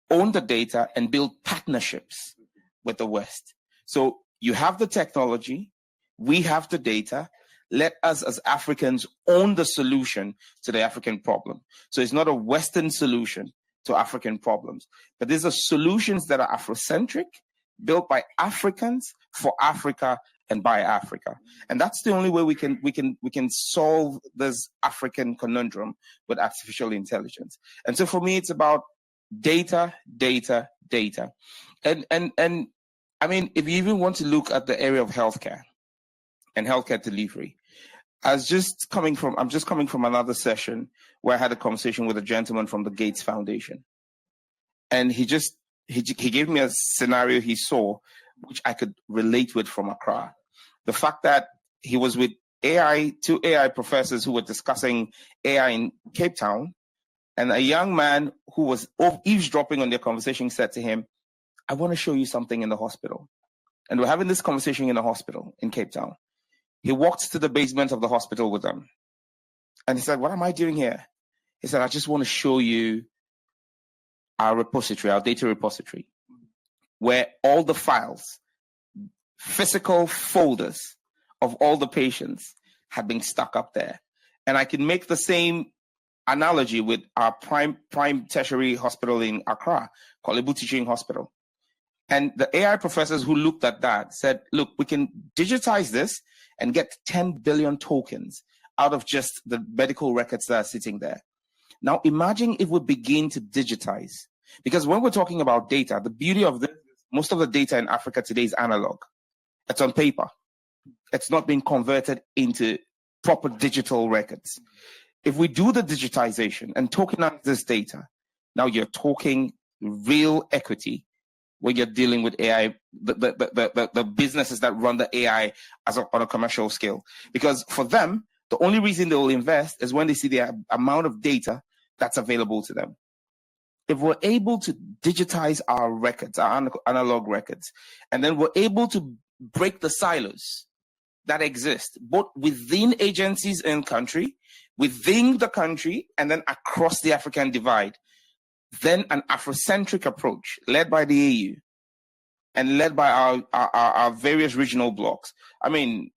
own the data and build partnerships with the West. So you have the technology, we have the data. Let us as Africans own the solution to the African problem. So it's not a Western solution to African problems, but these are solutions that are Afrocentric, built by Africans for Africa and by Africa. And that's the only way we can solve this African conundrum with artificial intelligence. And so for me, it's about data, data, data. And I mean, if you even want to look at the area of healthcare and healthcare delivery, I'm just coming from another session where I had a conversation with a gentleman from the Gates Foundation. And he gave me a scenario he saw, which I could relate with from Accra. The fact that he was with two AI professors who were discussing AI in Cape Town, and a young man who was eavesdropping on their conversation said to him, I want to show you something in the hospital. And we're having this conversation in the hospital in Cape Town. He walked to the basement of the hospital with them. And he said, what am I doing here? He said, I just want to show you our repository, our data repository, where all the files, physical folders of all the patients have been stuck up there. And I can make the same analogy with our prime tertiary hospital in Accra, Kolebu Teaching Hospital. And the AI professors who looked at that said, look, we can digitize this and get 10 billion tokens out of just the medical records that are sitting there. Now, imagine if we begin to digitize. Because when we're talking about data, the beauty of this, most of the data in Africa today is analog. It's on paper. It's not being converted into proper digital records. If we do the digitization and tokenize this data, now you're talking real equity when you're dealing with AI, the businesses that run the AI on a commercial scale. Because for them, the only reason they will invest is when they see the amount of data that's available to them. If we're able to digitize our records, our analog records, and then we're able to break the silos that exist, both within agencies in country, within the country, and then across the African divide, then an Afrocentric approach led by the AU and led by our various regional blocks. I mean,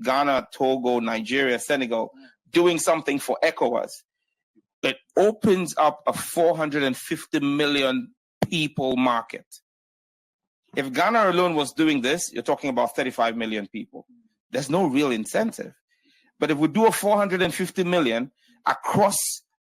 Ghana, Togo, Nigeria, Senegal, doing something for ECOWAS. It opens up a 450 million people market. If Ghana alone was doing this, you're talking about 35 million people. There's no real incentive. But if we do a 450 million across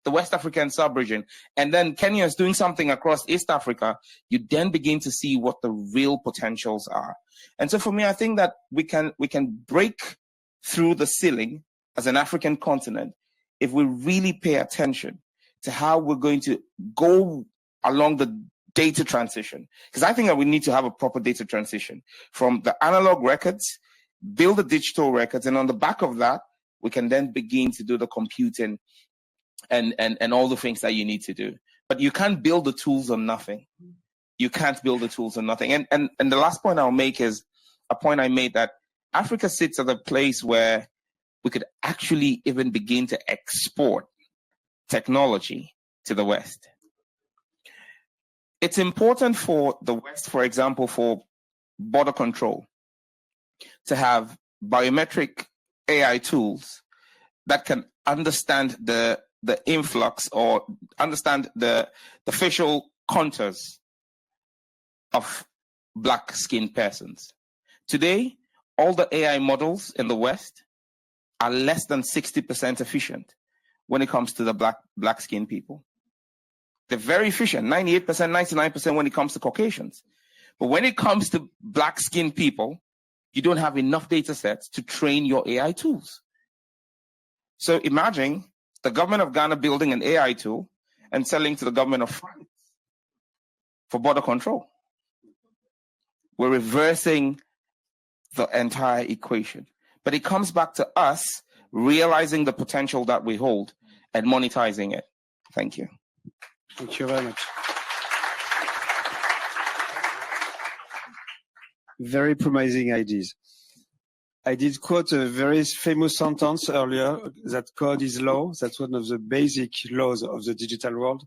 the West African sub-region, and then Kenya is doing something across East Africa, you then begin to see what the real potentials are. And so for me, I think that we can break through the ceiling as an African continent if we really pay attention to how we're going to go along the data transition. Because I think that we need to have a proper data transition from the analog records, build the digital records, and on the back of that, we can then begin to do the computing and all the things that you need to do. But you can't build the tools on nothing. You can't build the tools on nothing. And the last point I'll make is a point I made that Africa sits at a place where we could actually even begin to export technology to the West. It's important for the West, for example, for border control, to have biometric AI tools that can understand the influx or understand the facial contours of black-skinned persons. Today, all the AI models in the West are less than 60% efficient when it comes to the black-skinned people. They're very efficient, 98%, 99% when it comes to Caucasians. But when it comes to black-skinned people, you don't have enough data sets to train your AI tools. So imagine the government of Ghana building an AI tool and selling to the government of France for border control. We're reversing the entire equation. But it comes back to us realizing the potential that we hold and monetizing it. Thank you. Thank you very much. Very promising ideas. I did quote a very famous sentence earlier that code is law. That's one of the basic laws of the digital world.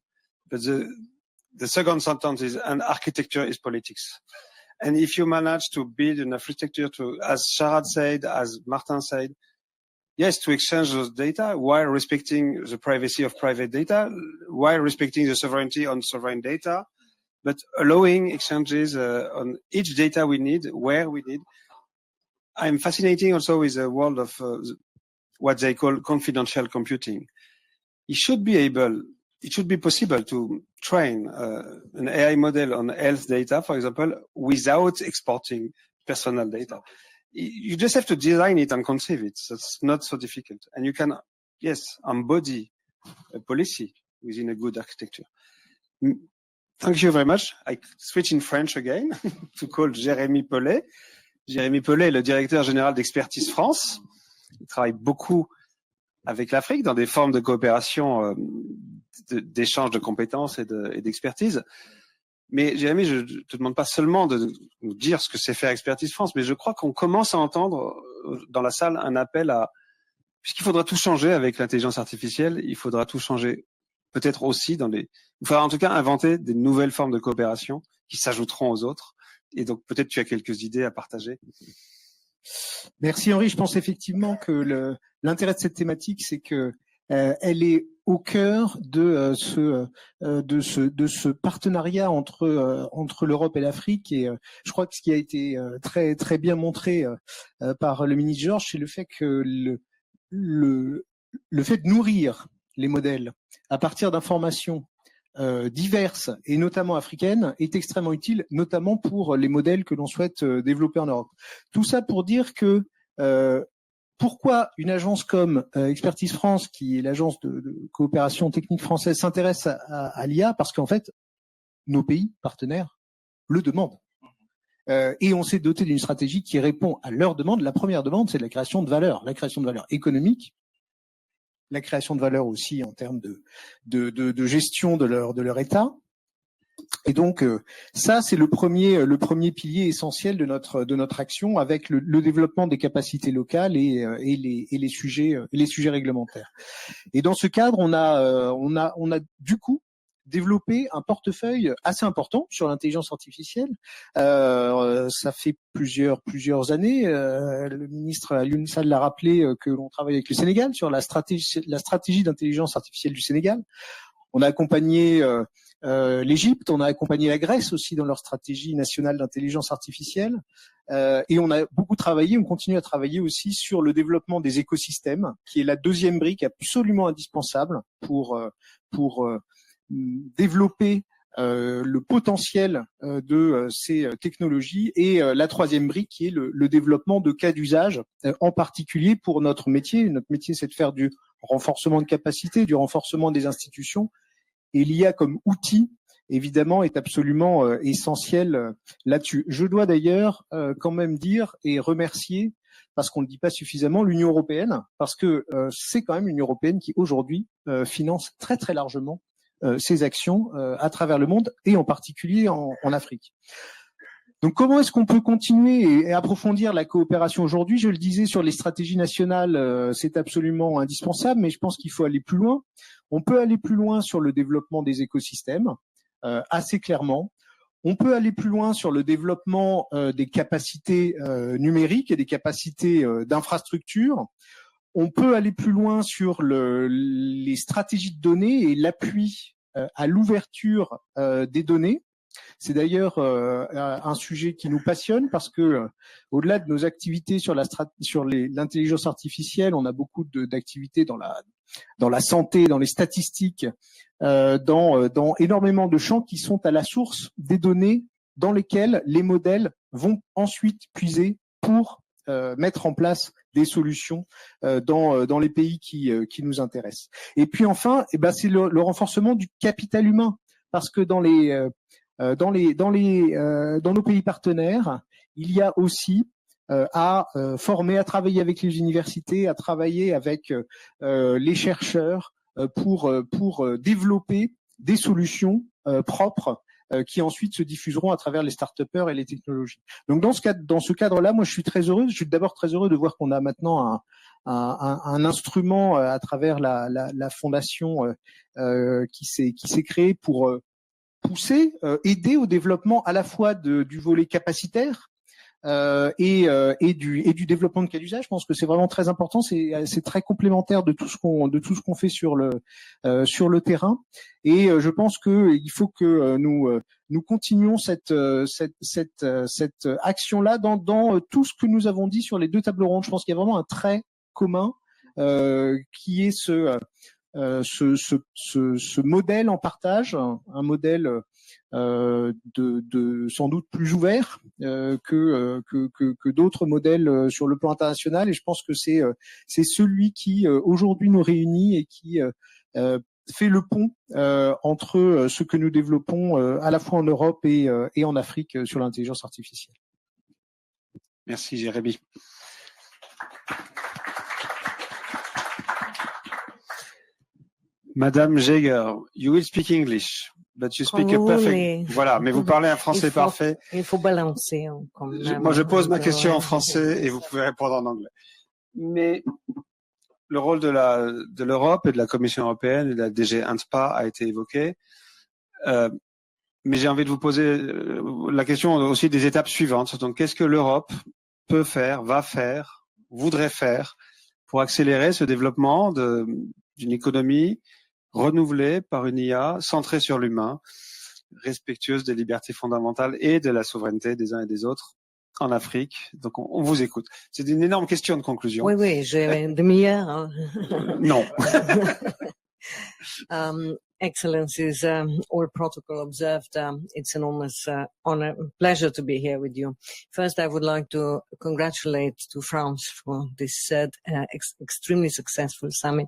But the second sentence is, and architecture is politics. And if you manage to build an architecture to, as Sharad said, as Martin said, yes, to exchange those data while respecting the privacy of private data, while respecting the sovereignty on sovereign data, but allowing exchanges on each data we need, where we need. I'm fascinated also with the world of what they call confidential computing. It should be possible to train an AI model on health data, for example, without exporting personal data. You just have to design it and conceive it. That's not so difficult. And you can, yes, embody a policy within a good architecture. Thank you very much. I switch in French again to call Jérémy Pellet. Jérémy Pellet est le directeur général d'Expertise France. Il travaille beaucoup avec l'Afrique dans des formes de coopération, d'échange de compétences et d'expertise. Mais Jérémy, je ne te demande pas seulement de nous dire ce que c'est faire Expertise France, mais je crois qu'on commence à entendre dans la salle un appel à... Puisqu'il faudra tout changer avec l'intelligence artificielle, il faudra tout changer peut-être aussi il faudra en tout cas inventer des nouvelles formes de coopération qui s'ajouteront aux autres. Et donc peut-être tu as quelques idées à partager. Merci Henri. Je pense effectivement que l'intérêt de cette thématique, c'est que elle est au cœur de ce partenariat entre l'Europe et l'Afrique. Et je crois que ce qui a été très très bien montré par le ministre Georges, c'est le fait que le fait de nourrir les modèles à partir d'informations diverses et notamment africaines est extrêmement utile, notamment pour les modèles que l'on souhaite développer en Europe. Tout ça pour dire que pourquoi une agence comme Expertise France, qui est l'agence de coopération technique française, s'intéresse à l'IA, parce qu'en fait, nos pays partenaires le demandent. Et on s'est doté d'une stratégie qui répond à leurs demandes. La première demande, c'est la création de valeur économique, la création de valeur aussi en termes de gestion de leur état. Et donc ça, c'est le premier pilier essentiel de notre action, avec le développement des capacités locales et les sujets réglementaires. Et dans ce cadre, on a du coup développé un portefeuille assez important sur l'intelligence artificielle. Ça fait plusieurs années. Le ministre Alioune Sall l'a rappelé que l'on travaille avec le Sénégal sur la stratégie d'intelligence artificielle du Sénégal. On a accompagné l'Égypte, on a accompagné la Grèce aussi dans leur stratégie nationale d'intelligence artificielle, et on a beaucoup travaillé, on continue à travailler aussi sur le développement des écosystèmes, qui est la deuxième brique absolument indispensable pour développer le potentiel de ces technologies, et la troisième brique qui est le développement de cas d'usage, en particulier pour notre métier. Notre métier, c'est de faire du renforcement de capacité, du renforcement des institutions, et l'IA comme outil, évidemment, est absolument essentiel là-dessus. Je dois d'ailleurs quand même dire et remercier, parce qu'on ne le dit pas suffisamment, l'Union européenne, parce que c'est quand même l'Union européenne qui aujourd'hui finance très très largement ces actions à travers le monde, et en particulier en Afrique. Donc comment est-ce qu'on peut continuer et approfondir la coopération aujourd'hui? Je le disais, sur les stratégies nationales, c'est absolument indispensable, mais je pense qu'il faut aller plus loin. On peut aller plus loin sur le développement des écosystèmes, assez clairement. On peut aller plus loin sur le développement des capacités numériques et des capacités d'infrastructure. On peut aller plus loin sur les stratégies de données et l'appui à l'ouverture des données. C'est d'ailleurs un sujet qui nous passionne, parce que au-delà de nos activités sur l'intelligence artificielle, on a beaucoup d'activités dans la santé, dans les statistiques, dans énormément de champs qui sont à la source des données dans lesquels les modèles vont ensuite puiser pour mettre en place des solutions dans les pays qui nous intéressent. Et puis enfin, c'est le renforcement du capital humain, parce que dans nos pays partenaires, il y a aussi à former, à travailler avec les universités, à travailler avec les chercheurs pour développer des solutions propres qui ensuite se diffuseront à travers les start-upers et les technologies. Donc dans ce cadre-là, moi je suis très heureux. Je suis d'abord très heureux de voir qu'on a maintenant un instrument à travers la fondation qui s'est créée pour pousser, aider au développement à la fois du volet capacitaire et du développement de cas d'usage. Je pense que c'est vraiment très important. C'est très complémentaire de tout ce qu'on fait sur le terrain. Et je pense que il faut que nous continuions cette action-là dans tout ce que nous avons dit sur les deux tables rondes. Je pense qu'il y a vraiment un trait commun qui est ce modèle en partage, un modèle sans doute plus ouvert que d'autres modèles sur le plan international. Et je pense que c'est celui qui aujourd'hui nous réunit et qui fait le pont entre ce que nous développons à la fois en Europe et en Afrique sur l'intelligence artificielle. Merci Jérémy. Madame Jäger, you will speak English, but you speak a perfect. Voilà, mais vous parlez un français parfait. Il faut balancer. Moi, je pose ma question en français et vous pouvez répondre en anglais. Mais le rôle de l'Europe et de la Commission européenne et de la DG INSPA a été évoqué. Mais j'ai envie de vous poser la question aussi des étapes suivantes. Donc, qu'est-ce que l'Europe peut faire, va faire, voudrait faire pour accélérer ce développement d'une économie renouvelée par une IA centrée sur l'humain, respectueuse des libertés fondamentales et de la souveraineté des uns et des autres en Afrique. Donc, on vous écoute. C'est une énorme question de conclusion. Oui, j'ai une demi-heure. Hein. Non. Excellencies, all protocol observed, it's an enormous honor, pleasure to be here with you. First, I would like to congratulate to France for this extremely successful summit.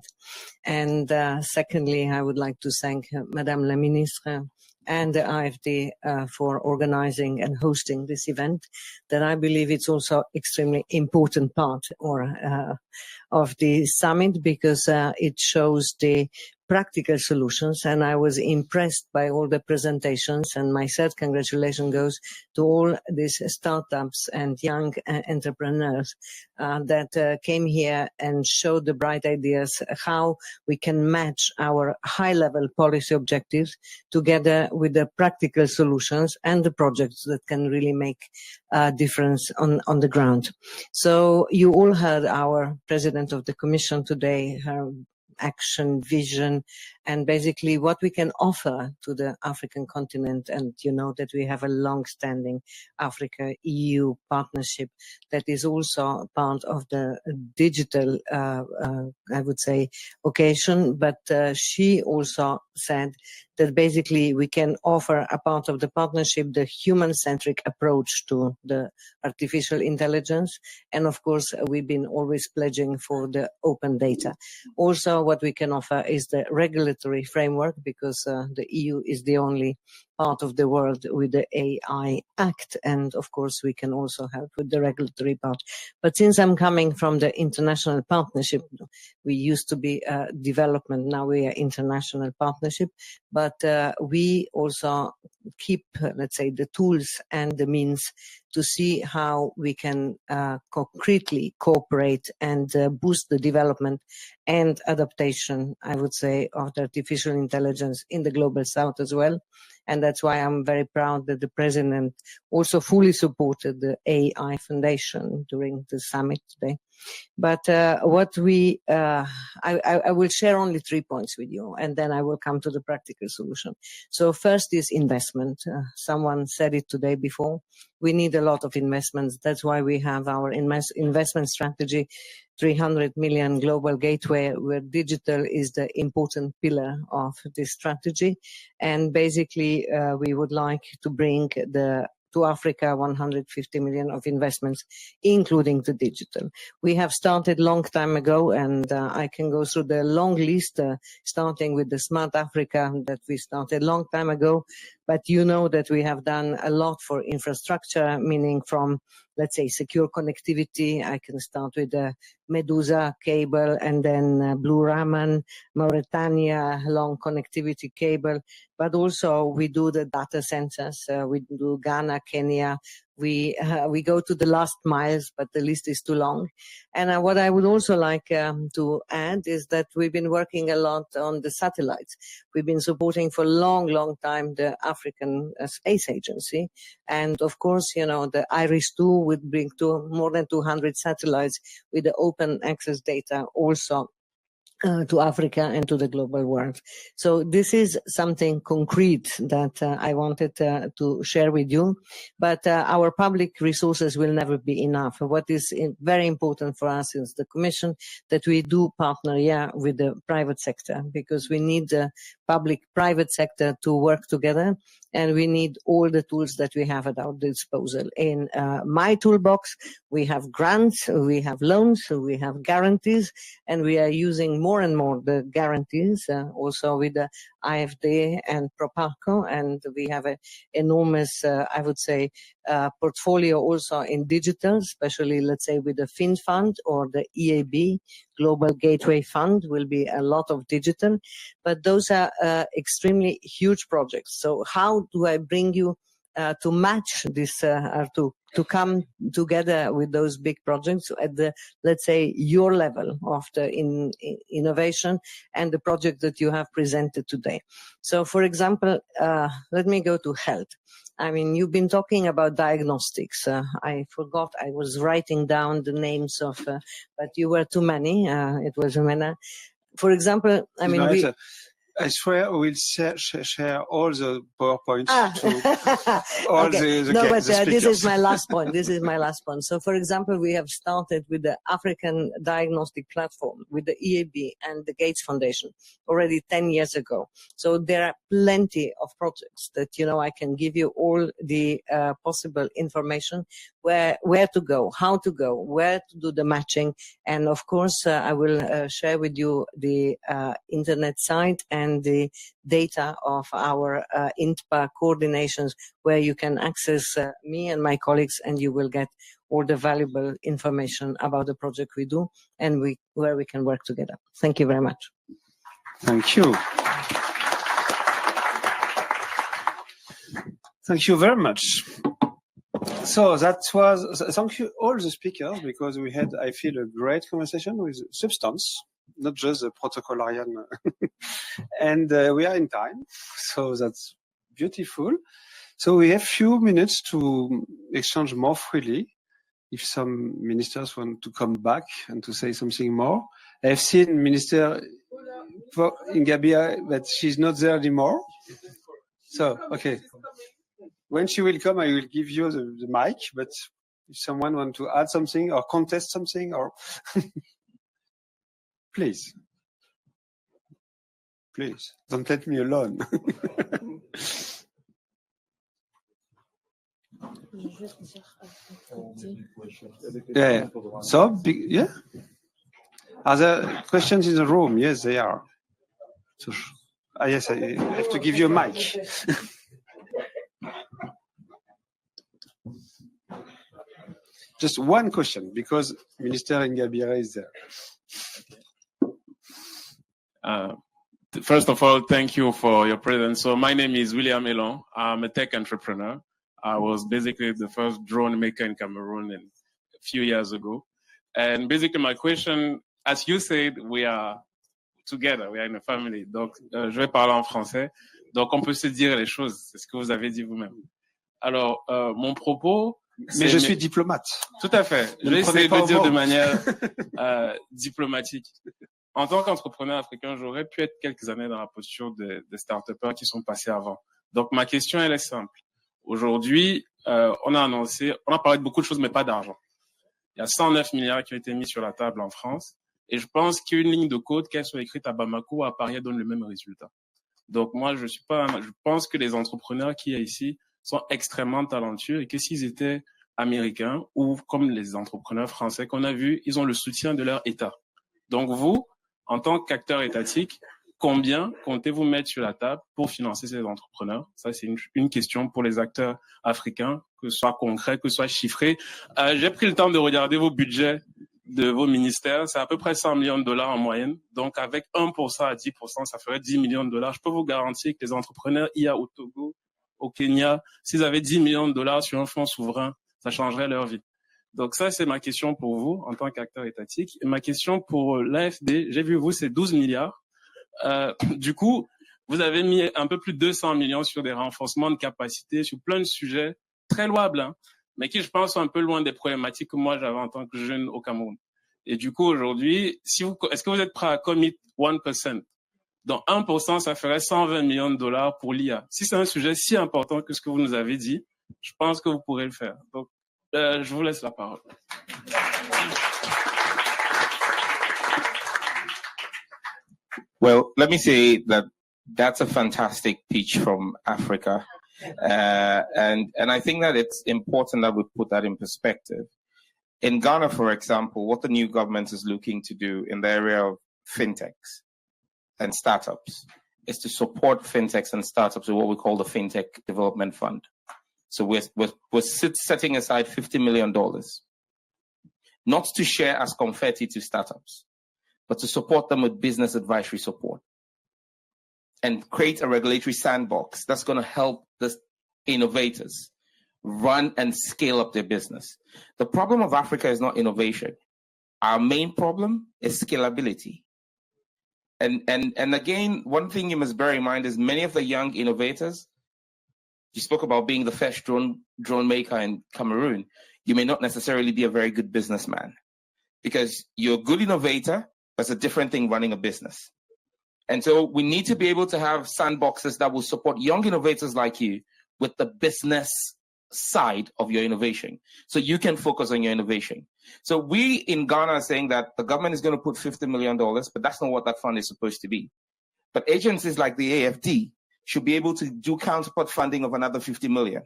And secondly, I would like to thank Madame la Ministre and the AFD for organizing and hosting this event that I believe it's also extremely important part of the summit because it shows the practical solutions, and I was impressed by all the presentations, and my third congratulation goes to all these startups and young entrepreneurs that came here and showed the bright ideas how we can match our high-level policy objectives together with the practical solutions and the projects that can really make a difference on the ground. So you all heard our President of the Commission today, her action, vision, and basically what we can offer to the African continent. And you know that we have a long-standing Africa-EU partnership that is also part of the digital, I would say, occasion. But she also said that basically we can offer a part of the partnership, the human-centric approach to the artificial intelligence. And of course, we've been always pledging for the open data. Also, what we can offer is the regulatory framework, because the EU is the only part of the world with the AI Act. And of course, we can also help with the regulatory part. But since I'm coming from the international partnership, we used to be development, now we are international partnership. But we also keep, let's say, the tools and the means to see how we can concretely cooperate and boost the development and adaptation, I would say, of the artificial intelligence in the global south as well. And that's why I'm very proud that the President also fully supported the AI Foundation during the summit today. But what we, I will share only 3 points with you, and then I will come to the practical solution. So first is investment. Someone said it today before. We need a lot of investments. That's why we have our investment strategy, 300 million global gateway, where digital is the important pillar of this strategy. And basically, we would like to bring the to Africa, 150 million of investments, including the digital. We have started long time ago, and I can go through the long list, starting with the Smart Africa that we started long time ago. But you know that we have done a lot for infrastructure, meaning from, let's say, secure connectivity. I can start with the Medusa cable, and then Blue Raman, Mauritania, long connectivity cable. But also we do the data centers. We do Ghana, Kenya. We go to the last miles, but the list is too long. And what I would also like to add is that we've been working a lot on the satellites. We've been supporting for a long, long time the African Space Agency. And of course, you know, the IRIS-2 would bring to more than 200 satellites with the open access data also to Africa and to the global world. So this is something concrete that I wanted to share with you. But our public resources will never be enough. What is very important for us is the Commission that we do partner with the private sector, because we need the public-private sector to work together, and we need all the tools that we have at our disposal. In my toolbox, we have grants, we have loans, we have guarantees, and we are using more and more the guarantees, also with the AFD and Proparco, and we have an enormous, I would say, portfolio also in digital, especially, let's say, with the FinFund or the EAB, Global Gateway Fund, will be a lot of digital. But those are extremely huge projects. So how do I bring you to match this, to come together with those big projects at the, let's say, your level of the innovation and the project that you have presented today? So, for example, let me go to health. I mean, you've been talking about diagnostics. I forgot, I was writing down the names of, but you were too many. It was a minute. For example, I mean, I swear we'll share all the PowerPoints to all okay. the No, but the this is my last point. This is my last point. So, for example, we have started with the African Diagnostic Platform, with the EAB and the Gates Foundation already 10 years ago. So there are plenty of projects that, you know, I can give you all the possible information, where to go, how to go, where to do the matching. And of course, I will share with you the internet site and the data of our INTPA coordinations, where you can access me and my colleagues, and you will get all the valuable information about the project we do and where we can work together. Thank you very much. Thank you. Thank you very much. So that was, thank you all the speakers, because we had, I feel, a great conversation with substance, not just the protocolarian. And we are in time, so that's beautiful. So we have few minutes to exchange more freely. If some ministers want to come back and to say something more. I have seen Minister Ingabire, but she's not there anymore. So, okay. When she will come, I will give you the mic, but if someone wants to add something or contest something, or please, don't let me alone. Yeah. So, yeah. Are there questions in the room? Yes, they are. So, yes, I have to give you a mic. Just one question, because Minister Ingabire is there. First of all, thank you for your presence. So my name is William Elon. I'm a tech entrepreneur. I was basically the first drone maker in Cameroon a few years ago. And basically my question, as you said, we are together, we are in a family. Donc, je vais parler en français. Donc, on peut se dire les choses. C'est ce que vous avez dit vous-même. Alors, mon propos... Mais je suis diplomate. Tout à fait. Je vais essayer de le dire de manière diplomatique. En tant qu'entrepreneur africain, j'aurais pu être quelques années dans la posture des start-upers qui sont passés avant. Donc, ma question, elle est simple. Aujourd'hui, on a parlé de beaucoup de choses, mais pas d'argent. Il y a 109 milliards qui ont été mis sur la table en France. Et je pense qu'une ligne de code, qu'elle soit écrite à Bamako ou à Paris, donne le même résultat. Donc, moi, je pense que les entrepreneurs qu'il y a ici sont extrêmement talentueux et que s'ils étaient américains ou comme les entrepreneurs français qu'on a vus, ils ont le soutien de leur État. Donc vous, en tant qu'acteur étatique, combien comptez-vous mettre sur la table pour financer ces entrepreneurs? Ça, c'est une question pour les acteurs africains, que ce soit concret, que ce soit chiffré. J'ai pris le temps de regarder vos budgets de vos ministères. C'est à peu près 100 millions de dollars en moyenne. Donc, avec 1% à 10%, ça ferait 10 millions de dollars. Je peux vous garantir que les entrepreneurs IA au Togo, au Kenya, s'ils avaient 10 millions de dollars sur un fonds souverain, ça changerait leur vie. Donc ça, c'est ma question pour vous en tant qu'acteur étatique. Et ma question pour l'AFD, j'ai vu vous, c'est 12 milliards. Du coup, vous avez mis un peu plus de 200 millions sur des renforcements de capacités, sur plein de sujets très louables, hein, mais qui, je pense, sont un peu loin des problématiques que moi j'avais en tant que jeune au Cameroun. Et du coup, aujourd'hui, est-ce que vous êtes prêt à commit 1%? Donc 1%, ça ferait 120 millions de dollars pour l'IA. Si c'est un sujet si important que ce que vous nous avez dit, je pense que vous pourrez le faire. Donc, je vous laisse la parole. Well, let me say that that's a fantastic pitch from Africa. And I think that it's important that we put that in perspective. In Ghana, for example, what the new government is looking to do in the area of fintechs and startups is to support fintechs and startups with what we call the Fintech Development Fund. So we're setting aside $50 million, not to share as confetti to startups, but to support them with business advisory support and create a regulatory sandbox that's going to help the innovators run and scale up their business. The problem of Africa is not innovation. Our main problem is scalability. And again, one thing you must bear in mind is many of the young innovators, you spoke about being the first drone maker in Cameroon. You may not necessarily be a very good businessman because you're a good innovator, but it's a different thing running a business. And so we need to be able to have sandboxes that will support young innovators like you with the business side of your innovation. So you can focus on your innovation. So we in Ghana are saying that the government is going to put $50 million, but that's not what that fund is supposed to be. But agencies like the AFD should be able to do counterpart funding of another 50 million.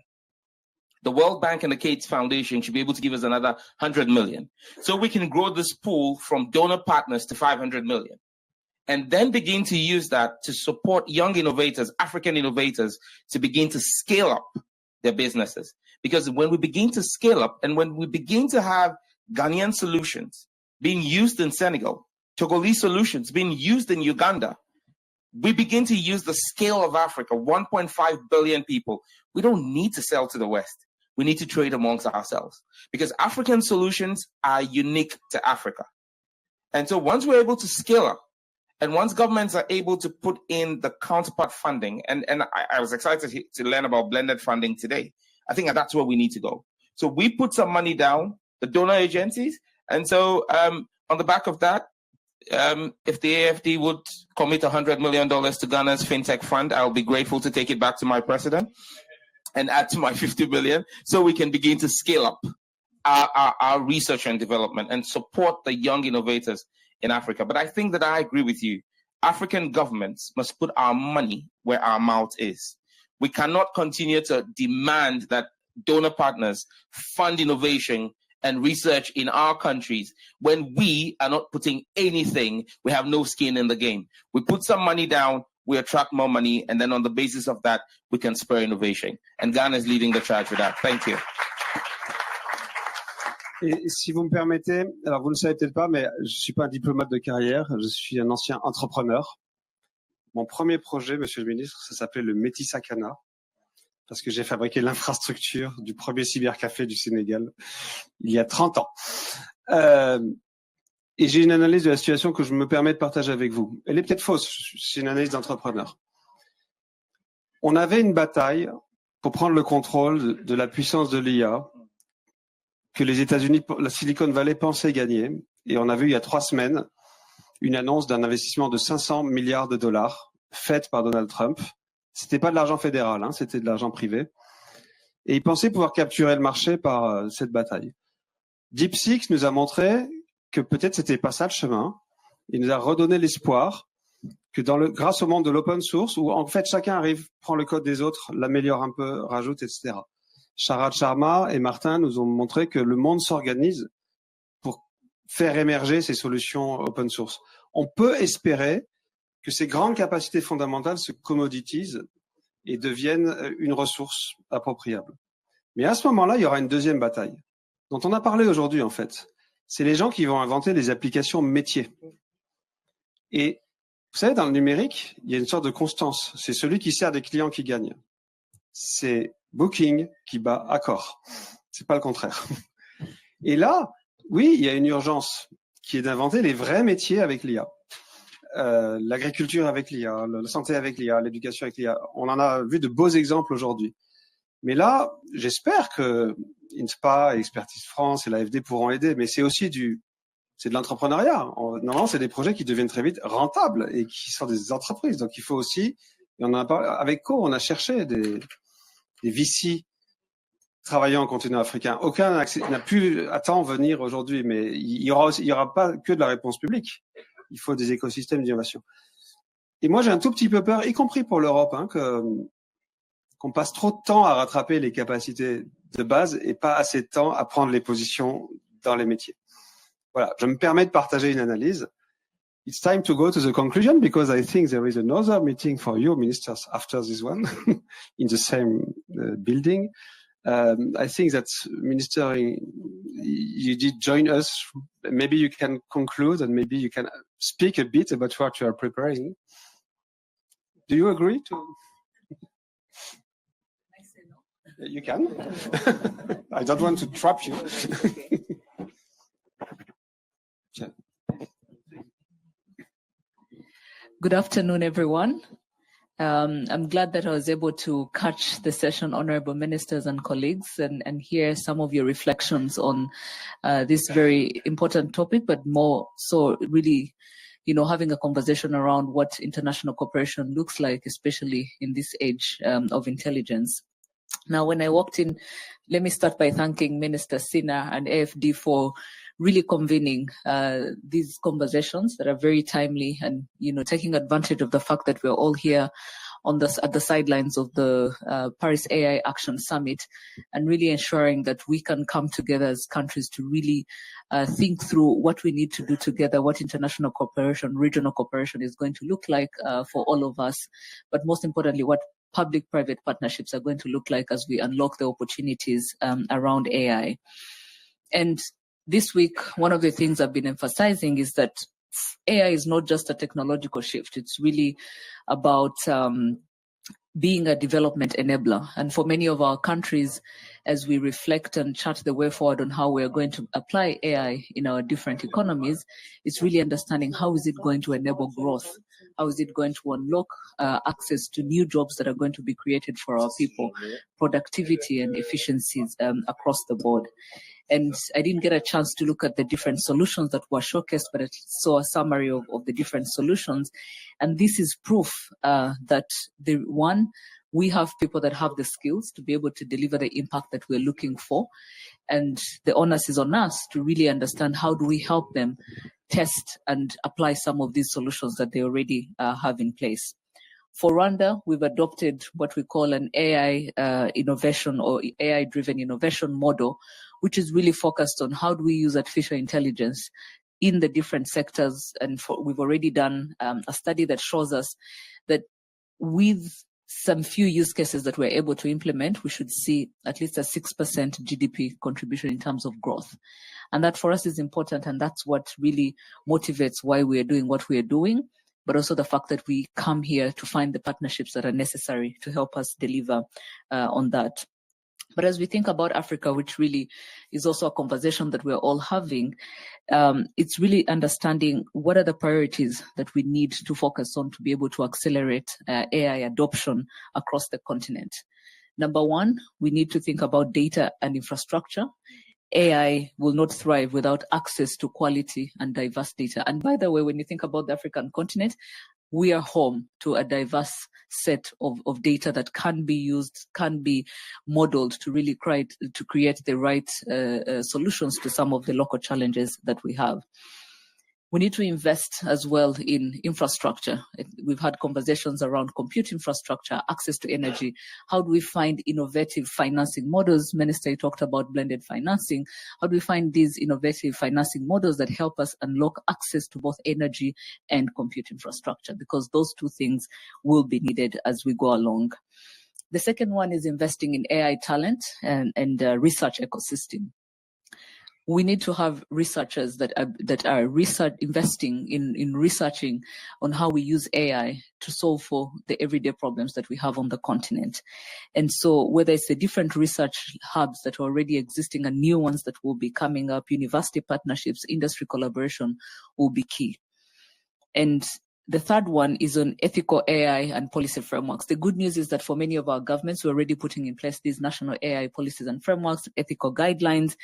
The World Bank and the Gates Foundation should be able to give us another 100 million. So we can grow this pool from donor partners to 500 million. And then begin to use that to support young innovators, African innovators, to begin to scale up their businesses. Because when we begin to scale up and when we begin to have Ghanaian solutions being used in Senegal, Togolese solutions being used in Uganda, we begin to use the scale of Africa, 1.5 billion people. We don't need to sell to the West. We need to trade amongst ourselves because African solutions are unique to Africa. And so once we're able to scale up and once governments are able to put in the counterpart funding, and I was excited to learn about blended funding today. I think that's where we need to go. So we put some money down, the donor agencies. And so on the back of that, if the AFD would commit $100 million to Ghana's FinTech Fund, I'll be grateful to take it back to my president and add to my 50 million so we can begin to scale up our research and development and support the young innovators in Africa. But I think that I agree with you. African governments must put our money where our mouth is. We cannot continue to demand that donor partners fund innovation and research in our countries when we are not putting anything. We have no skin in the game. We put some money down, we attract more money, and then on the basis of that, we can spur innovation. And Ghana is leading the charge with that. Thank you. Et si vous me permettez, alors vous ne le savez peut-être pas, mais je suis pas un diplomate de carrière, je suis un ancien entrepreneur. Mon premier projet, monsieur le ministre, ça s'appelait le Métis-Sakana, parce que j'ai fabriqué l'infrastructure du premier cybercafé du Sénégal il y a 30 ans. Et j'ai une analyse de la situation que je me permets de partager avec vous. Elle est peut-être fausse, c'est une analyse d'entrepreneur. On avait une bataille pour prendre le contrôle de la puissance de l'IA que les États-Unis, la Silicon Valley pensait gagner. Et on a vu il y a 3 semaines une annonce d'un investissement de 500 milliards de dollars faite par Donald Trump. C'était pas de l'argent fédéral, hein, c'était de l'argent privé. Et ils pensaient pouvoir capturer le marché par cette bataille. DeepSeek nous a montré que peut-être c'était pas ça le chemin. Il nous a redonné l'espoir que grâce au monde de l'open source, où en fait chacun arrive, prend le code des autres, l'améliore un peu, rajoute, etc. Sharad Sharma et Martin nous ont montré que le monde s'organise pour faire émerger ces solutions open source. On peut espérer que ces grandes capacités fondamentales se commoditisent et deviennent une ressource appropriable. Mais à ce moment-là, il y aura une deuxième bataille, dont on a parlé aujourd'hui en fait. C'est les gens qui vont inventer les applications métiers. Et vous savez, dans le numérique, il y a une sorte de constance. C'est celui qui sert des clients qui gagne. C'est Booking qui bat Accor. C'est pas le contraire. Et là, oui, il y a une urgence qui est d'inventer les vrais métiers avec l'IA. L'agriculture avec l'IA, la santé avec l'IA, l'éducation avec l'IA. On en a vu de beaux exemples aujourd'hui. Mais là, j'espère que INSPA, Expertise France et l'AFD pourront aider, mais c'est aussi de l'entrepreneuriat. Normalement, c'est des projets qui deviennent très vite rentables et qui sont des entreprises. Donc, il faut aussi, et on en a parlé, avec Co, on a cherché des VC travaillant en continent africain. Aucun n'a pu à temps venir aujourd'hui, mais il y aura pas que de la réponse publique. Il faut des écosystèmes d'innovation. Et moi, j'ai un tout petit peu peur, y compris pour l'Europe, hein, qu'on passe trop de temps à rattraper les capacités de base et pas assez de temps à prendre les positions dans les métiers. Voilà, je me permets de partager une analyse. It's time to go to the conclusion because I think there is another meeting for you, ministers, after this one in the same building. I think that, Minister, you did join us. Maybe you can conclude and maybe you can speak a bit about what you are preparing. Do you agree to? You can. I don't want to trap you. Good afternoon, everyone. I'm glad that I was able to catch the session, honorable ministers and colleagues, and hear some of your reflections on this very important topic, but more so really, having a conversation around what international cooperation looks like, especially in this age of intelligence. Now, when I walked in, let me start by thanking Minister Sina and AFD for really convening these conversations that are very timely and, taking advantage of the fact that we're all here at the sidelines of the Paris AI Action Summit and really ensuring that we can come together as countries to really think through what we need to do together, what international cooperation, regional cooperation is going to look like for all of us, but most importantly, what public-private partnerships are going to look like as we unlock the opportunities around AI. And this week, one of the things I've been emphasizing is that AI is not just a technological shift. It's really about being a development enabler. And for many of our countries, as we reflect and chart the way forward on how we're going to apply AI in our different economies, it's really understanding how is it going to enable growth? How is it going to unlock access to new jobs that are going to be created for our people, productivity and efficiencies across the board. And I didn't get a chance to look at the different solutions that were showcased, but I saw a summary of the different solutions. And this is proof that we have people that have the skills to be able to deliver the impact that we're looking for. And the onus is on us to really understand how do we help them test and apply some of these solutions that they already have in place. For Rwanda, we've adopted what we call an AI innovation or AI-driven innovation model, which is really focused on how do we use artificial intelligence in the different sectors. And we've already done a study that shows us that with some few use cases that we're able to implement, we should see at least a 6% GDP contribution in terms of growth. And that for us is important, and that's what really motivates why we are doing what we are doing, but also the fact that we come here to find the partnerships that are necessary to help us deliver on that. But as we think about Africa, which really is also a conversation that we're all having, it's really understanding what are the priorities that we need to focus on to be able to accelerate AI adoption across the continent. Number one, we need to think about data and infrastructure. AI will not thrive without access to quality and diverse data. And by the way, when you think about the African continent, we are home to a diverse set of data that can be used, can be modeled to really create the right solutions to some of the local challenges that we have. We need to invest as well in infrastructure. We've had conversations around compute infrastructure, access to energy. How do we find innovative financing models? Minister, you talked about blended financing. How do we find these innovative financing models that help us unlock access to both energy and compute infrastructure? Because those two things will be needed as we go along. The second one is investing in AI talent and research ecosystem. We need to have researchers that are investing in researching on how we use AI to solve for the everyday problems that we have on the continent. And so whether it's the different research hubs that are already existing and new ones that will be coming up, university partnerships, industry collaboration will be key. And the third one is on ethical AI and policy frameworks. The good news is that for many of our governments, we're already putting in place these national AI policies and frameworks, ethical guidelines.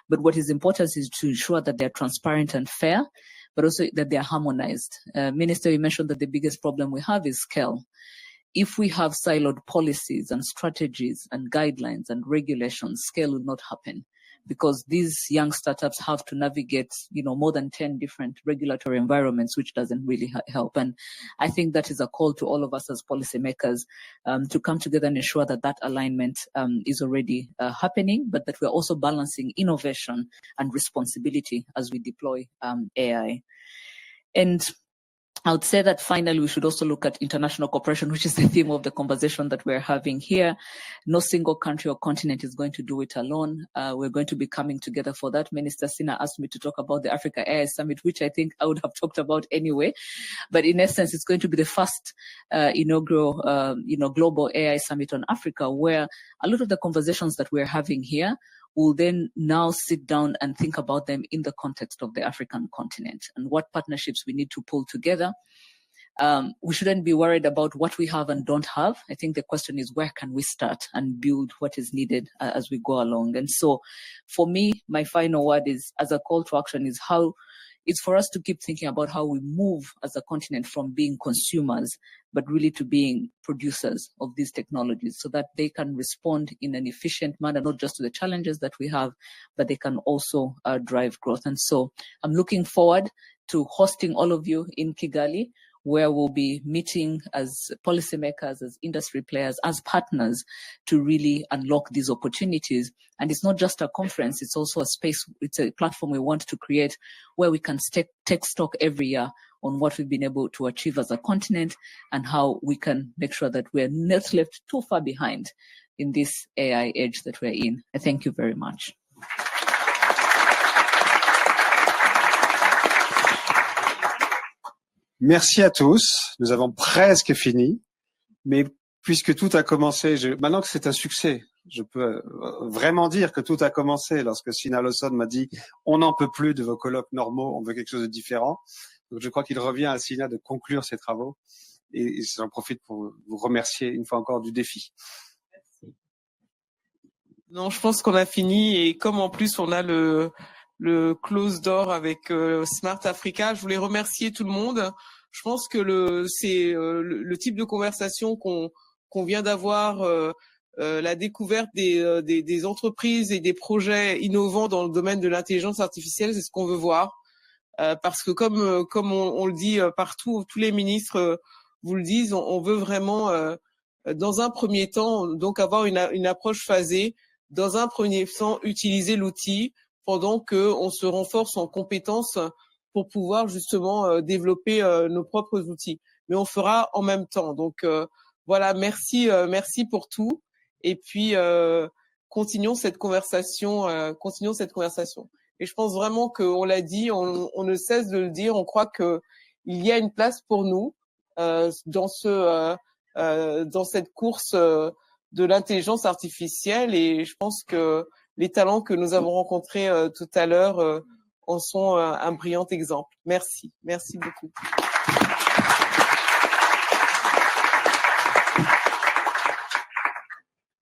But what is important is to ensure that they're transparent and fair, but also that they're harmonized. Minister, you mentioned that the biggest problem we have is scale. If we have siloed policies and strategies and guidelines and regulations, scale will not happen, because these young startups have to navigate, more than 10 different regulatory environments, which doesn't really help. And I think that is a call to all of us as policymakers to come together and ensure that that alignment is already happening, but that we're also balancing innovation and responsibility as we deploy AI. And I would say that finally, we should also look at international cooperation, which is the theme of the conversation that we're having here. No single country or continent is going to do it alone. We're going to be coming together for that. Minister Sina asked me to talk about the Africa AI Summit, which I think I would have talked about anyway. But in essence, it's going to be the first inaugural, global AI Summit on Africa, where a lot of the conversations that we're having here will then now sit down and think about them in the context of the African continent and what partnerships we need to pull together. We shouldn't be worried about what we have and don't have. I think the question is, where can we start and build what is needed as we go along? And so for me, my final word is, as a call to action, is how it's for us to keep thinking about how we move as a continent from being consumers, but really to being producers of these technologies, so that they can respond in an efficient manner, not just to the challenges that we have, but they can also drive growth. And so I'm looking forward to hosting all of you in Kigali, where we'll be meeting as policymakers, as industry players, as partners to really unlock these opportunities. And it's not just a conference, it's also a space, it's a platform we want to create where we can take stock every year on what we've been able to achieve as a continent and how we can make sure that we're not left too far behind in this AI age that we're in. I thank you very much. Merci à tous. Nous avons presque fini, mais puisque tout a commencé, maintenant que c'est un succès, je peux vraiment dire que tout a commencé lorsque Sina Lawson m'a dit « on n'en peut plus de vos colloques normaux, on veut quelque chose de différent ». Donc je crois qu'il revient à Sina de conclure ses travaux et j'en profite pour vous remercier une fois encore du défi. Non, je pense qu'on a fini et comme en plus on a le close door avec Smart Africa, je voulais remercier tout le monde. Je pense que c'est le type de conversation qu'on vient d'avoir, la découverte des entreprises et des projets innovants dans le domaine de l'intelligence artificielle, c'est ce qu'on veut voir. Parce que comme on le dit partout, tous les ministres vous le disent, on veut vraiment, dans un premier temps, donc avoir une approche phasée. Dans un premier temps, utiliser l'outil pendant qu'on se renforce en compétences pour pouvoir justement développer nos propres outils. Mais on fera en même temps. Donc voilà, merci pour tout. Et puis continuons cette conversation. Et je pense vraiment qu'on l'a dit, on ne cesse de le dire. On croit que il y a une place pour nous dans cette course de l'intelligence artificielle. Et je pense que les talents que nous avons rencontrés tout à l'heure en sont un brillant exemple. Merci beaucoup.